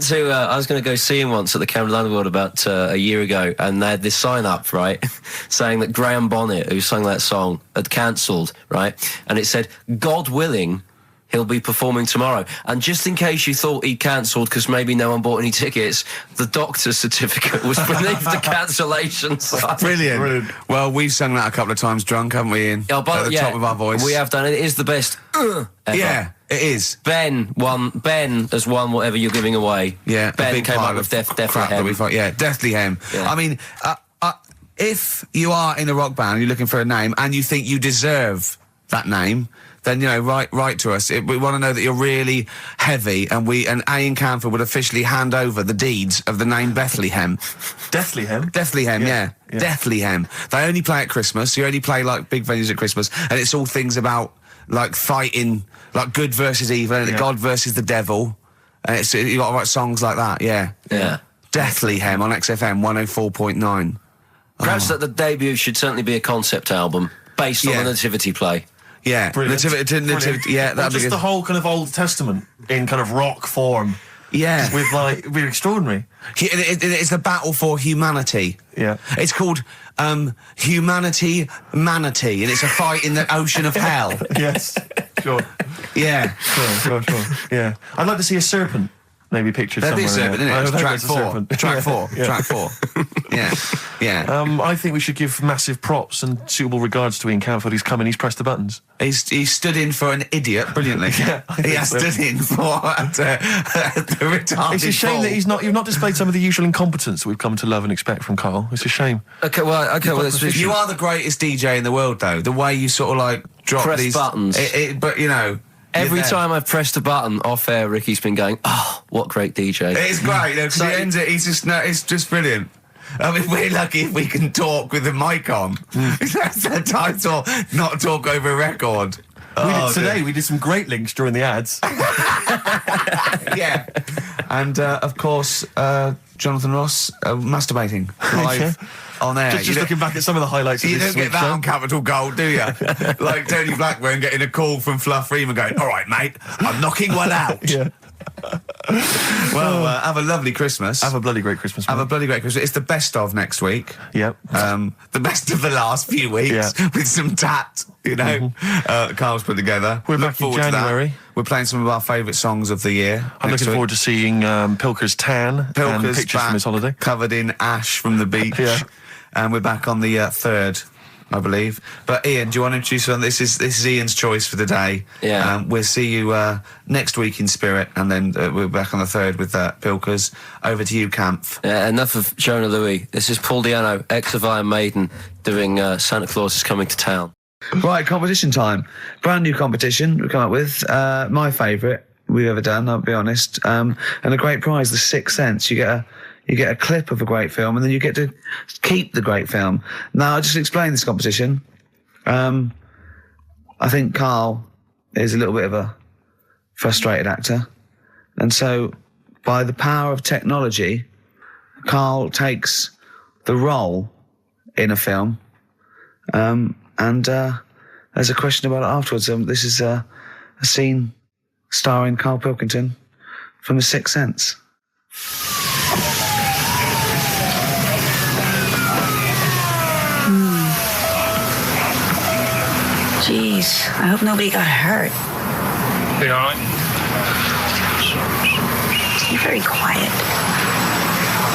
was going to go see him once at the Camden Underworld about a year ago, and they had this sign up, right, saying that Graham Bonnet, who sung that song, had cancelled, right, and it said, God willing, he'll be performing tomorrow. And just in case you thought he'd cancelled because maybe no one bought any tickets, the doctor's certificate was beneath the cancellation sign. Brilliant. Well, we've sung that a couple of times drunk, haven't we, Ian? Oh, but, At the top of our voice. We have done it. It is the best ever. Yeah, it is. Ben has won whatever you're giving away. Yeah, Ben a big came pile up with of Deathly crap that Hem. we find. Yeah, Deathly Hem. Yeah. I mean, if you are in a rock band, you're looking for a name, and you think you deserve that name, then, you know, write to us. We want to know that you're really heavy, and Ian Camphor would officially hand over the deeds of the name Bethlehem. Deathly Hem? Bethlehem, yeah. Bethlehem. They only play at Christmas. You only play, like, big venues at Christmas, and it's all things about, like, fighting, like, good versus evil, and God versus the devil. And you got to write songs like that, yeah. Yeah. Deathlyhem on XFM 104.9. Perhaps that the debut should certainly be a concept album based on the Nativity play. Yeah, Brilliant. Nativity, yeah, Or that'd be just good. the whole kind of Old Testament in kind of rock form. Yeah. With like, it'd be extraordinary. It's the battle for humanity. Yeah. It's called Humanity Manatee, and it's a fight in the ocean of hell. Yes. Sure. Yeah. Sure. Yeah. I'd like to see a serpent. Maybe pictured There'd be a somewhere. serpent, in isn't there. it? I It's hope track there's a 4. serpent. Track 4. Yeah. Yeah. I think we should give massive props and suitable regards to Ian Camphor. He's come in, he's pressed the buttons. He stood in for an idiot brilliantly. Yeah, I he think has so. stood in for the retarded It's a shame fool. that you've not displayed some of the usual incompetence that we've come to love and expect from Karl. It's a shame. Okay, well, it's You are the greatest DJ in the world, though. The way you sort of like drop Press these buttons. But you know, every you're there. time I've pressed a button off air, Ricky's been going, "Oh, what great DJ!" It's great, because So- he ends it. It's just brilliant. I mean, we're lucky if we can talk with the mic on. That's the title, not talk over a record. We did some great links during the ads. Yeah. And, of course, Jonathan Ross masturbating live on air. Just looking back at some of the highlights of You this don't get week's that show. on Capital Gold, do you? Like Tony Blackburn getting a call from Fluff Freeman going, "All right, mate, I'm knocking one out." Yeah. Well, have a lovely Christmas. Have a bloody great Christmas. Have mate. a bloody great Christmas. It's the best of next week. Yep. The best of the last few weeks Yeah. with some tat, you know, Carl's put together. We're Look back in forward to that. January. We're playing some of our favourite songs of the year. I'm looking forward to seeing Pilker's tan and Pilker's pictures back, from his holiday. covered in ash from the beach. Yeah. And we're back on the 3rd, I believe. But Ian, do you want to introduce one? This is Ian's choice for today. Yeah. We'll see you next week in spirit, and then we're back on the 3rd with Pilkers. Over to you, Kampf. Enough of Jonah Louis. This is Paul Di'Anno, ex of Iron Maiden, doing Santa Claus is Coming to Town. Right, competition time. Brand new competition we've come up with. My favourite we've ever done, I'll be honest. And a great prize, the 6th Sense. You get a clip of a great film, and then you get to keep the great film. Now, I'll just explain this competition. I think Karl is a little bit of a frustrated actor. And so, by the power of technology, Karl takes the role in a film. And there's a question about it afterwards. This is a scene starring Karl Pilkington from The Sixth Sense. Jeez, I hope nobody got hurt. Be alright. You're very quiet.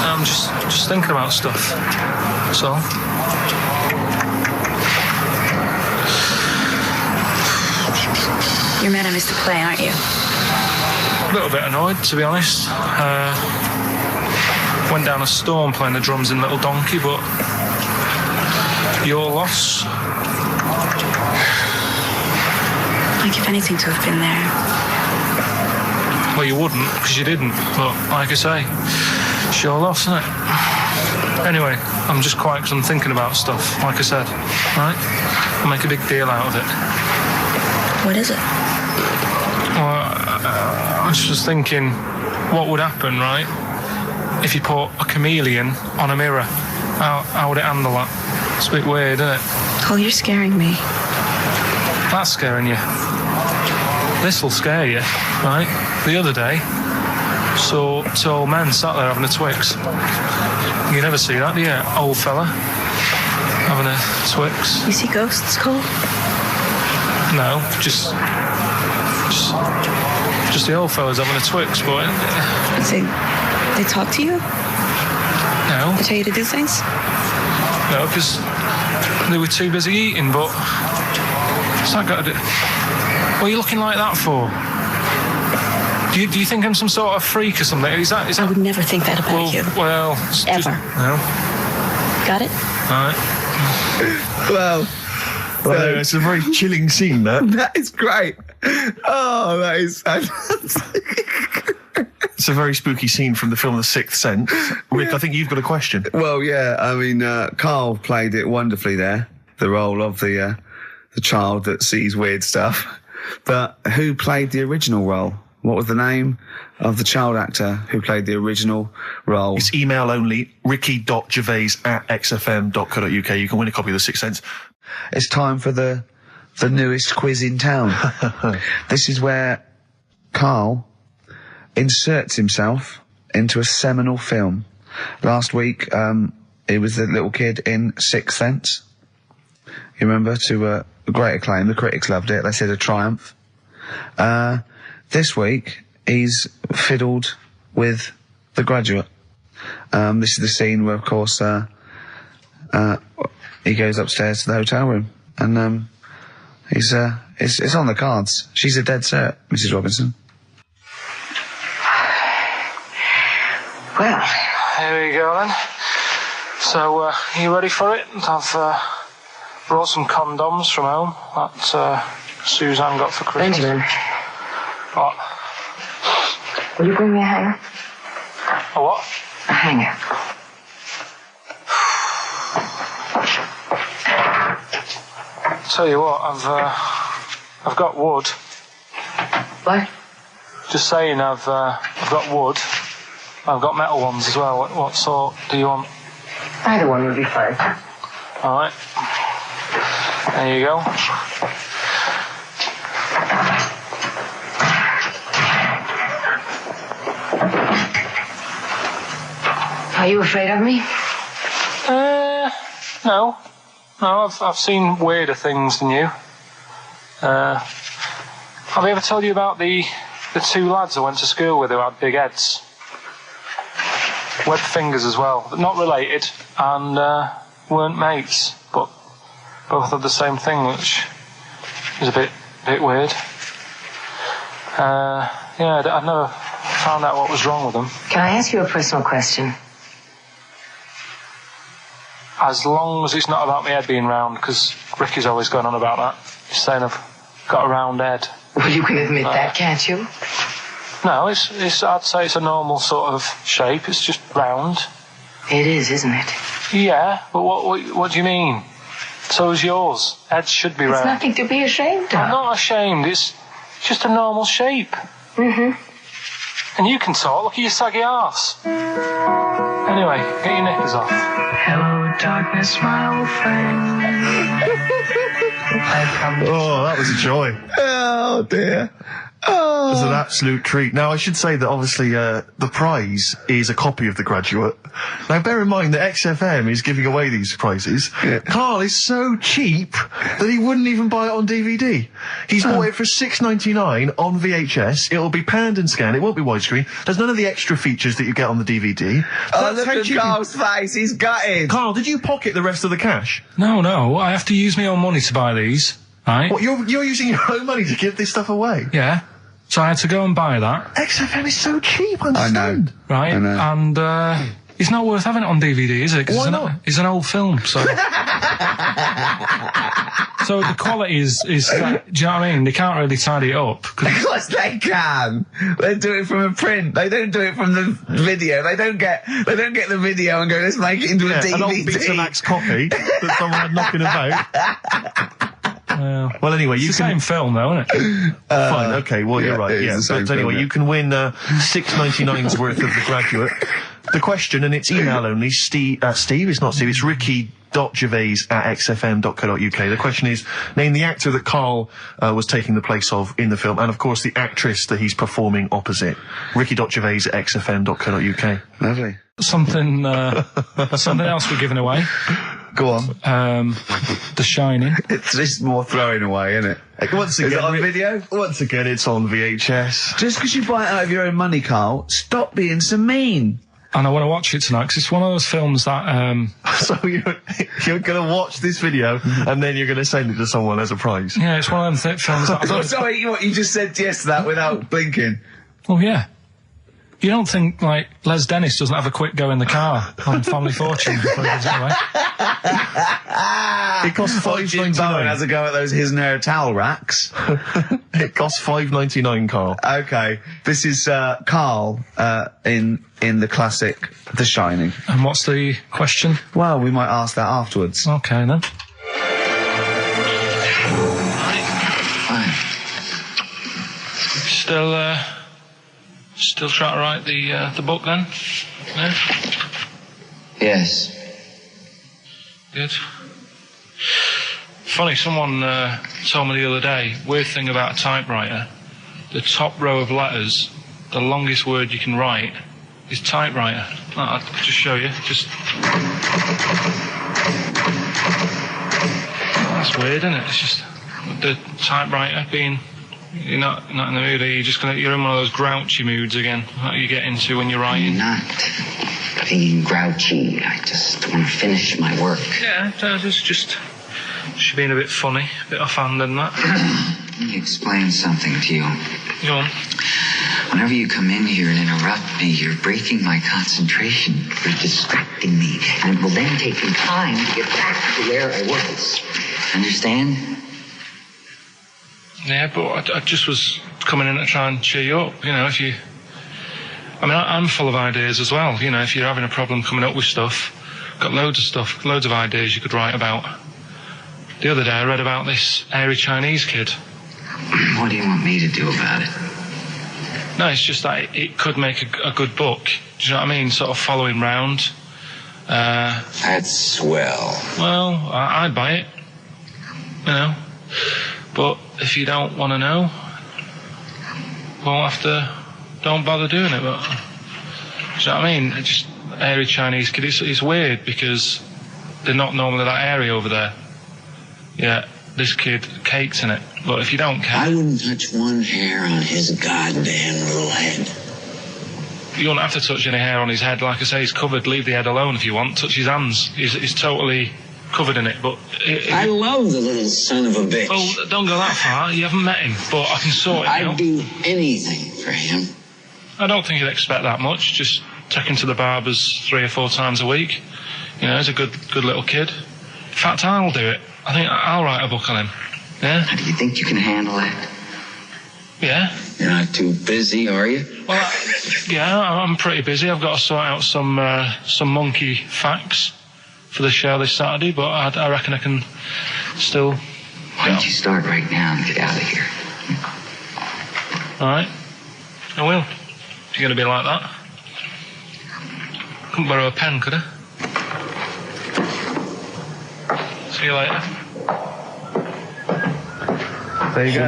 I'm just thinking about stuff. That's all. You're mad I missed the play, aren't you? A little bit annoyed, to be honest. Went down a storm playing the drums in Little Donkey, but your loss. I'd give anything to have been there. Well, you wouldn't, because you didn't. But like I say, it's your loss, isn't it? Anyway, I'm just quiet because I'm thinking about stuff, like I said. Right? I'll make a big deal out of it. What is it? Well, I was just thinking, what would happen, right, if you put a chameleon on a mirror? How would it handle that? It's a bit weird, isn't it? Oh, you're scaring me. That's scaring you. This'll scare you, right? The other day, saw two old men sat there having a Twix. You never see that, do you? Old fella having a Twix. You see ghosts, Cole? No, just the old fellas having a Twix, boy. They talk to you? No. They tell you to do things? No, because they were too busy eating, but what's that got to do? What are you looking like that for? Do you think I'm some sort of freak or something? Is that? I would never think that about you. Well, ever. No. Got it? All right. Well, it's a very chilling scene, that. that is great. Oh, that is It's a very spooky scene from the film The Sixth Sense. Rick, I think you've got a question. Well, yeah, I mean, Karl played it wonderfully there, the role of the child that sees weird stuff. But who played the original role? What was the name of the child actor who played the original role? It's email only, ricky.gervais@xfm.co.uk. You can win a copy of The Sixth Sense. It's time for the newest quiz in town. This is where Karl inserts himself into a seminal film. Last week, he was the little kid in Sixth Sense. You remember? To great acclaim. The critics loved it. They said a triumph. This week, he's fiddled with The Graduate. This is the scene where, of course, he goes upstairs to the hotel room, and it's on the cards. She's a dead cert, Mrs. Robinson. Well, Here we go then. So, you ready for it? I've brought some condoms from home that Suzanne got for Christmas. Benjamin, What? will you bring me a hanger? A what? A hanger. Tell you what, I've got wood. What? Just saying, I've got wood. I've got metal ones as well. What sort do you want? Either one would be fine. All right. There you go. Are you afraid of me? No. No, I've seen weirder things than you. Have I ever told you about the two lads I went to school with who had big heads? Webbed fingers as well. But not related, and weren't mates, but both had the same thing, which is a bit weird. Yeah, I'd never found out what was wrong with them. Can I ask you a personal question? As long as it's not about my head being round, because Ricky's always going on about that. He's saying I've got a round head. Well, you can admit that, can't you? No, it's I'd say it's a normal sort of shape. It's just round. It is, isn't it? Yeah, but what do you mean? So is yours. Heads should be It's round. nothing to be ashamed I'm of. not ashamed. It's just a normal shape. Mm-hmm. And you can talk. Look at your saggy arse. Anyway, get your knickers off. Hello, darkness, my old friend. I've come to Oh, that was a joy. Oh dear. It's an absolute treat. Now, I should say that obviously the prize is a copy of The Graduate. Now, bear in mind that XFM is giving away these prizes. Yeah. Karl is so cheap that he wouldn't even buy it on DVD. He's bought it for $6.99 on VHS. It'll be panned and scanned. It won't be widescreen. There's none of the extra features that you get on the DVD. Look at Karl's face. He's gutted. Karl, did you pocket the rest of the cash? No, I have to use my own money to buy these, right? What, you're using your own money to give this stuff away? Yeah. So I had to go and buy that. XFM is so cheap, I understand. Right? I know. And, it's not worth having it on DVD, is it? 'Cause Why not? It's an old film, so... So the quality is do you know what I mean? They can't really tidy it up. Of course they can. They do it from a print. They don't do it from the video. They don't get the video and go, let's make it into a DVD. An old Betamax copy that someone had knocking about. Well, anyway, you It's the can... same film, though, isn't it? Fine, okay, well, yeah, you're right, it is yeah. the same But anyway, film, yeah. you can win $6.99's worth of The Graduate. The question, and it's email only, Steve, it's not Steve, it's ricky.gervais@xfm.co.uk. The question is, name the actor that Karl was taking the place of in the film, and of course the actress that he's performing opposite. ricky.gervais@xfm.co.uk. Lovely. Something else we're giving away. Go on. The Shining. It's just more throwing away, isn't it? Once Is again, it on video? Once again, it's on VHS. Just because you buy it out of your own money, Karl, stop being so mean. And I want to watch it tonight, because it's one of those films that... So you're going to watch this video, and then you're going to send it to someone as a prize. Yeah, it's one of them films that... Oh, sorry, you just said yes to that without blinking. Oh, yeah. You don't think, like, Les Dennis doesn't have a quick go in the car on Family Fortune before he gives it away? It costs Jim Bowen has $5.99. a go at those his and her towel racks. It costs $5.99, Karl. Okay, this is Karl in the classic The Shining. And what's the question? Well, we might ask that afterwards. Okay, then. Still trying to write the book, then? No? Yes. Good. Funny, someone told me the other day, weird thing about a typewriter, the top row of letters, the longest word you can write is typewriter. I'll just show you. That's weird, isn't it? It's just the typewriter being... You're not in the mood, are you? You're in one of those grouchy moods again, that you get into when you're writing. I'm not being grouchy. I just want to finish my work. Yeah, it's just being a bit funny, a bit offhand and that. Let me explain something to you. Go on. Whenever you come in here and interrupt me, you're breaking my concentration. You're distracting me. And it will then take me time to get back to where I was. Understand? Yeah, but I just was coming in to try and cheer you up, you know, if you... I mean, I'm full of ideas as well, you know, if you're having a problem coming up with stuff, got loads of ideas you could write about. The other day I read about this airy Chinese kid. What do you want me to do about it? No, it's just that it could make a good book. Do you know what I mean? Sort of following round. That's swell. Well, I'd buy it, you know. But if you don't want to know, don't bother doing it. But, do you know what I mean? It's just airy Chinese kid. It's weird because they're not normally that airy over there. Yeah, this kid cakes in it. But if you don't care... I wouldn't touch one hair on his goddamn little head. You don't have to touch any hair on his head. Like I say, he's covered. Leave the head alone if you want. Touch his hands. He's totally covered in it. But I love the little son of a bitch. Well, don't go that far. You haven't met him. But I can sort it out. I'd do anything for him. I don't think he'd expect that much. Just take him to the barbers 3 or 4 times a week. You know, he's a good little kid. In fact, I'll do it. I think I'll write a book on him. Yeah? Do you think you can handle that? Yeah. You're not too busy, are you? Well, yeah, I'm pretty busy. I've got to sort out some monkey facts for the show this Saturday, but I reckon I can still... Why don't you start right now and get out of here? All right. I will. If you're going to be like that. Couldn't borrow a pen, could I? See you later. There you go.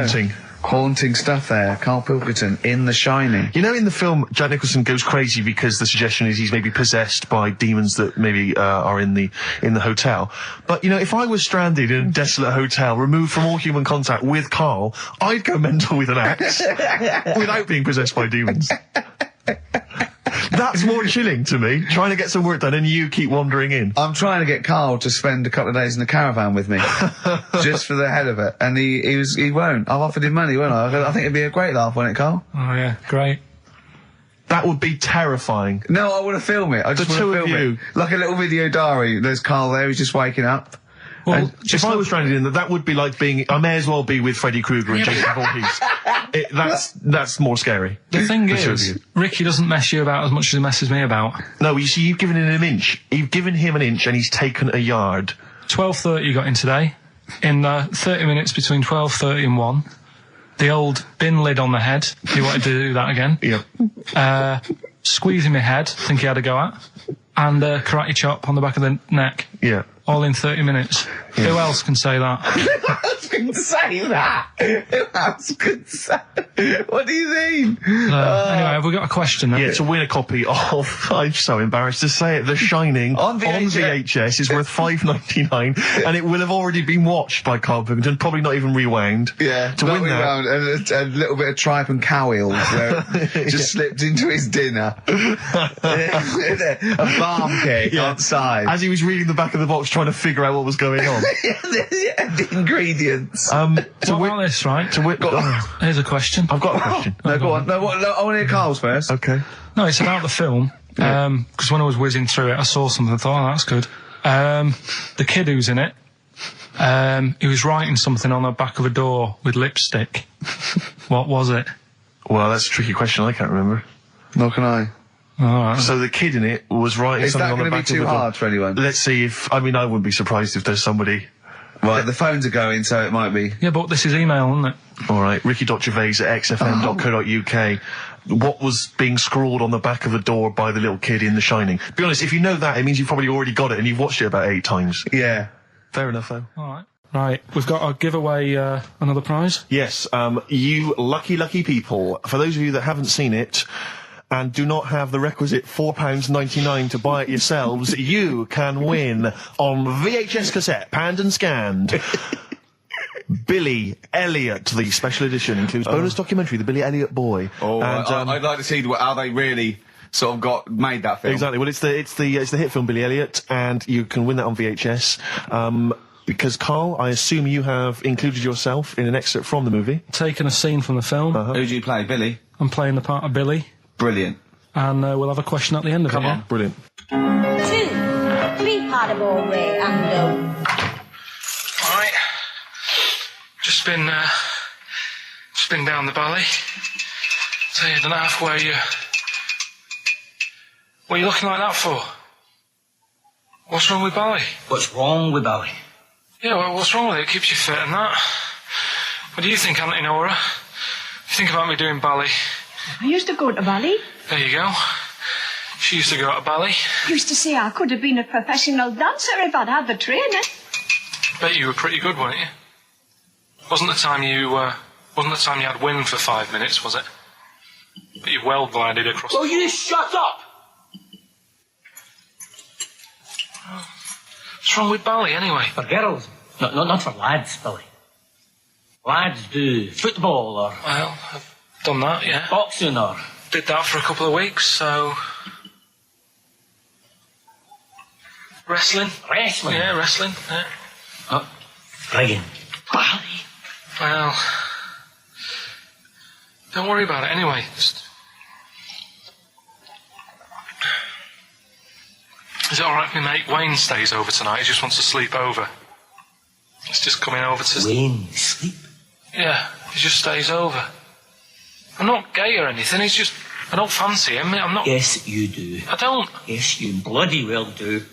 Haunting stuff there. Karl Pilkington in The Shining. You know, in the film, Jack Nicholson goes crazy because the suggestion is he's maybe possessed by demons that maybe are in the hotel. But, you know, if I was stranded in a desolate hotel, removed from all human contact with Karl, I'd go mental with an axe without being possessed by demons. That's more chilling to me, trying to get some work done and you keep wandering in. I'm trying to get Karl to spend a couple of days in the caravan with me, just for the head of it, and he won't. I've offered him money, won't I? I think it'd be a great laugh, wouldn't it, Karl? Oh yeah, great. That would be terrifying. No, I want to film it. I just want to film it. Like a little video diary. There's Karl there, he's just waking up. Well, if I was stranded in that would be like being. I may as well be with Freddy Krueger and Jason Voorhees. That's more scary. The thing is, Ricky doesn't mess you about as much as he messes me about. No, you see, you've given him an inch. You've given him an inch, and he's taken a yard. 12:30 you got in today. In 30 minutes between 12:30 and 1, the old bin lid on the head. He wanted to do that again. Yep. Squeezing my head. Think he had a go at. And karate chop on the back of the neck. Yeah. All in 30 minutes. Yeah. Who else can say that? Who else can say that? Who else can say? What do you mean? Anyway, have we got a question then? Yeah, to win a copy of, I'm so embarrassed to say it, The Shining on VHS is worth $5.99 and it will have already been watched by Karl Pilkington, probably not even rewound. Yeah, to win that. And a little bit of tripe and cow eels where it just slipped into his dinner. A farm cake outside. As he was reading the back of the box trying to figure out what was going on. The ingredients. To win this, right? Here's a question. I've got a question. No, go on. No, I want to hear Karl's first. Okay. No, it's about the film. Because when I was whizzing through it, I saw something and thought, oh, that's good. The kid who's in it, he was writing something on the back of a door with lipstick. What was it? Well, that's a tricky question. I can't remember. Nor can I. Right. So the kid in it was writing something on the back of the door. Is that going to be too hard for anyone? Let's see if... I mean, I wouldn't be surprised if there's somebody... Right, the phones are going, so it might be. Yeah, but this is email, isn't it? All right, Ricky.Gervais at xfm.co.uk. What was being scrawled on the back of a door by the little kid in The Shining? To be honest, if you know that, it means you've probably already got it and you've watched it about 8 times. Yeah. Fair enough, though. All right. Right, we've got to give away another prize. Yes, you lucky people. For those of you that haven't seen it and do not have the requisite £4.99 to buy it yourselves, you can win on VHS cassette, panned and scanned. Billy Elliot, the special edition, includes bonus documentary, The Billy Elliot Boy. Oh, and, I'd like to see how they really sort of made that film. Exactly. Well, it's the hit film Billy Elliot, and you can win that on VHS. Because, Karl, I assume you have included yourself in an excerpt from the movie. Taken a scene from the film. Who do you play, Billy? I'm playing the part of Billy. Brilliant. And we'll have a question at the end of it. Come on. Brilliant. 2, 3-part ball way and Alright. Just been down the valley. So I don't know where you... What are you looking like that for? What's wrong with Bally? What's wrong with Bally? Yeah, well, what's wrong with it? It keeps you fit and that. What do you think, Auntie Nora? You think about me doing ballet? I used to go to ballet. There you go. She used to go to ballet. Used to say I could have been a professional dancer if I'd had the training. Bet you were pretty good, weren't you? Wasn't the time you had wind for 5 minutes, was it? But you well glided across. Well, you just shut up! What's wrong with ballet, anyway? For girls. Not for lads, Billy. Lads do football or... Well, I've done that, yeah. Boxing or... Did that for a couple of weeks, so... Wrestling? Wrestling? Yeah, wrestling, yeah. Not friggin' ballet. Well... Don't worry about it, anyway. Just... Is it alright if my mate Wayne stays over tonight? He just wants to sleep over. He's just coming over to... Wayne, sleep? Yeah, he just stays over. I'm not gay or anything, he's just... I don't fancy him, I'm not... Yes, you do. I don't. Yes, you bloody well do.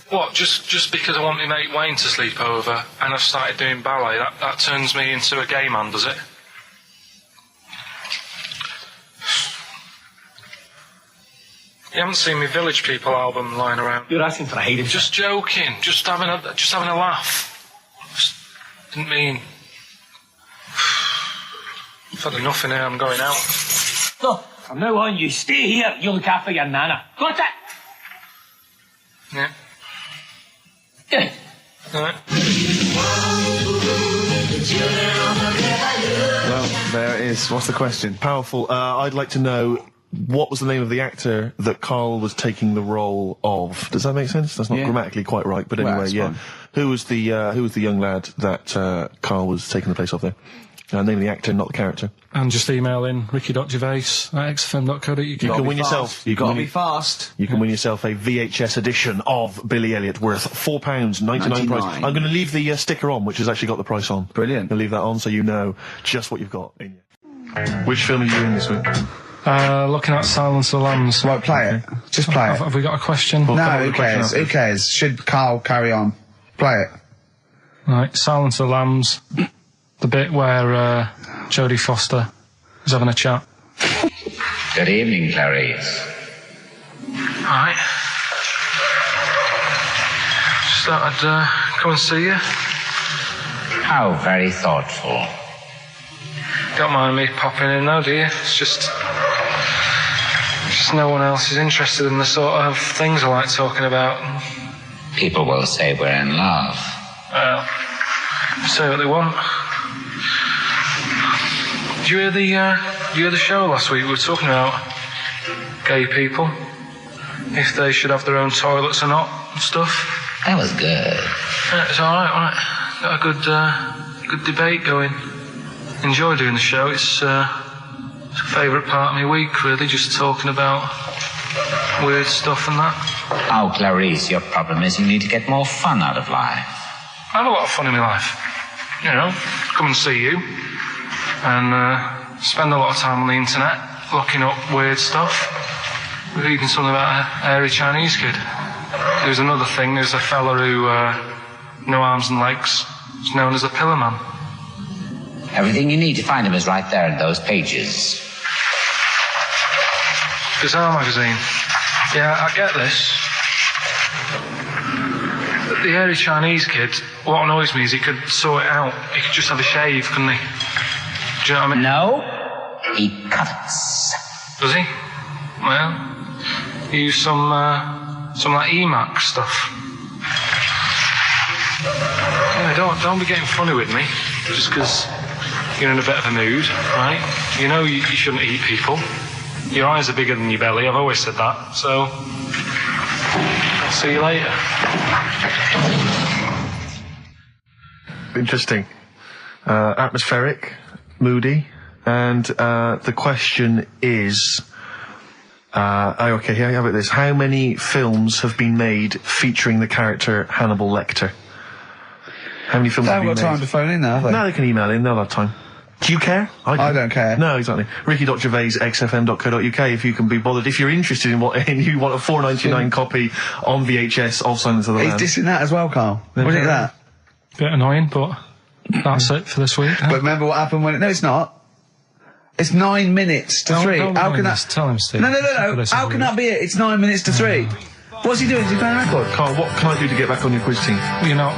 What, just because I want my mate Wayne to sleep over and I've started doing ballet, that turns me into a gay man, does it? You haven't seen my Village People album lying around. You're asking for a hiding. Just joking. Just having a laugh. Didn't mean. I've had enough in here, I'm going out. Look, from now on, you stay here. You look after your nana. Got it? Yeah. Yeah. All right. Well, there it is. What's the question? Powerful. I'd like to know what was the name of the actor that Karl was taking the role of. Does that make sense? That's not grammatically quite right, but anyway, that's fine. Who was the young lad that Karl was taking the place of there? Name of the actor, not the character. And just email in ricky.gervais@xfm.co.uk. You can win yourself. You've got to be fast. You can win yourself a VHS edition of Billy Elliot worth £4.99 price. I'm going to leave the sticker on, which has actually got the price on. Brilliant. I'm going to leave that on so you know just what you've got in you. Which film are you doing this week? Looking at Silence of the Lambs. Right, play it. Just play it. Have we got a question? Well, No, who cares? Who cares? Should Karl carry on? Play it. Right, Silence of the Lambs. The bit where Jodie Foster is having a chat. Good evening, Clarice. Alright. Just thought I'd come and see you. How very thoughtful. Don't mind me popping in though, do you? It's just no one else is interested in the sort of things I like talking about. People will say we're in love. Well, say what they want. Did you hear the show last week? We were talking about gay people, if they should have their own toilets or not and stuff. That was good. Yeah, it's alright, wasn't it? Got a good debate going. Enjoy doing the show. It's a favourite part of my week, really, just talking about weird stuff and that. Oh, Clarice, your problem is you need to get more fun out of life. I have a lot of fun in my life. You know, come and see you. And spend a lot of time on the internet looking up weird stuff. Reading something about a hairy Chinese kid. There's another thing, there's a fella who, no arms and legs, is known as a pillar man. Everything you need to find him is right there in those pages. Bizarre magazine. Yeah, I get this. The hairy Chinese kid, what annoys me is he could sort it out. He could just have a shave, couldn't he? Do you know what I mean? No, he cuts. Does he? Well, he used some like Emacs stuff. Yeah, don't be getting funny with me, just because you're in a bit of a mood, right? You know you shouldn't eat people. Your eyes are bigger than your belly, I've always said that, so I'll see you later. Interesting. Atmospheric, moody, and the question is, okay, here I have it this. How many films have been made featuring the character Hannibal Lecter? How many films They have haven't been got made? time to phone in now, have they? No, they can email in, they'll have time. Do you care? I don't care. No, exactly. ricky.gervais@xfm.co.uk if you can be bothered. If you're interested in you want a $4.99 copy on VHS of Silence of the Lambs. He's dissing that as well, Karl. Wasn't it that? Bit annoying, but that's it for this week. But remember what happened when... No, it's not. It's 9 minutes to 3. How can that... Tell him, Steve. No. How can that be it? It's 9 minutes to 3. What's he doing? Is he playing a record? Karl, what can I do to get back on your quiz team? You're not.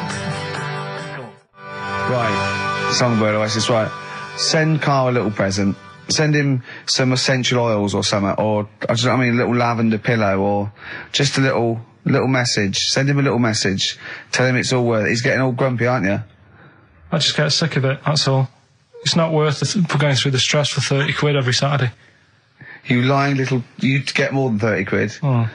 Right. Songbird Oasis, right. Send Karl a little present. Send him some essential oils or something, or, a little lavender pillow, or just a little message. Send him a little message. Tell him it's all worth it. He's getting all grumpy, aren't you? I just get sick of it, that's all. It's not worth going through the stress for 30 quid every Saturday. You lying little... You'd get more than 30 quid. Oh,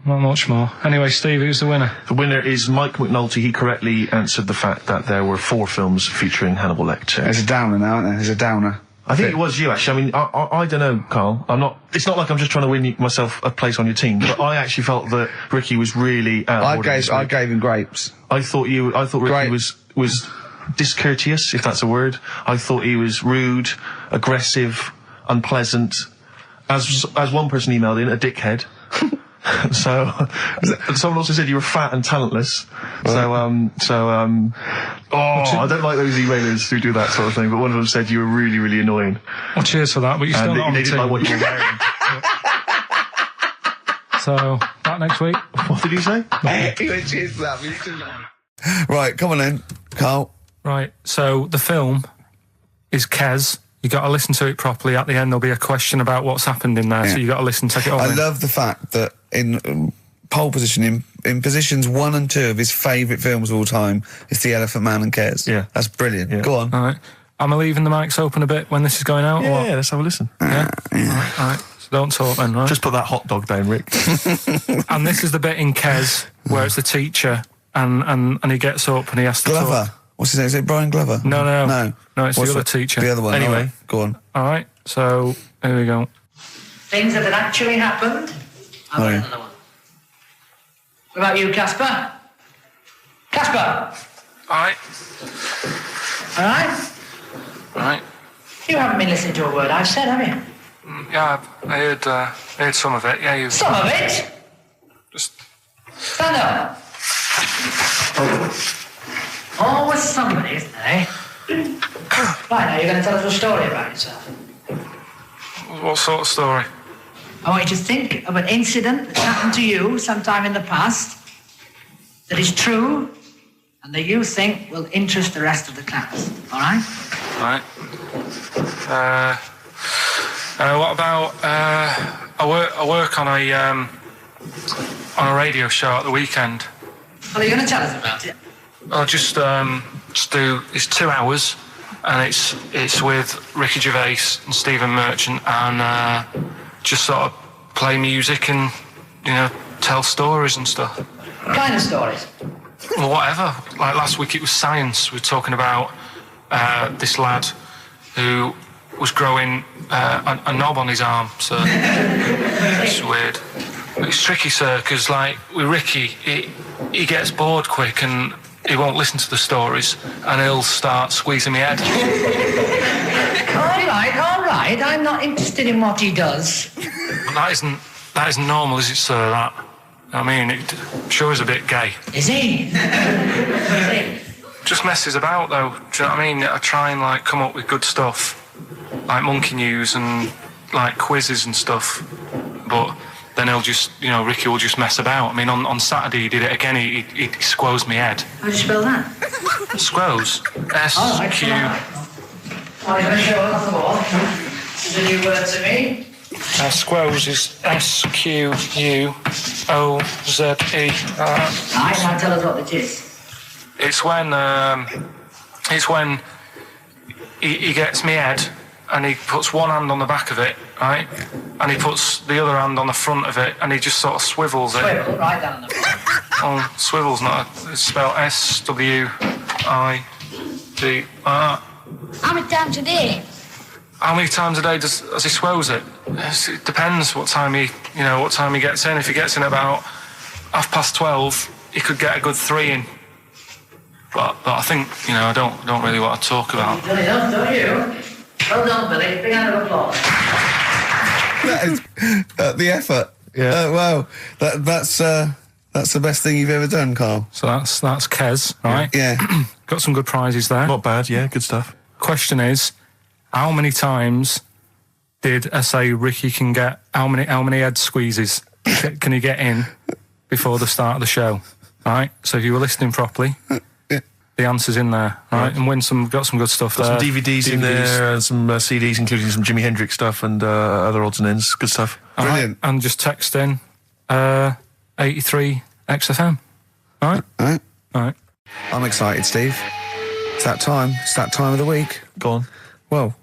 not much more. Anyway, Steve, who's the winner? The winner is Mike McNulty. He correctly answered the fact that there were 4 films featuring Hannibal Lecter. There's a downer now, isn't there? There's a downer. I think it was you, actually. I mean, I don't know, Karl. It's not like I'm just trying to win myself a place on your team, but I actually felt that Ricky was really out of order this week. I gave him grapes. I thought Ricky was discourteous, if that's a word. I thought he was rude, aggressive, unpleasant. As one person emailed in, a dickhead. So, someone also said you were fat and talentless. I don't like those emailers who do that sort of thing, but one of them said you were really, really annoying. Well, cheers for that, but you're still not on the team. They didn't like what you were wearing. So, back next week. What did he say? He went, cheers for that. Right, come on then, Karl. Right, so the film is Kes. You got to listen to it properly. At the end, there'll be a question about what's happened in there, so you got to listen, take it all I in. love the fact that in pole position, in positions 1 and 2 of his favourite films of all time, it's The Elephant Man and Kes. Yeah. That's brilliant. Yeah. Go on. All right. Am I leaving the mics open a bit when this is going out? or what? Yeah, let's have a listen. Yeah? All right. So don't talk then, right? Just put that hot dog down, Rick. And this is the bit in Kes where it's the teacher and he gets up and he has to Glover. talk. What's his name? Is it Brian Glover? No, it's What's the other teacher. The other one. Anyway. All right, go on. All right, so here we go. Things that had actually happened. I've got yeah. another one. What about you, Casper? Casper! All right. All right? All right. You haven't been listening to a word I've said, have you? Yeah, I heard some of it. Yeah, you Some of it? just... Stand up. Always somebody, isn't there, eh? Right, now you're going to tell us a story about yourself. What sort of story? I want you to think of an incident that's happened to you sometime in the past that is true and that you think will interest the rest of the class. All right? Right. What about I work on a radio show at the weekend. Well, are you going to tell us about it? I'll just do. It's 2 hours, and it's with Ricky Gervais and Stephen Merchant, and just sort of play music and tell stories and stuff. What kind of stories? Well, whatever. Like last week, it was science. We were talking about this lad who was growing a knob on his arm, so it's weird. It's tricky, sir, because like with Ricky, he gets bored quick and he won't listen to the stories, and he'll start squeezing my head. All right. I'm not interested in what he does. That isn't normal, is it, sir? That. I mean, it sure is a bit gay. Is he? Just messes about, though. Do you know what I mean? I try and like come up with good stuff, like monkey news and like quizzes and stuff, but then he'll just, Ricky will just mess about. I mean, on Saturday he did it again. He squoze me head. How do you spell that? Squoze. S-Q... Oh, you're going to show it on the wall? It's a new word to me. Squoze is S-Q-U-O-Z-E. Right, now tell us what it is. It's when he gets me head and he puts one hand on the back of it, right? And he puts the other hand on the front of it and he just sort of swivels it. Swivel, right down the front. Oh, swivel's not it's spelled S-W-I-V. How many times a day? How many times a day does he swells it? It depends what time he gets in. If he gets in about 12:30, he could get a good 3 in. But I think, I don't really want to talk about. You've done enough, don't you? Well done, Billy. Big round of applause. That is the effort. Yeah. Wow. That's the best thing you've ever done, Karl. So that's Kes, right? Yeah. Got some good prizes there. Not bad, yeah, good stuff. Question is, how many times did I say Ricky can get? How many head squeezes can he get in before the start of the show? Right. So if you were listening properly, the answer's in there, right? And got some good stuff there. Got some DVDs in there and some CDs, including some Jimi Hendrix stuff and other odds and ends. Good stuff. Brilliant. And just text in 83 XFM. All right. I'm excited, Steve. It's that time. It's that time of the week. Go on. Well,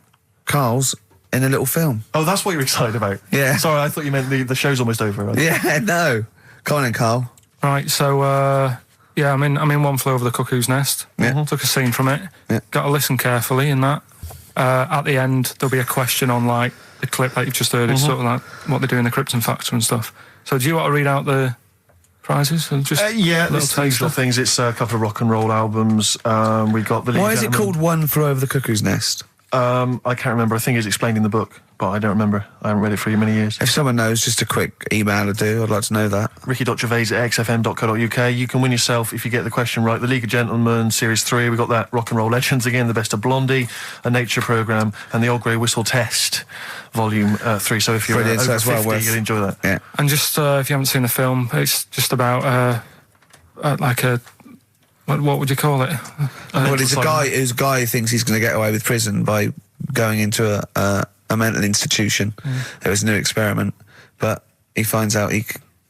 Karl's in a little film. Oh, that's what you're excited about? Yeah. Sorry, I thought you meant the show's almost over. Right? Yeah, no. Come on in, Karl. Right, so I'm in One Flew Over the Cuckoo's Nest. Yeah. Took a scene from it. Yeah. Got to listen carefully in that. At the end, there'll be a question on like the clip that you've just heard. It's sort of like what they do in the Krypton Factor and stuff. So do you want to read out the prizes? And just there's these little things. It's a couple of rock and roll albums. We got the. Why is it called One Flew Over the Cuckoo's Nest? I can't remember. I think it's explained in the book, but I don't remember. I haven't read it for many years. If someone knows, just a quick email will do. I'd like to know that. ricky.gervais@xfm.co.uk. You can win yourself, if you get the question right, the League of Gentlemen Series 3. We've got that Rock and Roll Legends again, the Best of Blondie, a nature programme, and the Old Grey Whistle Test, Volume 3. So if you're Brilliant, over so 50, you'll enjoy that. Yeah. And just if you haven't seen the film, it's just about like a what would you call it? Well, it's a guy who thinks he's going to get away with prison by going into a mental institution. It was a new experiment, but he finds out he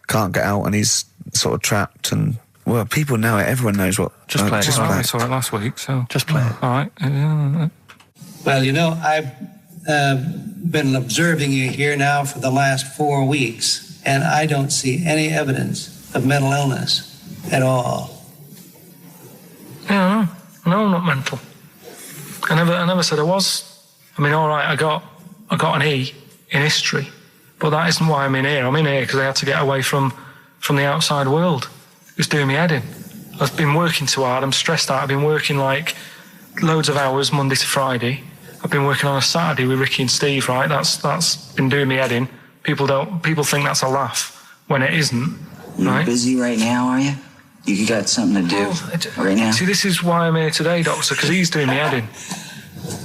can't get out and he's sort of trapped and, well, people know it. Everyone knows what... Just play it. Just I saw it last week, so... Just play it. All right. Well, you know, I've been observing you here now for the last 4 weeks, and I don't see any evidence of mental illness at all. Yeah, no, I'm not mental. I never said I was. I mean, all right, I got an E in history, but that isn't why I'm in here. I'm in here because I had to get away from the outside world. It was doing me head in. I've been working too hard. I'm stressed out. I've been working like loads of hours Monday to Friday. I've been working on a Saturday with Ricky and Steve. Right, that's been doing me head in. People think that's a laugh when it isn't. You're right? busy right now, are you? You got something to do right now? See, this is why I'm here today, Doctor, because he's doing me head in.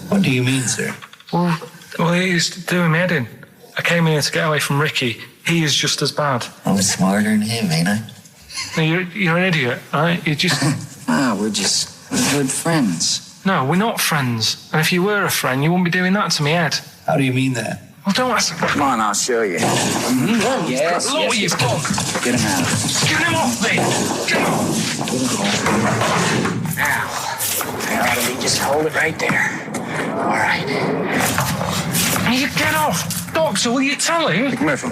What do you mean, sir? Well, he's doing me head in. I came here to get away from Ricky. He is just as bad. I'm smarter than him, ain't I? No, you're an idiot, right? You just... We're just good friends. No, we're not friends. And if you were a friend, you wouldn't be doing that to me, Ed. How do you mean that? Well, don't ask... Come on, I'll show you. Yes, Look what you've done. Get him out. Get him off me! Get him off! Now, just hold it right there. All right. You get off! Doctor, will you tell him? Murphy,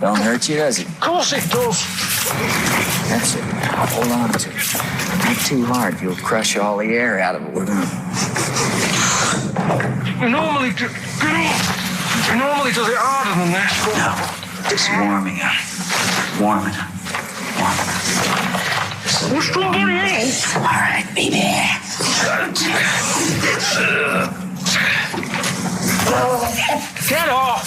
don't hurt you, does it? Of course it does. That's it. Now, hold on to it. Not too hard. You'll crush all the air out of it. He normally does it harder than this. No, just warming up. Warming up. What's going on here? All right, baby. Get off!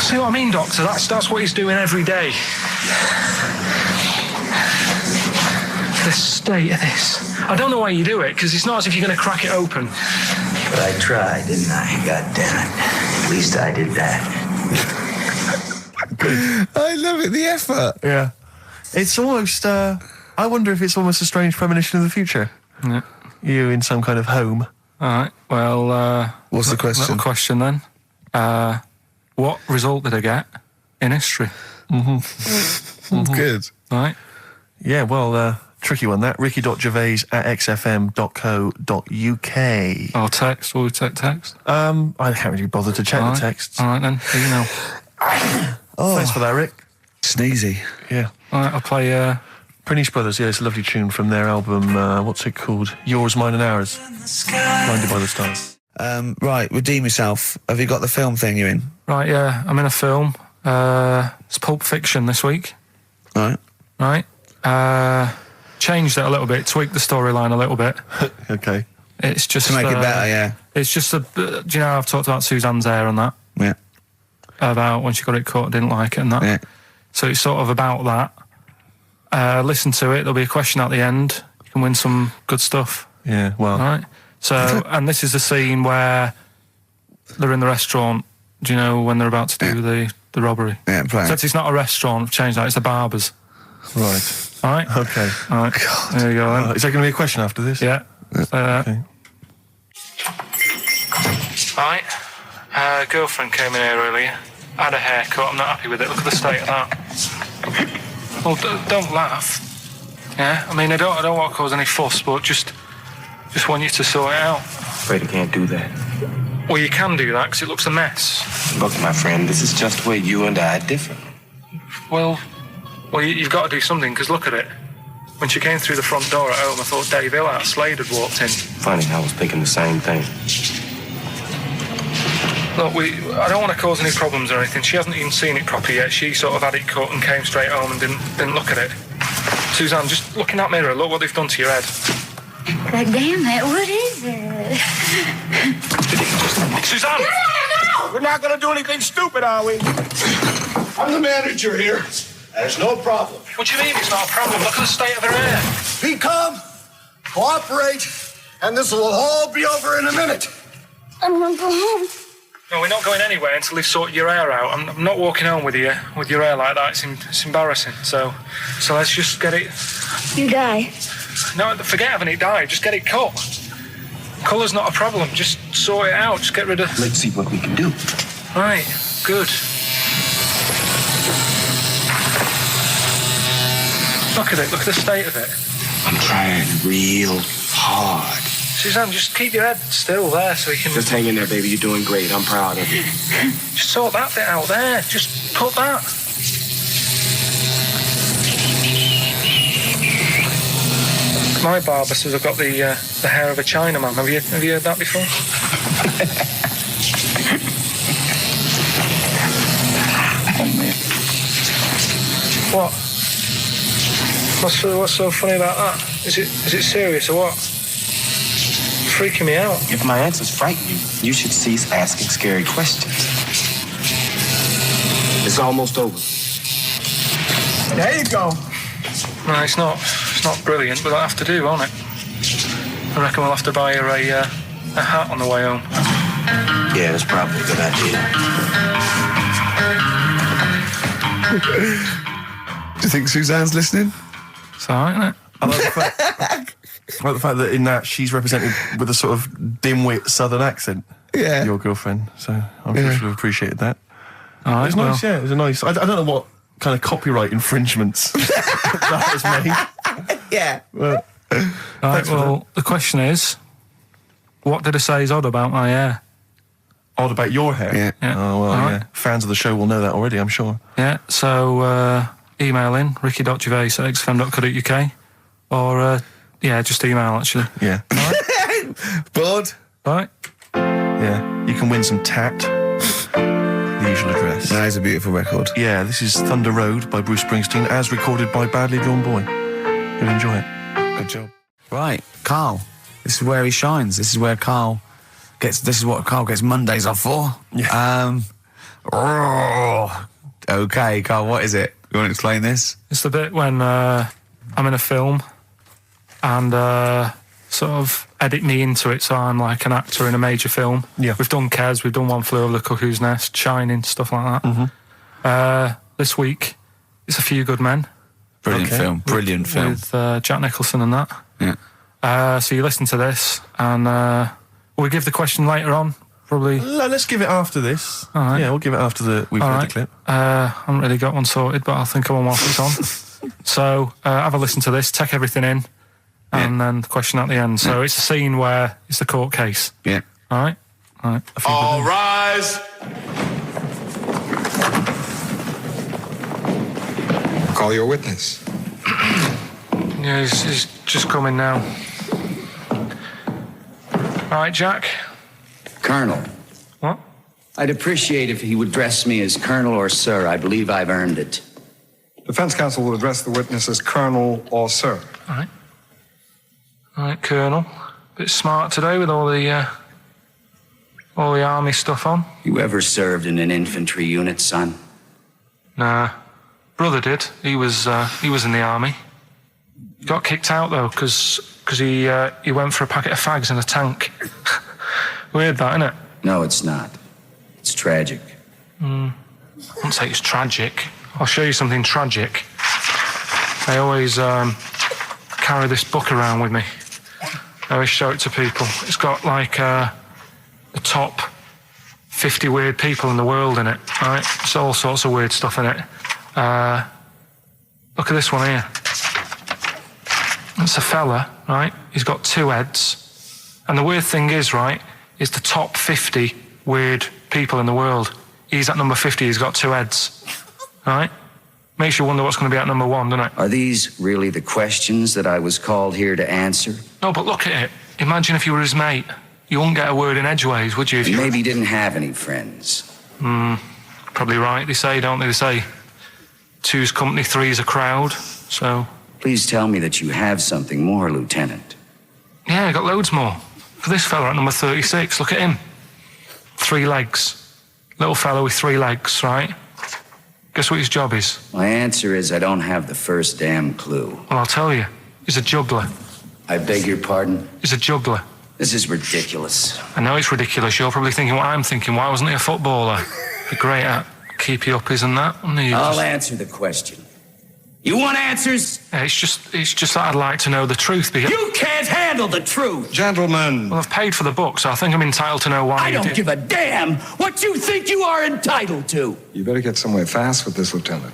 See what I mean, Doctor? That's what he's doing every day. The state of this. I don't know why you do it, because it's not as if you're going to crack it open. But I tried, didn't I? God damn it. At least I did that. I love it, the effort. Yeah. It's almost, I wonder if it's almost a strange premonition of the future. Yeah. You in some kind of home. All right, well... What's the question? Little question, then. What result did I get in history? Good. All right. Yeah, well, tricky one, that. ricky.gervais@xfm.co.uk. Or text, will we take text? I can't really bother to check the texts. All right, then. Here you know. Thanks for that, Rick. Sneezy. Yeah. All right, I'll play... Prinish Brothers, yeah, it's a lovely tune from their album, what's it called? Yours, Mine and Ours. Blinded by the Stars. Right, redeem yourself. Have you got the film thing you're in? Right, yeah, I'm in a film. It's Pulp Fiction this week. Right. Right. Changed it a little bit, tweaked the storyline a little bit. Okay. It's just... To make it better, yeah. It's just do you know, I've talked about Suzanne's hair and that? Yeah. About when she got it cut, didn't like it and that. Yeah. So it's sort of about that. Listen to it, there'll be a question at the end. You can win some good stuff. Yeah, well... All right. So, and this is the scene where they're in the restaurant, do you know, when they're about to do the robbery? Yeah, play Except it's not a restaurant, I've changed that, it's the barber's. Right. All right? Okay. All right. God. There you go, then. Is there going to be a question after this? Yeah. Say that. Okay. All right. Girlfriend came in here earlier. Had a haircut, I'm not happy with it. Look at the state of that. Well, don't laugh. Yeah? I mean, I don't want to cause any fuss, but just want you to sort it out. Afraid I can't do that. Well, you can do that, because it looks a mess. Look, my friend, this is just where you and I differ. Well, you've got to do something, because look at it. When she came through the front door at home, I thought Dave Hill out Slade had walked in. Funny, I was thinking the same thing. Look, I don't want to cause any problems or anything. She hasn't even seen it properly yet. She sort of had it cut and came straight home and didn't look at it. Suzanne, just look in that mirror. Look what they've done to your head. God damn it, what is it? Suzanne! No! We're not going to do anything stupid, are we? I'm the manager here. There's no problem. What do you mean it's not a problem? Look at the state of her hair. Be calm, cooperate, and this will all be over in a minute. I'm going to go home. No, we're not going anywhere until they've sorted your hair out. I'm not walking home with you with your hair like that. It's embarrassing. So let's just get it. You die. No, forget having it dyed. Just get it cut. Colour's not a problem. Just sort it out. Just get rid of... Let's see what we can do. Right, good. Look at it. Look at the state of it. I'm trying real hard. Suzanne, just keep your head still there so you can... Just hang in there, baby. You're doing great. I'm proud of you. Just sort that bit out there. Just cut that. My barber says I've got the hair of a Chinaman. Have you heard that before? What? What's so funny about that? Is it serious or what? It's freaking me out. If my answers frighten you, you should cease asking scary questions. It's almost over. There you go. No, it's not brilliant, but I'll have to do, won't it? I reckon we'll have to buy her a hat on the way home. Yeah, that's probably a good idea. Do you think Suzanne's listening? It's alright, isn't it? I like the fact that in that she's represented with a sort of dimwit southern accent. Yeah. Your girlfriend. So I'm sure she'll have appreciated that. Alright, It was nice, yeah. It was a nice... I don't know what kind of copyright infringements that was made. Yeah. Well, Right, well, the question is, what did I say is odd about my hair? Odd about your hair? Yeah. Oh, well, Alright. yeah. Fans of the show will know that already, I'm sure. Yeah, so email in, ricky.gervais@xfm.co.uk or, just email, actually. Yeah. Bored? Right? Yeah. You can win some tat. The usual address. That is a beautiful record. Yeah, this is Thunder Road by Bruce Springsteen, as recorded by Badly Drawn Boy. You'll enjoy it. Good job. Right, Karl. This is where he shines. This is where Karl gets... This is what Karl gets Mondays off for. Yeah. Okay, Karl, what is it? You want to explain this? It's the bit when I'm in a film and sort of edit me into it so I'm like an actor in a major film. Yeah. We've done Kes, we've done One Flew Over the Cuckoo's Nest, Shining, stuff like that. Mm-hmm. This week, it's A Few Good Men. Brilliant film. Brilliant film. With Jack Nicholson and that. Yeah. So you listen to this and we'll give the question later on, probably. Let's give it after this. All right. Yeah, we'll give it after we've heard the clip. I haven't really got one sorted, but I'll think of one whilst it's on. So have a listen to this, take everything in, and then the question at the end. So it's a scene where it's the court case. Yeah. All right? All right. All rise. Call your witness. Yeah, he's just coming now. All right, Jack. Colonel. What? I'd appreciate if he would address me as Colonel or Sir. I believe I've earned it. Defense counsel will address the witness as Colonel or Sir. All right. All right, Colonel. Bit smart today with all the army stuff on. You ever served in an infantry unit, son? Nah. Brother did. He was in the army. Got kicked out though because he went for a packet of fags in a tank. Weird that, isn't it? No, it's not. It's tragic. I wouldn't say it's tragic. I'll show you something tragic. I always carry this book around with me. I always show it to people. It's got like the top 50 weird people in the world in it, right? It's all sorts of weird stuff in it. Look at this one here. It's a fella, right? He's got 2 heads. And the weird thing is, right, is the top 50 weird people in the world. He's at number 50, he's got 2 heads. Right? Makes you wonder what's going to be at number 1, doesn't it? Are these really the questions that I was called here to answer? No, but look at it. Imagine if you were his mate. You wouldn't get a word in edgeways, would you? If you maybe he didn't have any friends. Probably right. They say, don't they? They say 2's company, 3's a crowd. So... Please tell me that you have something more, Lieutenant. Yeah, I got loads more. For this fella at number 36, look at him. 3 legs. Little fella with 3 legs, right? Guess what his job is? My answer is I don't have the first damn clue. Well, I'll tell you. He's a juggler. I beg your pardon? He's a juggler. This is ridiculous. I know it's ridiculous. You're probably thinking what I'm thinking. Why wasn't he a footballer? Be great at keepy uppies and that. I'll answer the question. You want answers? It's just that I'd like to know the truth. Because You can't handle the truth. Gentlemen. Well, I've paid for the book, so I think I'm entitled to know why. I don't give a damn what you think you are entitled to. You better get somewhere fast with this, Lieutenant.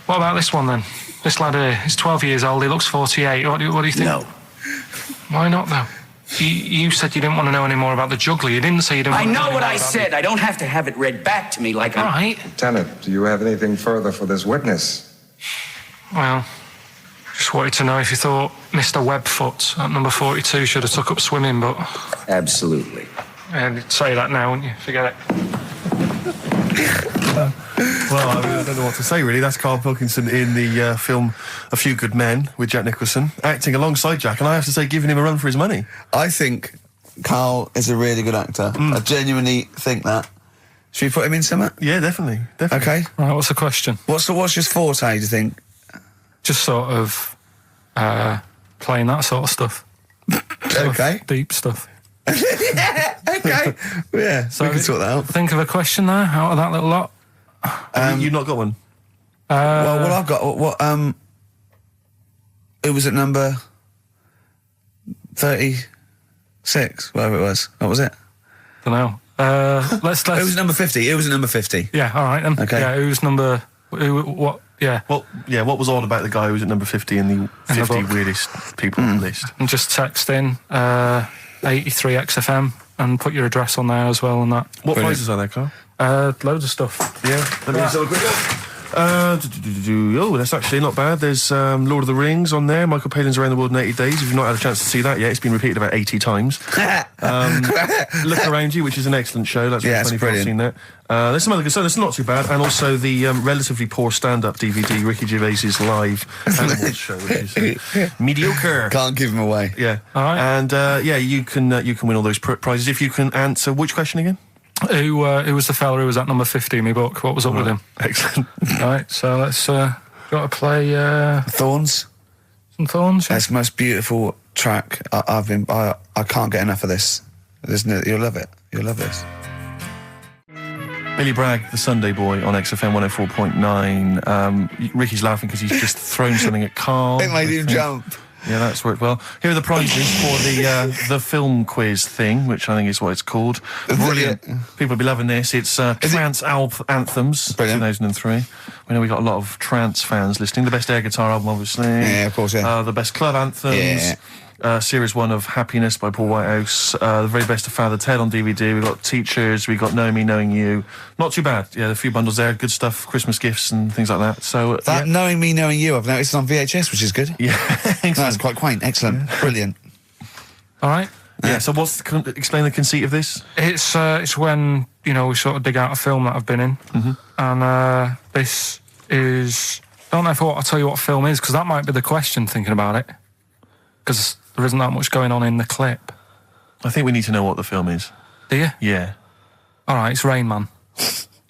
What about this one then? This lad here, he's 12 years old, he looks 48. What do you think? No. Why not, though? You said you didn't want to know any more about the juggler. You didn't say you didn't I want to know know what I about said. I don't have to have it read back to me like All right. Lieutenant, do you have anything further for this witness? Well, just wanted to know if you thought Mr. Webfoot at number 42 should have took up swimming, but... Absolutely. And you'd say that now, wouldn't you? Forget it. Well, I don't know what to say, really. That's Karl Pilkington in the film A Few Good Men with Jack Nicholson, acting alongside Jack, and I have to say, giving him a run for his money. I think Karl is a really good actor. I genuinely think that. Should we put him in something? Yeah, definitely. Okay. All right, what's the question? What's his forte, do you think? Just sort of playing that sort of stuff. Okay. Deep stuff. Yeah, okay. Yeah, so we can sort that out. Think of a question there out of that little lot. You've not got one? Well, I've got... it was at number 36, whatever it was. What was it? Don't know. Let's... It was number 50. It was at number 50. Yeah, all right then. Okay. Yeah, who's number... what... Yeah. Well, yeah, what was odd about the guy who was at number 50 in the 50 weirdest people list? And just text in 83 XFM and put your address on there as well and that. What prizes are there, Karl? Loads of stuff. Yeah, let me just have a quick look. Oh, that's actually not bad. There's Lord of the Rings on there. Michael Palin's Around the World in 80 Days. If you've not had a chance to see that yet, it's been repeated about 80 times. Look Around You, which is an excellent show. That's really funny if you've seen that. There's some other good stuff. That's not too bad. And also the relatively poor stand-up DVD, Ricky Gervais's live Animals show, which is mediocre. Can't give him away. Yeah. All right. And you can win all those prizes if you can answer which question again? Who was the fella who was at number 50 in my book? What was up with him? Excellent. Right, so let's got to play Thorns. Some Thorns. Yeah. That's the most beautiful track I can't get enough of this. You'll love it. You'll love this. Billy Bragg, the Sunday Boy on XFM 104.9. Ricky's laughing because he's just thrown something at Karl. It made him jump. Yeah, that's worked well. Here are the prizes for the film quiz thing, which I think is what it's called. Brilliant. People will be loving this. It's Trance Anthems, Brilliant. 2003. We know we got a lot of trance fans listening. The best air guitar album, obviously. Yeah, of course, yeah. The best club anthems. Yeah. Series 1 of Happiness by Paul Whitehouse. The very best of Father Ted on DVD. We've got Teachers. We've got Knowing Me, Knowing You. Not too bad. Yeah, a few bundles there. Good stuff. Christmas gifts and things like that. So that Knowing Me, Knowing You, I've noticed on VHS, which is good. Yeah. That's quite quaint. Excellent. Yeah. Brilliant. All right. Yeah, so explain the conceit of this? It's when, we sort of dig out a film that I've been in. Mm-hmm. And this is... I don't know if I'll tell you what film is, because that might be the question, thinking about it. Because there isn't that much going on in the clip. I think we need to know what the film is. Do you? Yeah. All right, it's Rain Man.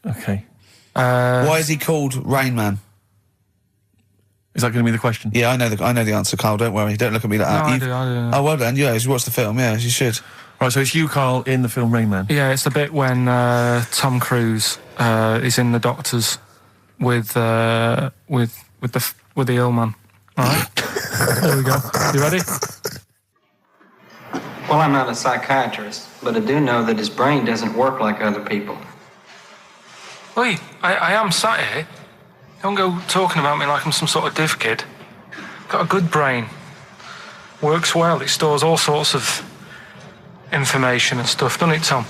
Okay. Why is he called Rain Man? Is that going to be the question? Yeah, I know the answer, Karl. Don't worry. Don't look at me like that. I do. Oh, well done. Yeah, you watched the film. Yeah, you should. Right, so it's you, Karl, in the film Rain Man. Yeah, it's the bit when Tom Cruise is in the doctors with the ill man. All right. There we go. You ready? Well, I'm not a psychiatrist, but I do know that his brain doesn't work like other people. Oi, I am sat here. Don't go talking about me like I'm some sort of div kid. Got a good brain. Works well. It stores all sorts of information and stuff, doesn't it, Tom?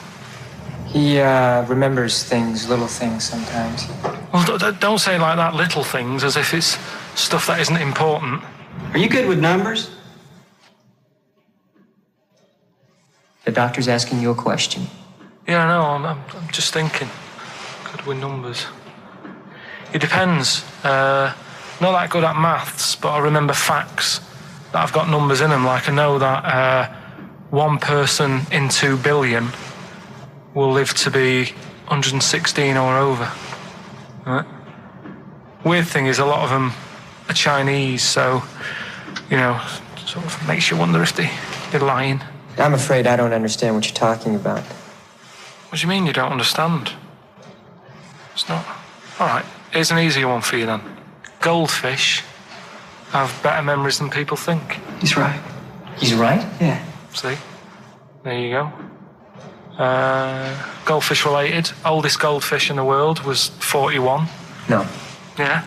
He remembers things, little things sometimes. Well, don't say like that, little things, as if it's stuff that isn't important. Are you good with numbers? The doctor's asking you a question. Yeah, no, I'm just thinking. Good with numbers. It depends. Not that good at maths, but I remember facts that have got numbers in them. Like I know that 1 person in 2 billion will live to be 116 or over. Right? Weird thing is a lot of them are Chinese, so, sort of makes you wonder if they're lying. I'm afraid I don't understand what you're talking about. What do you mean you don't understand? It's not... All right, here's an easier one for you then. Goldfish have better memories than people think. He's right. He's right? Yeah. See? There you go. Goldfish related. Oldest goldfish in the world was 41. No. Yeah.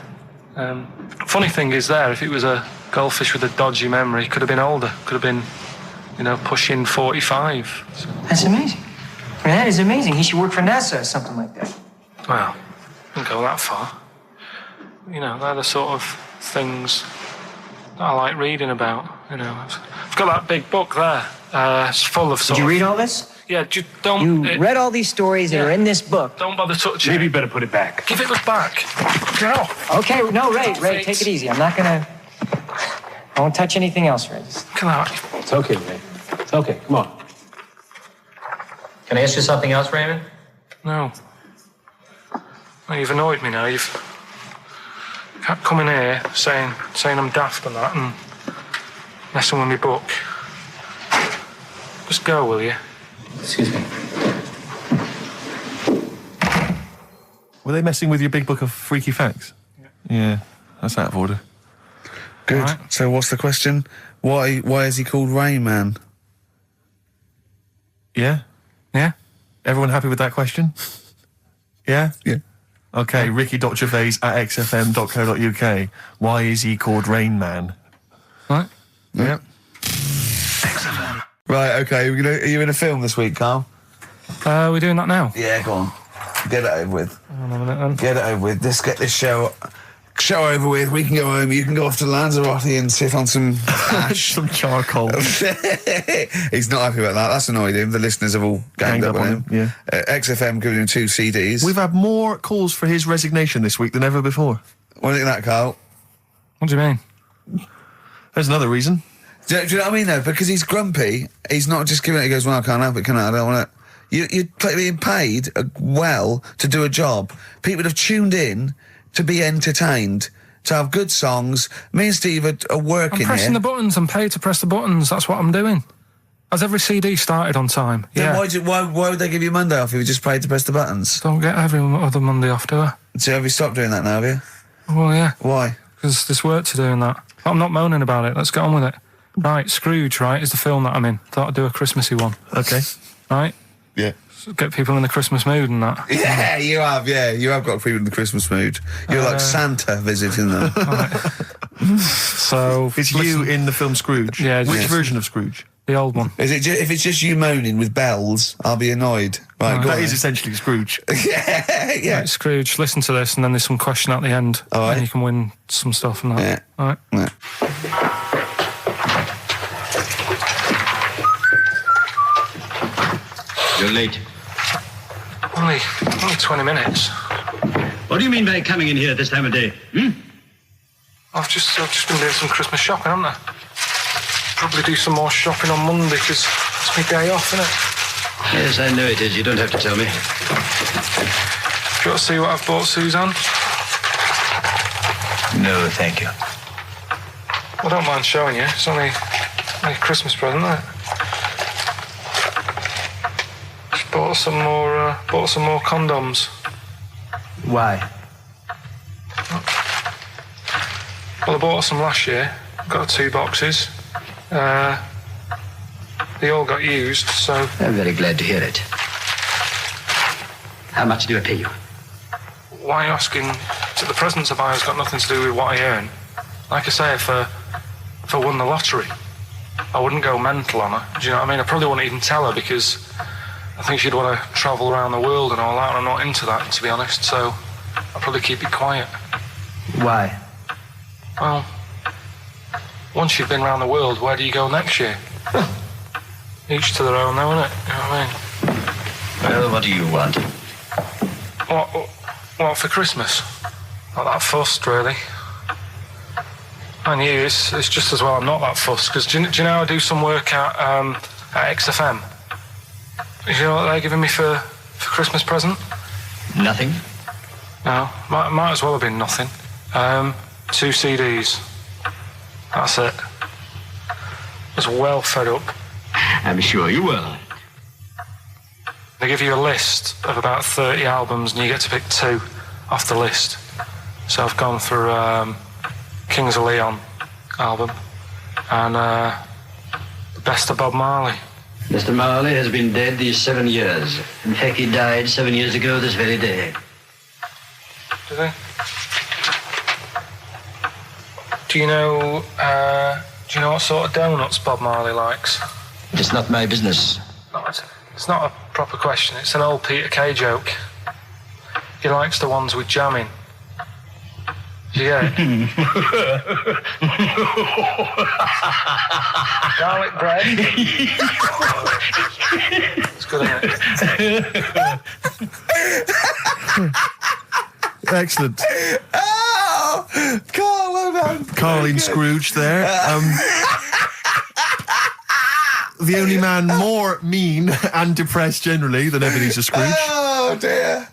Funny thing is there, if it was a goldfish with a dodgy memory, could have been older. Could have been, pushing 45. So. That's amazing. I mean, that is amazing. He should work for NASA or something like that. Well, wouldn't go that far. They're the sort of things that I like reading about. I've got that big book there. It's full of Did you read all this? Yeah, don't... You read all these stories that are in this book. Don't bother touching it. Maybe you better put it back. Give it back. Get off. Okay, no, Ray, take it easy. I'm not gonna... I won't touch anything else, Ray. Come on. It's okay, Ray. It's okay. Come on. Can I ask you something else, Raymond? No. Well, you've annoyed me now. You've kept coming here saying I'm daft and that and messing with my book. Just go, will you? Excuse me. Were they messing with your big book of freaky facts? Yeah, that's out of order. Good. Right. So what's the question? Why is he called Rain Man? Yeah? Yeah? Everyone happy with that question? Yeah? Yeah. Okay, Ricky.Gervais at xfm.co.uk. Why is he called Rain Man? Right. Yeah. Right, okay, are you in a film this week, Karl? We're doing that now? Yeah, go on. Get it over with. Hang on a minute then. Get it over with. Let's get this show over with. We can go home. You can go off to Lanzarote and sit on some ash. Some charcoal. He's not happy about that. That's annoyed him. The listeners have all ganged up on him. Yeah. XFM giving him 2 CDs. We've had more calls for his resignation this week than ever before. What do you think of that, Karl? What do you mean? There's another reason. Do you know what I mean, though? Because he's grumpy, he's not just giving it, he goes, well, I can't help it, can I? I don't want it. You're being paid well to do a job. People have tuned in to be entertained, to have good songs. Me and Steve are working here. I'm pressing the buttons. I'm paid to press the buttons. That's what I'm doing. Has every CD started on time? Then why would they give you Monday off if you just paid to press the buttons? Don't get every other Monday off, do I? So have you stopped doing that now, have you? Well, yeah. Why? Because there's work to do in that. I'm not moaning about it. Let's get on with it. Right, Scrooge, right, is the film that I'm in. Thought I'd do a Christmassy one. Okay. Right? Yeah. So get people in the Christmas mood and that. Yeah, you have, yeah. You have got people in the Christmas mood. You're like Santa visiting them. Right. So... It's you in the film Scrooge? Yeah. Which version of Scrooge? The old one. Is it if it's just you moaning with bells, I'll be annoyed. Right, that is essentially Scrooge. yeah. Right, Scrooge, listen to this, and then there's some question at the end. All right. And you can win some stuff and that. Yeah. All right. Yeah. You're late. Only 20 minutes. What do you mean by coming in here at this time of day? I've just been doing some Christmas shopping, haven't I? Probably do some more shopping on Monday because it's my day off, isn't it? Yes, I know it is. You don't have to tell me. Do you want to see what I've bought Suzanne? No, thank you. I don't mind showing you. It's only a Christmas present, isn't it? Just bought some more condoms. Why? Well, I bought some last year. Got 2 boxes. They all got used, so... I'm very glad to hear it. How much do I pay you? Why are you asking? The presents I buy has got nothing to do with what I earn. Like I say, if I won the lottery, I wouldn't go mental on her. Do you know what I mean? I probably wouldn't even tell her because I think she'd want to travel around the world and all that, and I'm not into that, to be honest, so I'd probably keep it quiet. Why? Well, once you've been around the world, where do you go next year? Each to their own, though, innit? You know what I mean? Well, what do you want? What for Christmas? Not that fussed, really. And you, it's just as well I'm not that fussed, because do you know I do some work at XFM? Do you know what they're giving me for Christmas present? Nothing. No, might as well have been nothing. 2 CDs. That's it. I was well fed up. I'm sure you will. They give you a list of about 30 albums and you get to pick 2 off the list. So I've gone for Kings of Leon album and the best of Bob Marley. Mr. Marley has been dead these 7 years. In fact, he died 7 years ago this very day. Did he? Do you know what sort of donuts Bob Marley likes? It's not my business. No, it's not a proper question. It's an old Peter Kay joke. He likes the ones with jam in. Do you get it? Garlic bread. It's good, isn't it? Excellent. Oh! Carl, well done. Karl in Scrooge there. The only man more mean and depressed generally than Ebenezer Scrooge. Oh, dear.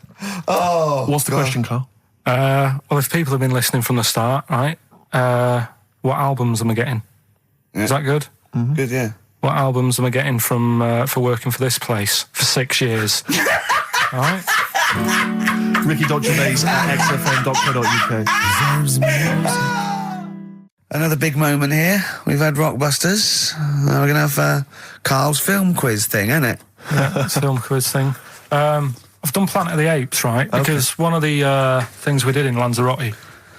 Oh. What's the question, Karl? Well, if people have been listening from the start, right, what albums am I getting? Yeah. Is that good? Mm-hmm. Good, yeah. What albums am I getting from for working for this place for 6 years? All right. Ricky.Gervais at XFM.co.uk. Another big moment here. We've had Rockbusters. We're going to have Karl's film quiz thing, isn't it? Yeah, it's a film quiz thing. I've done Planet of the Apes, right? Because one of the things we did in Lanzarote,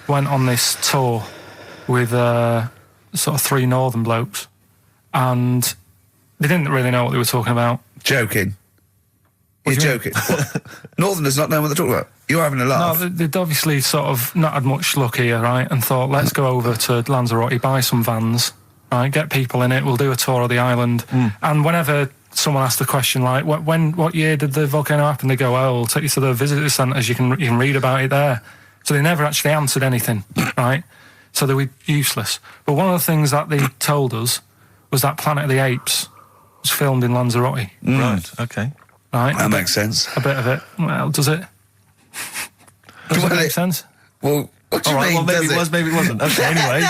went on this tour with sort of 3 northern blokes, and they didn't really know what they were talking about. Joking. You're joking. Northerners not knowing what they're talking about. You're having a laugh. No, they'd obviously sort of not had much luck here, right? And thought, let's go over to Lanzarote, buy some vans, right? Get people in it. We'll do a tour of the island. And whenever someone asked the question like, what year did the volcano happen? They go, oh, we'll take you to the visitor centres. You can read about it there. So they never actually answered anything, right? So they were useless. But one of the things that they told us was that Planet of the Apes was filmed in Lanzarote. Right. Okay. Right. That makes sense. A bit of it. Well, does it? Does it make sense? Well, what do you mean? Well, maybe it was, maybe it wasn't. Okay, anyway.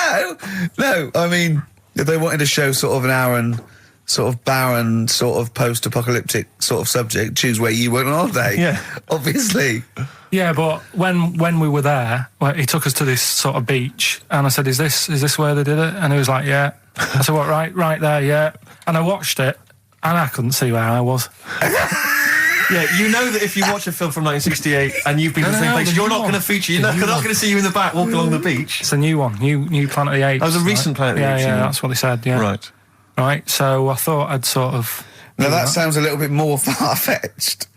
No. I mean, if they wanted to show sort of an Aaron, sort of barren, sort of post-apocalyptic sort of subject, choose where you went on holiday. Yeah. Obviously. Yeah, but when we were there, he took us to this sort of beach, and I said, "Is this where they did it?" And he was like, "Yeah." I said, "What? Right there, yeah." And I watched it, and I couldn't see where I was. Yeah, you know that if you watch a film from 1968 and you've been to the same place, you're not going to feature. You're not going to see you in the back walking along the beach. It's a new one, new Planet of the Apes. Oh, the recent Planet of the Apes. Yeah, that's what they said. Yeah. Right. So I thought I'd sort of. Now that sounds a little bit more far-fetched.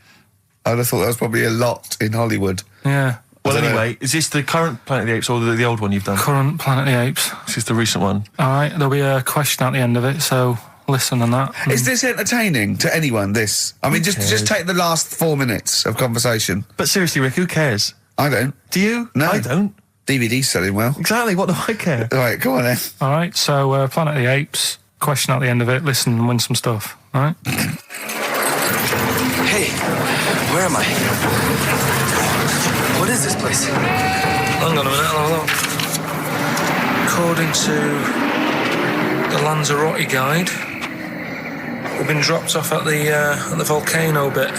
I'd have thought that was probably a lot in Hollywood. Yeah. Well, anyway, is this the current Planet of the Apes or the old one you've done? Current Planet of the Apes. This is the recent one. All right. There'll be a question at the end of it, so listen on that. Is this entertaining to anyone, this? I mean, just take the last 4 minutes of conversation. But seriously, Rick, who cares? I don't. Do you? No. I don't. DVD's selling well. Exactly, what do I care? All right, come on then. All right, so Planet of the Apes, question at the end of it, listen and win some stuff, all right? Hey, where am I? What is this place? Hang on a minute, hold on. According to the Lanzarote guide, we've been dropped off at the volcano bit.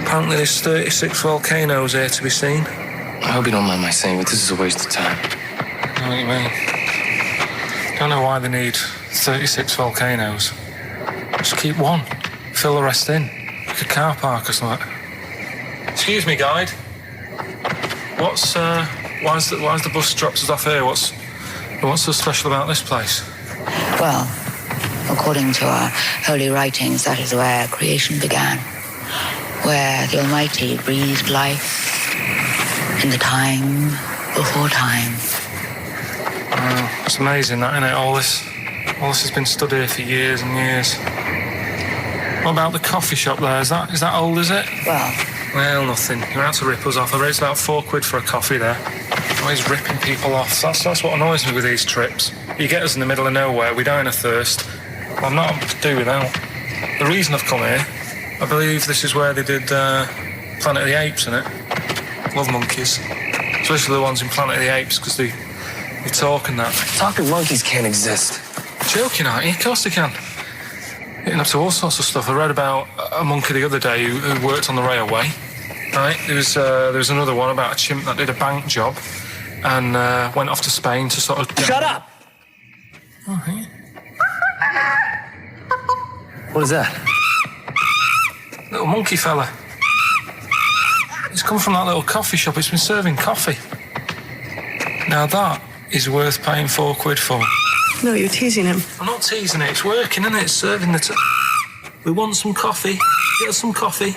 Apparently there's 36 volcanoes here to be seen. I hope you don't mind my saying, but this is a waste of time. I know what you mean. Don't know why they need 36 volcanoes. Just keep one. Fill the rest in. Like a car park or something. Excuse me, guide. Why's the bus drops us off here? What's so special about this place? Well, according to our holy writings, that is where creation began, where the Almighty breathed life in the time before time. Wow, it's amazing that, isn't it? All this has been stood here for years and years. What about the coffee shop there? Is that old, is it? Well, nothing. You're out to rip us off. I raised about £4 for a coffee there. Always ripping people off. That's what annoys me with these trips. You get us in the middle of nowhere, we die of thirst. Well, I'm not able to do without. The reason I've come here, I believe this is where they did Planet of the Apes, innit? Love monkeys. Especially the ones in Planet of the Apes, because they talk and that. Talking monkeys can't exist. Joking, aren't you? Of course they can. Getting up to all sorts of stuff. I read about a monkey the other day who worked on the railway. Right, there was another one about a chimp that did a bank job and went off to Spain to sort of... Shut up! Oh, hey. What is that? Little monkey fella. It's come from that little coffee shop. It's been serving coffee. Now that is worth paying £4 for. No, you're teasing him. I'm not teasing it. It's working, isn't it? It's serving the... We want some coffee. Get us some coffee.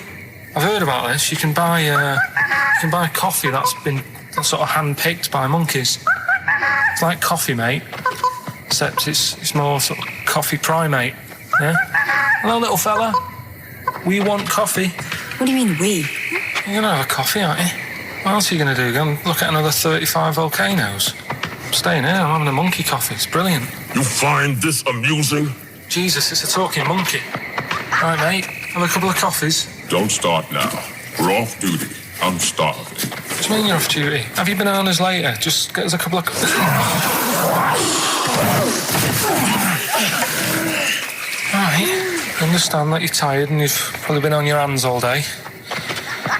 I've heard about this. You can buy coffee that's sort of hand-picked by monkeys. It's like Coffee Mate, except it's more sort of coffee primate. Yeah? Hello, little fella. We want coffee. What do you mean, we? You're gonna have a coffee, aren't you? What else are you gonna do? Go and look at another 35 volcanoes? I'm staying here. I'm having a monkey coffee. It's brilliant. You find this amusing? Jesus, it's a talking monkey. Right, mate. Have a couple of coffees. Don't start now. We're off duty. I'm starving. What do you mean you're off duty? Have you bananas later? Just get us a couple of... Right. I understand that you're tired and you've probably been on your hands all day.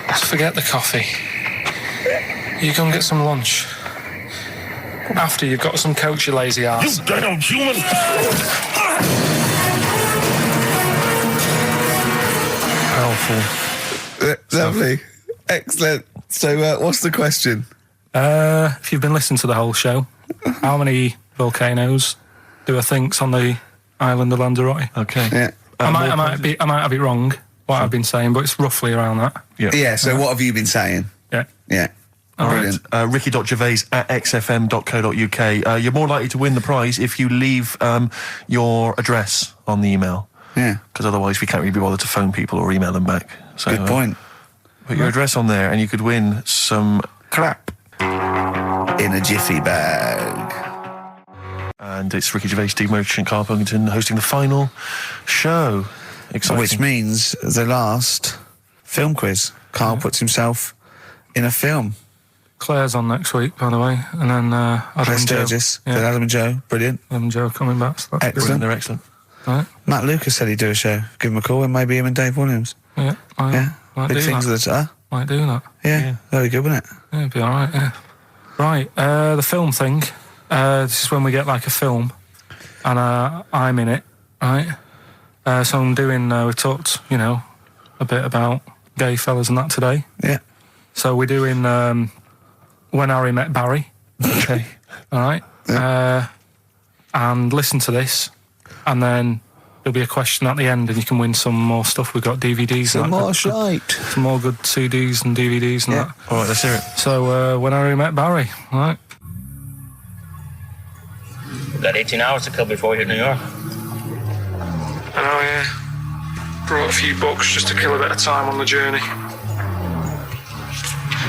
Just forget the coffee. You go and get some lunch. After you've got some coach, you lazy ass. You damn human! Powerful. Lovely. Excellent. So, what's the question? If you've been listening to the whole show, how many volcanoes do I think's on the island of Lanzarote? Okay. Yeah. I might have it wrong, what I've been saying, but it's roughly around that. Yeah, so what have you been saying? Yeah. Yeah. Brilliant. Ricky.gervais@xfm.co.uk. You're more likely to win the prize if you leave your address on the email. Yeah. Because otherwise we can't really be bothered to phone people or email them back. So, Good point. Put your address on there and you could win some crap in a jiffy bag. And it's Ricky Gervais, Steve Merchant, Karl Pilkington hosting the final show. Exciting. Which means the last film quiz. Karl puts himself in a film. Claire's on next week, by the way, and then Adam and Joe. Yeah. Adam and Joe, brilliant. Adam and Joe coming back. So that's Excellent. They're excellent. Right. Matt Lucas said he'd do a show. Give him a call, and maybe him and Dave Williams. Yeah, yeah. Big things that. Might do that. Yeah, very good, wouldn't it? Yeah, it'd be all right. Yeah. Right, the film thing. This is when we get like a film, and I'm in it, right? So I'm doing. We talked, a bit about gay fellas and that today. Yeah. So we're doing When Harry Met Barry. Okay. All right. Yeah. And listen to this, and then there'll be a question at the end, and you can win some more stuff. We've got DVDs. Some more shite. Some more good CDs and DVDs and that. All right, let's hear it. So When Harry Met Barry. All right. We've got 18 hours to kill before we hit New York. I know, yeah. Brought a few books just to kill a bit of time on the journey.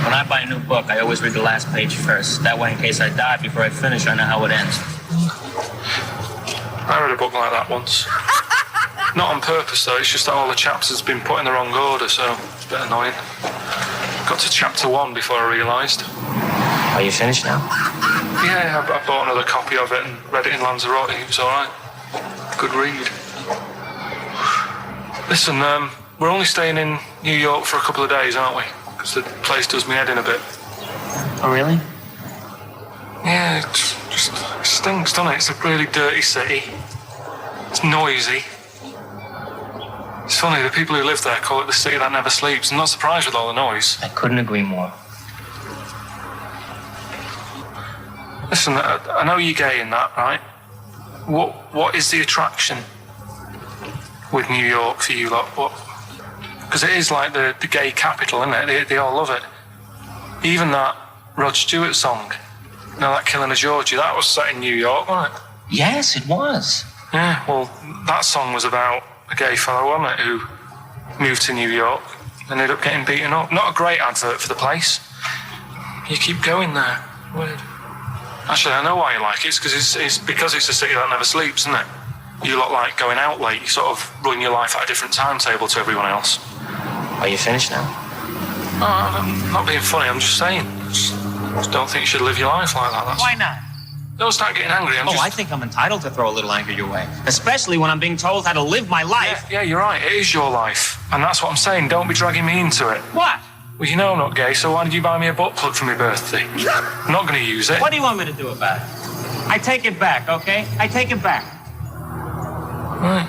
When I buy a new book, I always read the last page first. That way, in case I die before I finish, I know how it ends. I read a book like that once. Not on purpose, though. It's just that all the chapters have been put in the wrong order, so it's a bit annoying. Got to chapter 1 before I realised. Are you finished now? Yeah, I bought another copy of it and read it in Lanzarote. It was all right. Good read. Listen, we're only staying in New York for a couple of days, aren't we? Because the place does me head in a bit. Oh, really? Yeah, it just stinks, doesn't it? It's a really dirty city. It's noisy. It's funny, the people who live there call it the city that never sleeps. I'm not surprised with all the noise. I couldn't agree more. Listen, I know you're gay in that, right? What is the attraction with New York for you lot? What? Because it is like the gay capital, isn't it? They all love it. Even that Rod Stewart song, that Killing of Georgie, that was set in New York, wasn't it? Yes, it was. Yeah, well, that song was about a gay fellow, wasn't it, who moved to New York and ended up getting beaten up. Not a great advert for the place. You keep going there. Weird. Actually, I know why you like it. It's because it's a city that never sleeps, isn't it? You lot like going out late. You sort of run your life at a different timetable to everyone else. Are you finished now? No, I'm not being funny. I'm just saying. Just don't think you should live your life like that. Why not? Don't start getting angry. I think I'm entitled to throw a little anger your way. Especially when I'm being told how to live my life. Yeah, you're right. It is your life. And that's what I'm saying. Don't be dragging me into it. What? Well, you know I'm not gay, so why did you buy me a butt plug for my birthday? I'm not going to use it. What do you want me to do about it? I take it back, okay? I take it back. Right.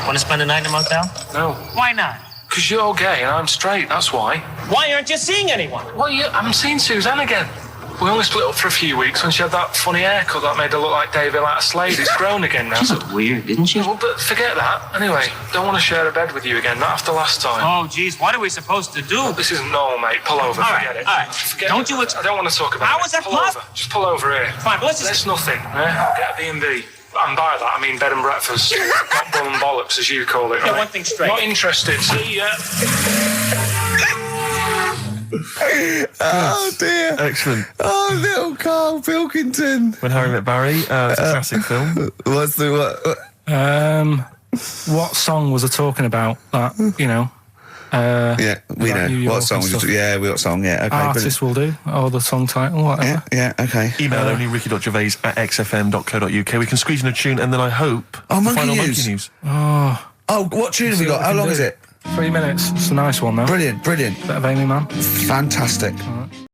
Want to spend the night in a motel? No. Why not? Because you're gay and I'm straight, that's why. Why aren't you seeing anyone? Well, I haven't seen Suzanne again. We only split up for a few weeks when she had that funny haircut that made her look like David out of Slade. It's grown again now. She looked weird, didn't she? Well, but forget that. Anyway, don't want to share a bed with you again, not after last time. Oh, geez, what are we supposed to do? Well, this isn't normal, mate. Pull over, forget it. All right. Forget Don't it. you... I don't want to talk about How it. is that Pull possible? over. Just pull over here. Fine, but let's just... That's nothing, I'll get a B&B. And by that, I mean bed and breakfast. Not bum and bollocks, as you call it, right? Get one thing straight. Not interested. See ya. Oh dear. Excellent. Oh, little Karl Pilkington. When Harry Met Barry, it's a classic film. What's the What song was I talking about? That, you know. Yeah, we know. New York What song? and stuff. Yeah, we got song, yeah, okay. Artist will do, or the song title, whatever. Yeah, okay. Email only ricky.gervais@xfm.co.uk. We can squeeze in a tune, and then I hope Oh, the Monkey final News. Monkey News. Oh, what tune have we got? How long is it? 3 minutes. It's a nice one, though. Brilliant, brilliant. Bit of Amy, man. Fantastic. All right.